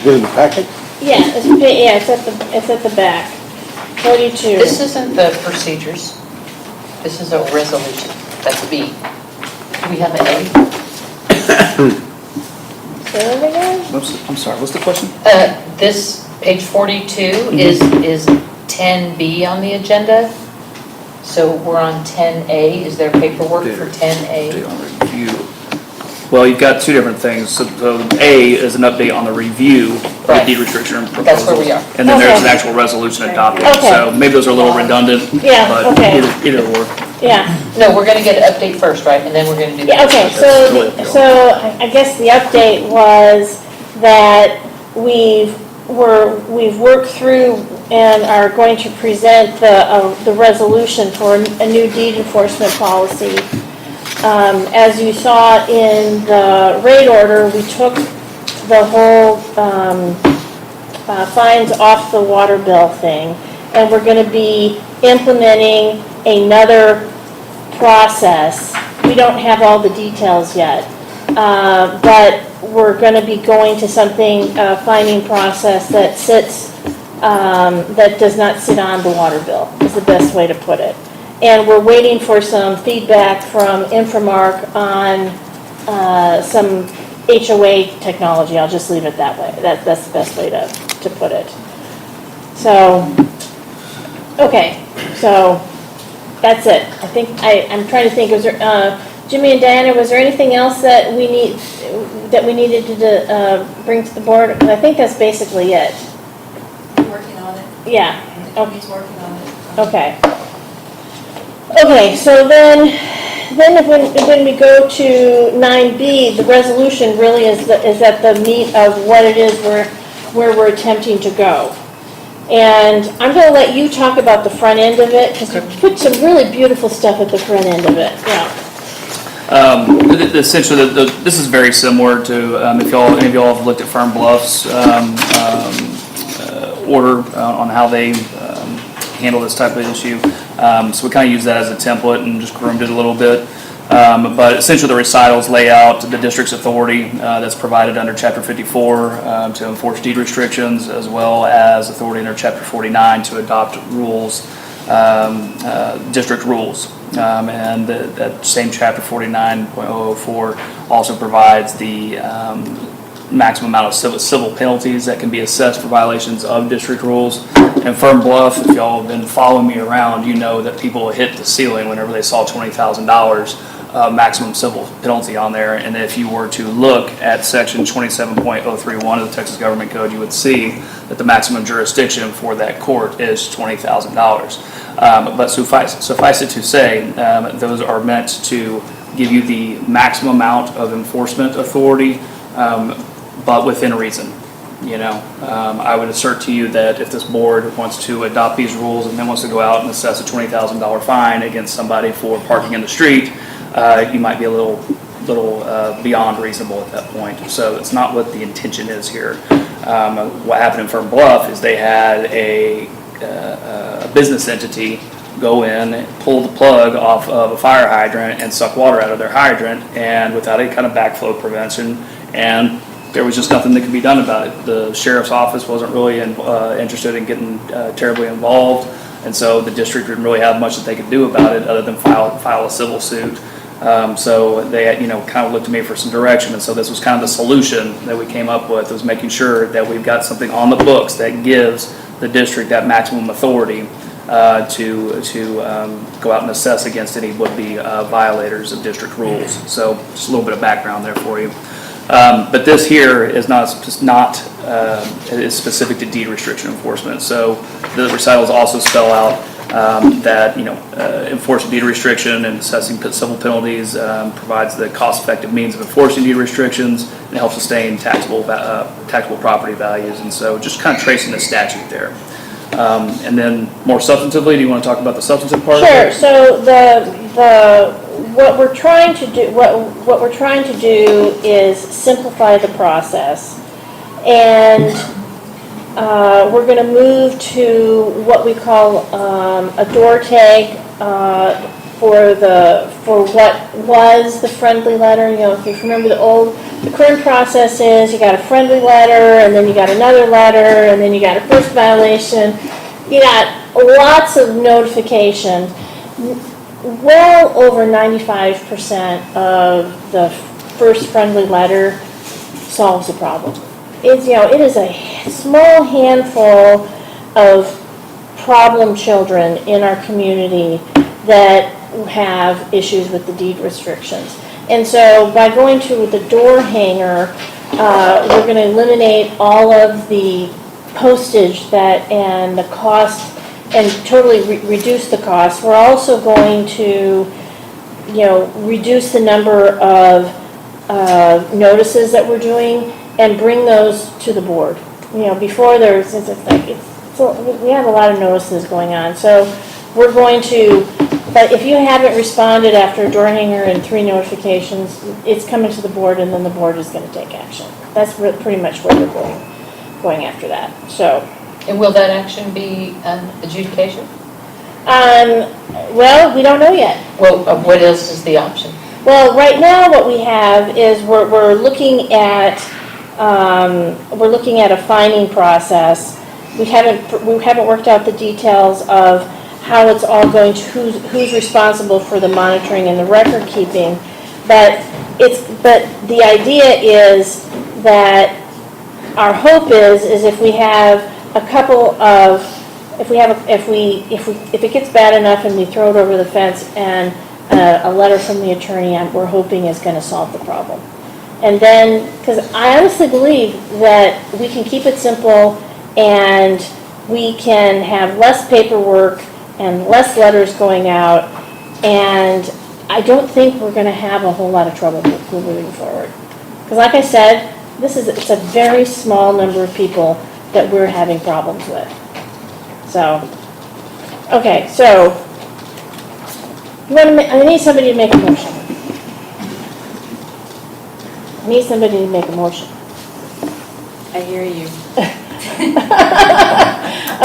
Is it in the packet? Yeah, it's at the back. 42. This isn't the procedures. This is a resolution. That's B. Do we have an A? Say that again? I'm sorry, what's the question? This, page 42, is 10B on the agenda. So we're on 10A. Is there paperwork for 10A? Update on review. Well, you've got two different things. So A is an update on the review of the Right. deed restriction proposal. That's where we are. And then there's an Okay. actual resolution adopted. Okay. So maybe those are a little redundant. Yeah, But okay. either or. Yeah. No, we're gonna get an update first, right? And then we're gonna do Yeah, that. okay, so I guess the update was that we've worked through and are going to present the resolution for a new deed enforcement policy. As you saw in the rate order, we took the whole fines off the water bill thing, and we're going to be implementing another process. We don't have all the details yet, but we're going to be going to something, a fining process that that does not sit on the water bill, is the best way to put it. And we're waiting for some feedback from Infomark on some HOA technology. I'll just leave it that way. That's the best way to put it. So, okay, so that's it. I think, I'm trying to think, was there, Jimmy and Diana, was there anything else that we needed to bring to the board? I think that's basically it. I'm working on it. Yeah, okay. He's working on it. Okay. Okay, so then when we go to 9B, the resolution really is at the meat of what it is where we're attempting to go. And I'm going to let you talk about the front end of it, because you put some really beautiful stuff at the front end of it, yeah. Essentially, this is very similar to, if any of y'all have looked at Fern Bluff's order on how they handle this type of issue. So we kind of use that as a template and just groomed it a little bit. But essentially the recitals lay out the district's authority that's provided under Chapter 54 to enforce deed restrictions, as well as authority under Chapter 49 to adopt rules, district rules. And that same Chapter 49.004 also provides the maximum amount of civil penalties that can be assessed for violations of district rules. And Fern Bluff, if y'all have been following me around, you know that people hit the ceiling whenever they saw $20,000 maximum civil penalty on there. And if you were to look at section 27.031 of the Texas Government Code, you would see that the maximum jurisdiction for that court is $20,000. But suffice it to say, those are meant to give you the maximum amount of enforcement authority, but within reason. You know, I would assert to you that if this board wants to adopt these rules and then wants to go out and assess a $20,000 fine against somebody for parking in the street, you might be a little beyond reasonable at that point. So it's not what the intention is here. What happened in Fern Bluff is they had a business entity go in, pull the plug off of a fire hydrant and suck water out of their hydrant, and without any kind of backflow prevention, and there was just nothing that could be done about it. The sheriff's office wasn't really interested in getting terribly involved, and so the district didn't really have much that they could do about it other than file a civil suit. So they, kind of looked to me for some direction, and so this was kind of the solution that we came up with, was making sure that we've got something on the books that gives the district that maximum authority to go out and assess against any would-be violators of district rules. So just a little bit of background there for you. But this here is is specific to deed restriction enforcement. So the recitals also spell out that enforcing deed restriction and assessing civil penalties provides the cost-effective means of enforcing deed restrictions and helps sustain taxable property values. And so just kind of tracing the statute there. And then more substantively, do you want to talk about the substantive part? Sure. So what we're trying to do is simplify the process, and we're going to move to what we call a door tag for what was the friendly letter. If you remember the current process is you got a friendly letter, and then you got another letter, and then you got a first violation. You got lots of notification. Well over 95% of the first friendly letter solves the problem. It is a small handful of problem children in our community that have issues with the deed restrictions. And so by going to the door hanger, we're going to eliminate all of the postage and the cost, and totally reduce the cost. We're also going to, reduce the number of notices that we're doing and bring those to the board. Before we have a lot of notices going on. So we're going to, but if you haven't responded after a door hanger and 3 notifications, it's coming to the board, and then the board is going to take action. That's pretty much where we're going after that. So. And will that action be adjudication? Well, we don't know yet. Well, what else is the option? Well, right now what we have is we're looking at a fining process. We haven't worked out the details of how it's all going to, who's responsible for the monitoring and the record keeping. But the idea is that our hope is if we have a couple of, if it gets bad enough and we throw it over the fence, and a letter from the attorney, we're hoping is going to solve the problem. And then, because I honestly believe that we can keep it simple and we can have less paperwork and less letters going out, and I don't think we're gonna have a whole lot of trouble moving forward. Because like I said, it's a very small number of people that we're having problems with. So, okay, so, I need somebody to make a motion. I need somebody to make a motion. I hear you.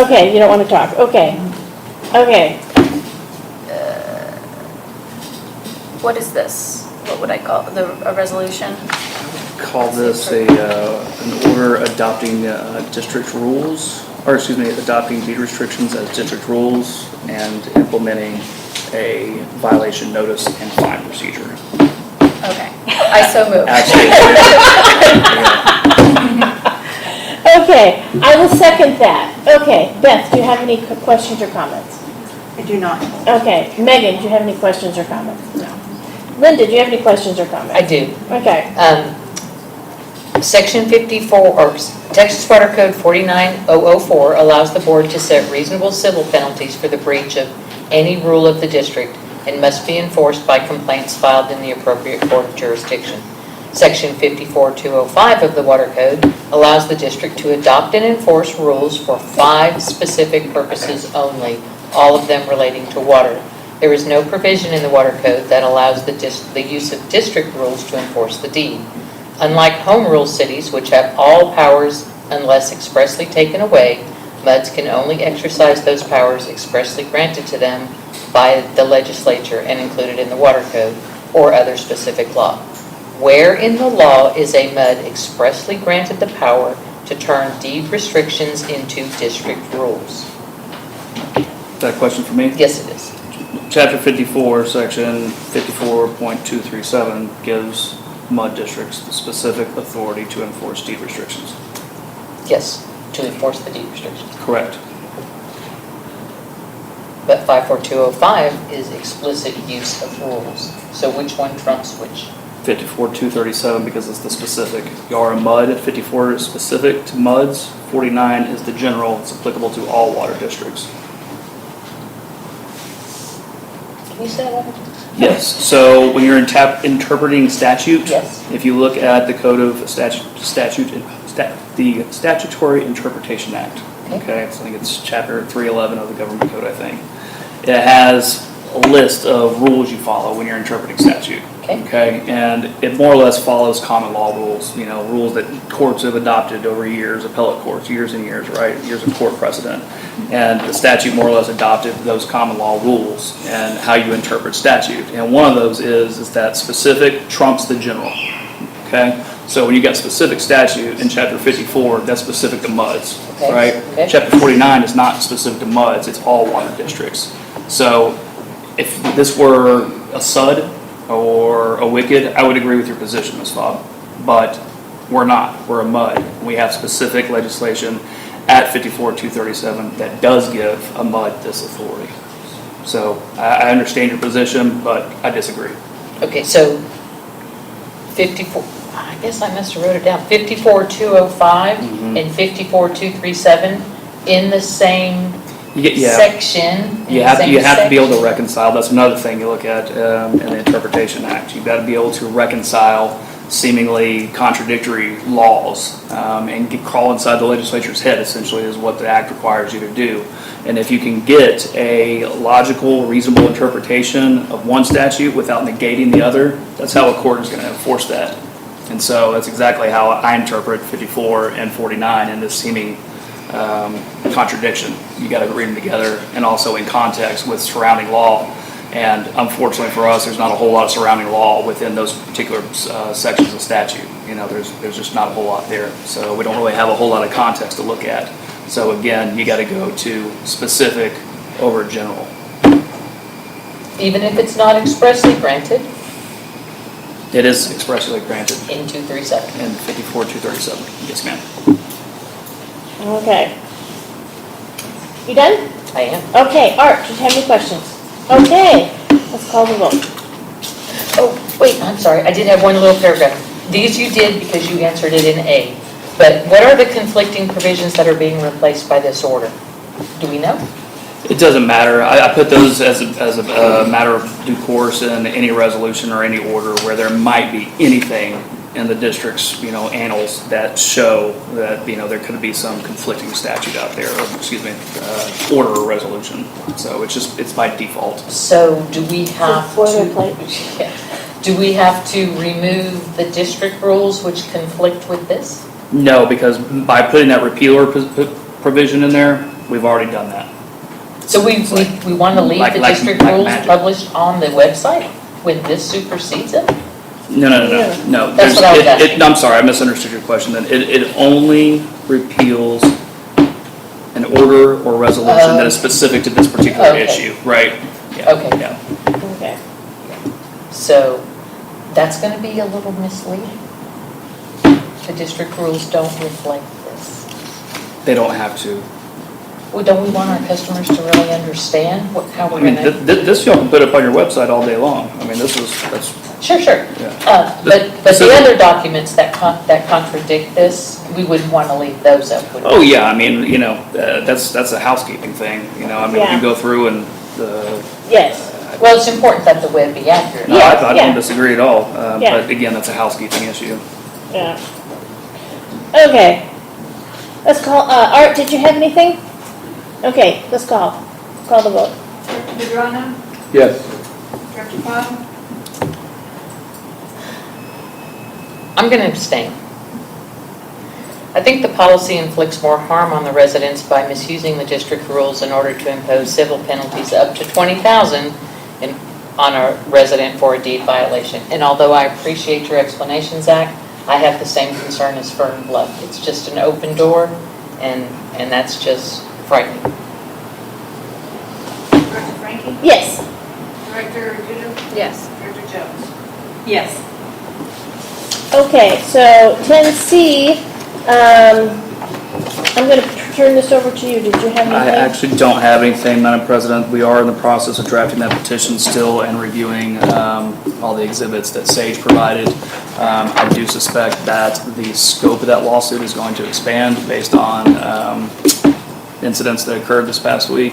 Okay, you don't want to talk, okay. Okay, What is this? What would I call it? A resolution? Call this an order adopting district rules, or excuse me, adopting deed restrictions as district rules and implementing a violation notice and fine procedure. Okay. I so move. okay, I will second that. Okay, Beth, do you have any questions or comments? I do not. Okay, Megan, do you have any questions or comments? No. Linda, do you have any questions or comments? I do. Okay. Section 54, or Texas Water Code 49004 allows the board to set reasonable civil penalties for the breach of any rule of the district and must be enforced by complaints filed in the appropriate court of jurisdiction. Section 54205 of the Water Code allows the district to adopt and enforce rules for 5 specific purposes only, all of them relating to water. There is no provision in the Water Code that allows the use of district rules to enforce the deed. Unlike home rule cities, which have all powers unless expressly taken away, MUDs can only exercise those powers expressly granted to them by the legislature and included in the Water Code or other specific law. Where in the law is a MUD expressly granted the power to turn deed restrictions into district rules? Is that a question for me? Yes, it is. Chapter 54, section 54.237 gives MUD districts the specific authority to enforce deed restrictions. Yes, to enforce the deed restrictions. Correct. But 54205 is explicit use of rules. So which one trumps which? 54.237 because it's the specific. You are a MUD. 54 is specific to MUDs. 49 is the general. It's applicable to all water districts. Can you say that? Yes. So when you're interpreting statute, Yes. if you look at the Code of the Statutory Interpretation Act, okay, so I think it's chapter 311 of the Government Code, I think. It has a list of rules you follow when you're interpreting statute. Okay, and it more or less follows common law rules, rules that courts have adopted over years, appellate courts, years and years, right? Years of court precedent. And the statute more or less adopted those common law rules and how you interpret statute. And one of those is that specific trumps the general, okay? So when you got specific statute in chapter 54, that's specific to MUDs, Okay. right? Okay. Chapter 49 is not specific to MUDs, it's all water districts. So if this were a SUD or a WICKED, I would agree with your position, Ms. Fobb. But we're not, we're a MUD. We have specific legislation at 54.237 that does give a MUD this authority. So I understand your position, but I disagree. Okay, so 54, I guess I must have wrote it down, 54.205 and 54.237 in the same section. You have to be able to reconcile. That's another thing you look at in the Interpretation Act. You've got to be able to reconcile seemingly contradictory laws and crawl inside the legislature's head, essentially, is what the act requires you to do. And if you can get a logical, reasonable interpretation of one statute without negating the other, that's how a court is going to enforce that. And so that's exactly how I interpret 54 and 49 in this seeming contradiction. You got to read them together and also in context with surrounding law. And unfortunately for us, there's not a whole lot of surrounding law within those particular sections of statute. There's just not a whole lot there. So we don't really have a whole lot of context to look at. So again, you got to go to specific over general. Even if it's not expressly granted It is expressly granted in 237. in 54.237. Yes, ma'am. Okay. You done? I am. Okay, Art, do you have any questions? Okay, let's call the vote. Oh, wait, I'm sorry, I did have one little paragraph. These you did because you answered it in A. But what are the conflicting provisions that are being replaced by this order? Do we know? It doesn't matter. I put those as a matter of due course in any resolution or any order where there might be anything in the district's, annals that show that, there could be some conflicting statute out there, or, order or resolution. So it's by default. So do we have to? Boilerplate. Yeah. Do we have to remove the district rules which conflict with this? No, because by putting that repealer provision in there, we've already done that. So we want to leave Like- the like- district like rules magic. published on the website when this supersedes it? No. That's what I was There's- asking. I'm sorry, I misunderstood your question then. It only repeals an order or resolution that is specific to this particular Okay. issue, right? Yeah, Okay. yeah. Okay. So that's going to be a little misleading. The district rules don't reflect this. They don't have to. Well, don't we want our customers to really understand how I we're mean, going to? this y'all can put up on your website all day long. I mean, that's, Sure. yeah. But This the is- other documents that contradict this, we wouldn't want to leave those up, would we? Oh, yeah, I mean, that's a housekeeping thing, I mean, Yeah. you go through and Yes. Well, it's important that the web be accurate. no, I Yeah. don't disagree at all. Yeah. But again, that's a housekeeping issue. Yeah. Okay. Let's call, Art, did you have anything? Okay, let's call the vote. Director Madrona, Yes. Director Cobb, I'm going to abstain. I think the policy inflicts more harm on the residents by misusing the district rules in order to impose civil penalties up to $20,000 on a resident for a deed violation. And although I appreciate your explanation, Zach, I have the same concern as Fern Bluff. It's just an open door, and that's just frightening. Director Frankie, Yes. Director Duda, Yes. Director Jones. Yes. Okay, so 10C, I'm going to turn this over to you. Did you have anything? I actually don't have anything, Madam President. We are in the process of drafting that petition still and reviewing all the exhibits that Sage provided. I do suspect that the scope of that lawsuit is going to expand based on incidents that occurred this past week.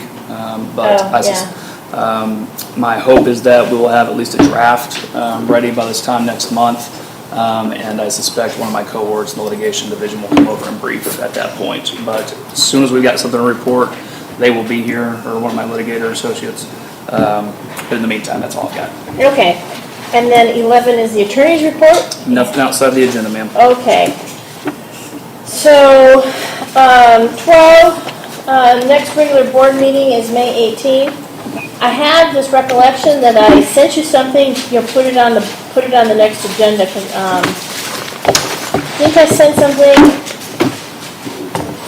My hope is that we will have at least a draft ready by this time next month. And I suspect one of my cohorts in the litigation division will come over and brief at that point. But as soon as we've got something to report, they will be here, or one of my litigator associates. But in the meantime, that's all I've got. Okay. And then 11 is the attorney's report? Nothing outside the agenda, ma'am. Okay. So, 12, next regular board meeting is May 18th. I have this recollection that I sent you something, put it on the next agenda, 'cause, didn't I send something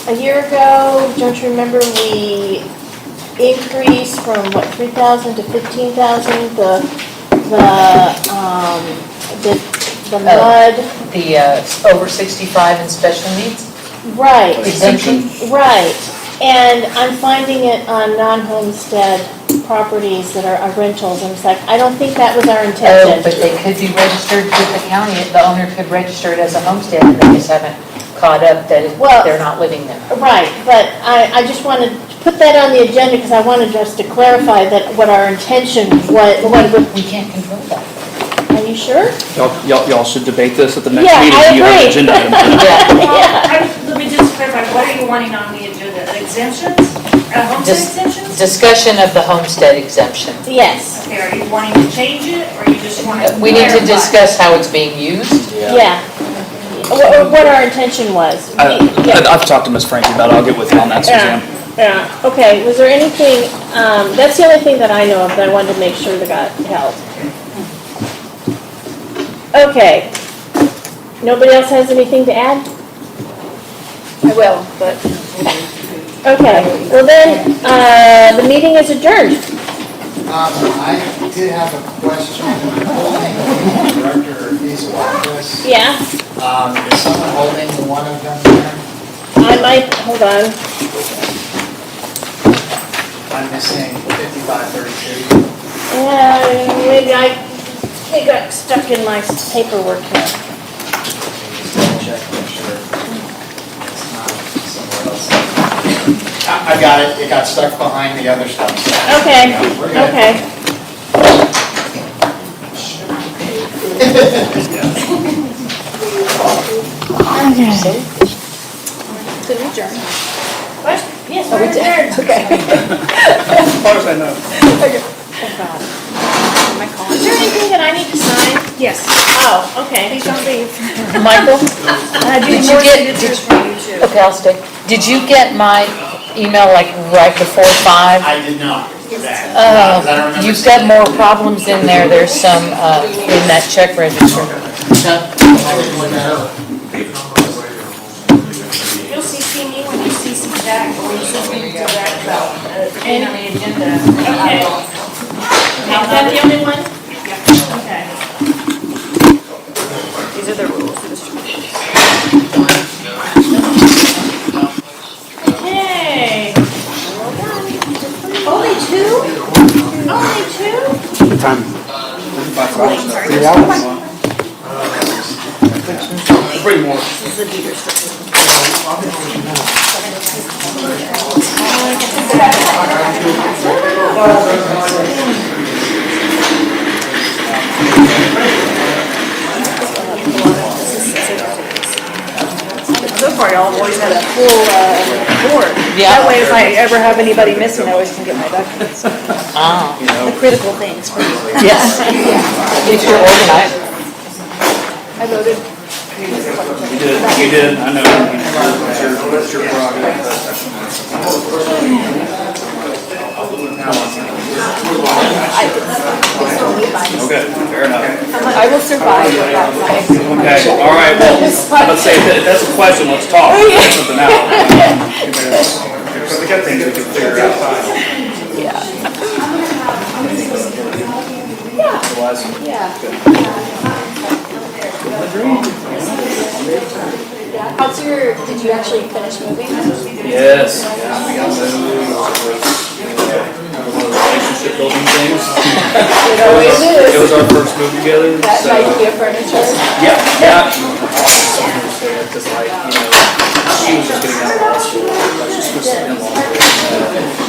a year ago? Don't you remember we increased from, 3,000 to 15,000, the mud? The over 65 and special needs Right. exemption? Right, and I'm finding it on non-homestead properties that are rentals, and it's like, I don't think that was our Oh, intention. but they could be registered with the county. The owner could register it as a homestead, and they just haven't caught up that Well- they're not living there. Right, but I just wanted to put that on the agenda because I wanted us to clarify that what our intention was. We can't control that. Are you sure? Y'all should debate this at the next Yeah, meeting. I You have agree. agenda items. Yeah. Let me just clarify, what are you wanting on the agenda? Exemptions? Homestead Just exemptions? discussion of the homestead exemption. Yes, Okay, are you wanting to change it, or you just want to We need to clarify? discuss how it's being used. yeah. What our intention was. Yeah. I've talked to Ms. Frankie about it. I'll get with you on that, Yeah, Suzanne. yeah, okay, was there anything, that's the only thing that I know of that I wanted to make sure that got held. Okay. Nobody else has anything to add? I will, but Okay, well then, the meeting is adjourned. I did have a question, holding Director Fee's office. Yeah, Is someone holding one of them there? I might, hold on. I'm missing 5532. Yeah, maybe it got stuck in my paperwork here. Just double check, make sure. I got it, it got stuck behind the other stuff. Okay, We're good. okay. Did we adjourn? What? Yes, Oh, we did. Okay. As far as I know. Is there anything that I need to sign? Yes. Oh, okay. Please don't leave. Michael, I do Did you more get- signatures for you too. okay, I'll stay. Did you get my email like right before 5? I did not. That. 'Cause I don't remember You've seeing got more problems in there. There's some in that check register. You'll CC me when you CC Zach, or you CC to Zach about anything on the agenda. Okay. Is that the only one? Okay. These are the rules for this. Okay. Only two? Only two? What time? 3 hours? Bring more. So far, y'all have always had a full board. Yeah. That way, if I ever have anybody missing, I always can get my documents. Ah, The critical things for you. yes. If you're organized. I voted. You did, I know. It's your prerogative. Okay, fair enough. I will survive without my. Okay, all right, well, let's say, if that's a question, let's talk, figure something out. Because we got things we can figure out. How's your, did you actually finish moving? Yes, yeah, we got relationship building things. It always It was is. our first move together, That so. IKEA furniture. Yeah, yeah. Just like, she was just getting out of law school, like she's supposed to be in law.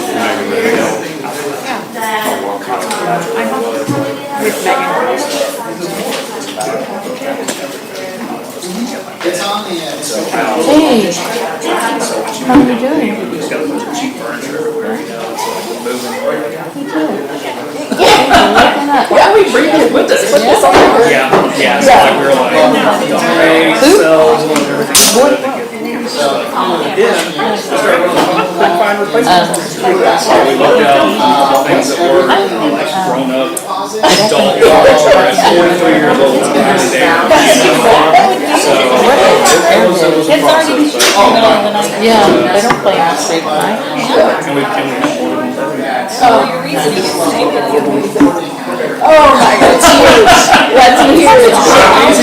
It's on the, Hey, how are you doing? We just got a bunch of cheap furniture everywhere, it's like moving. Yeah, we bring it with us. Yeah, yeah, so like we were like, donate, sell, everything. Couldn't find replacements. So we looked up things that were like grown up, adult furniture at 43 years old. Yeah, they don't play on the street, right? Oh my God, that's huge. That's huge.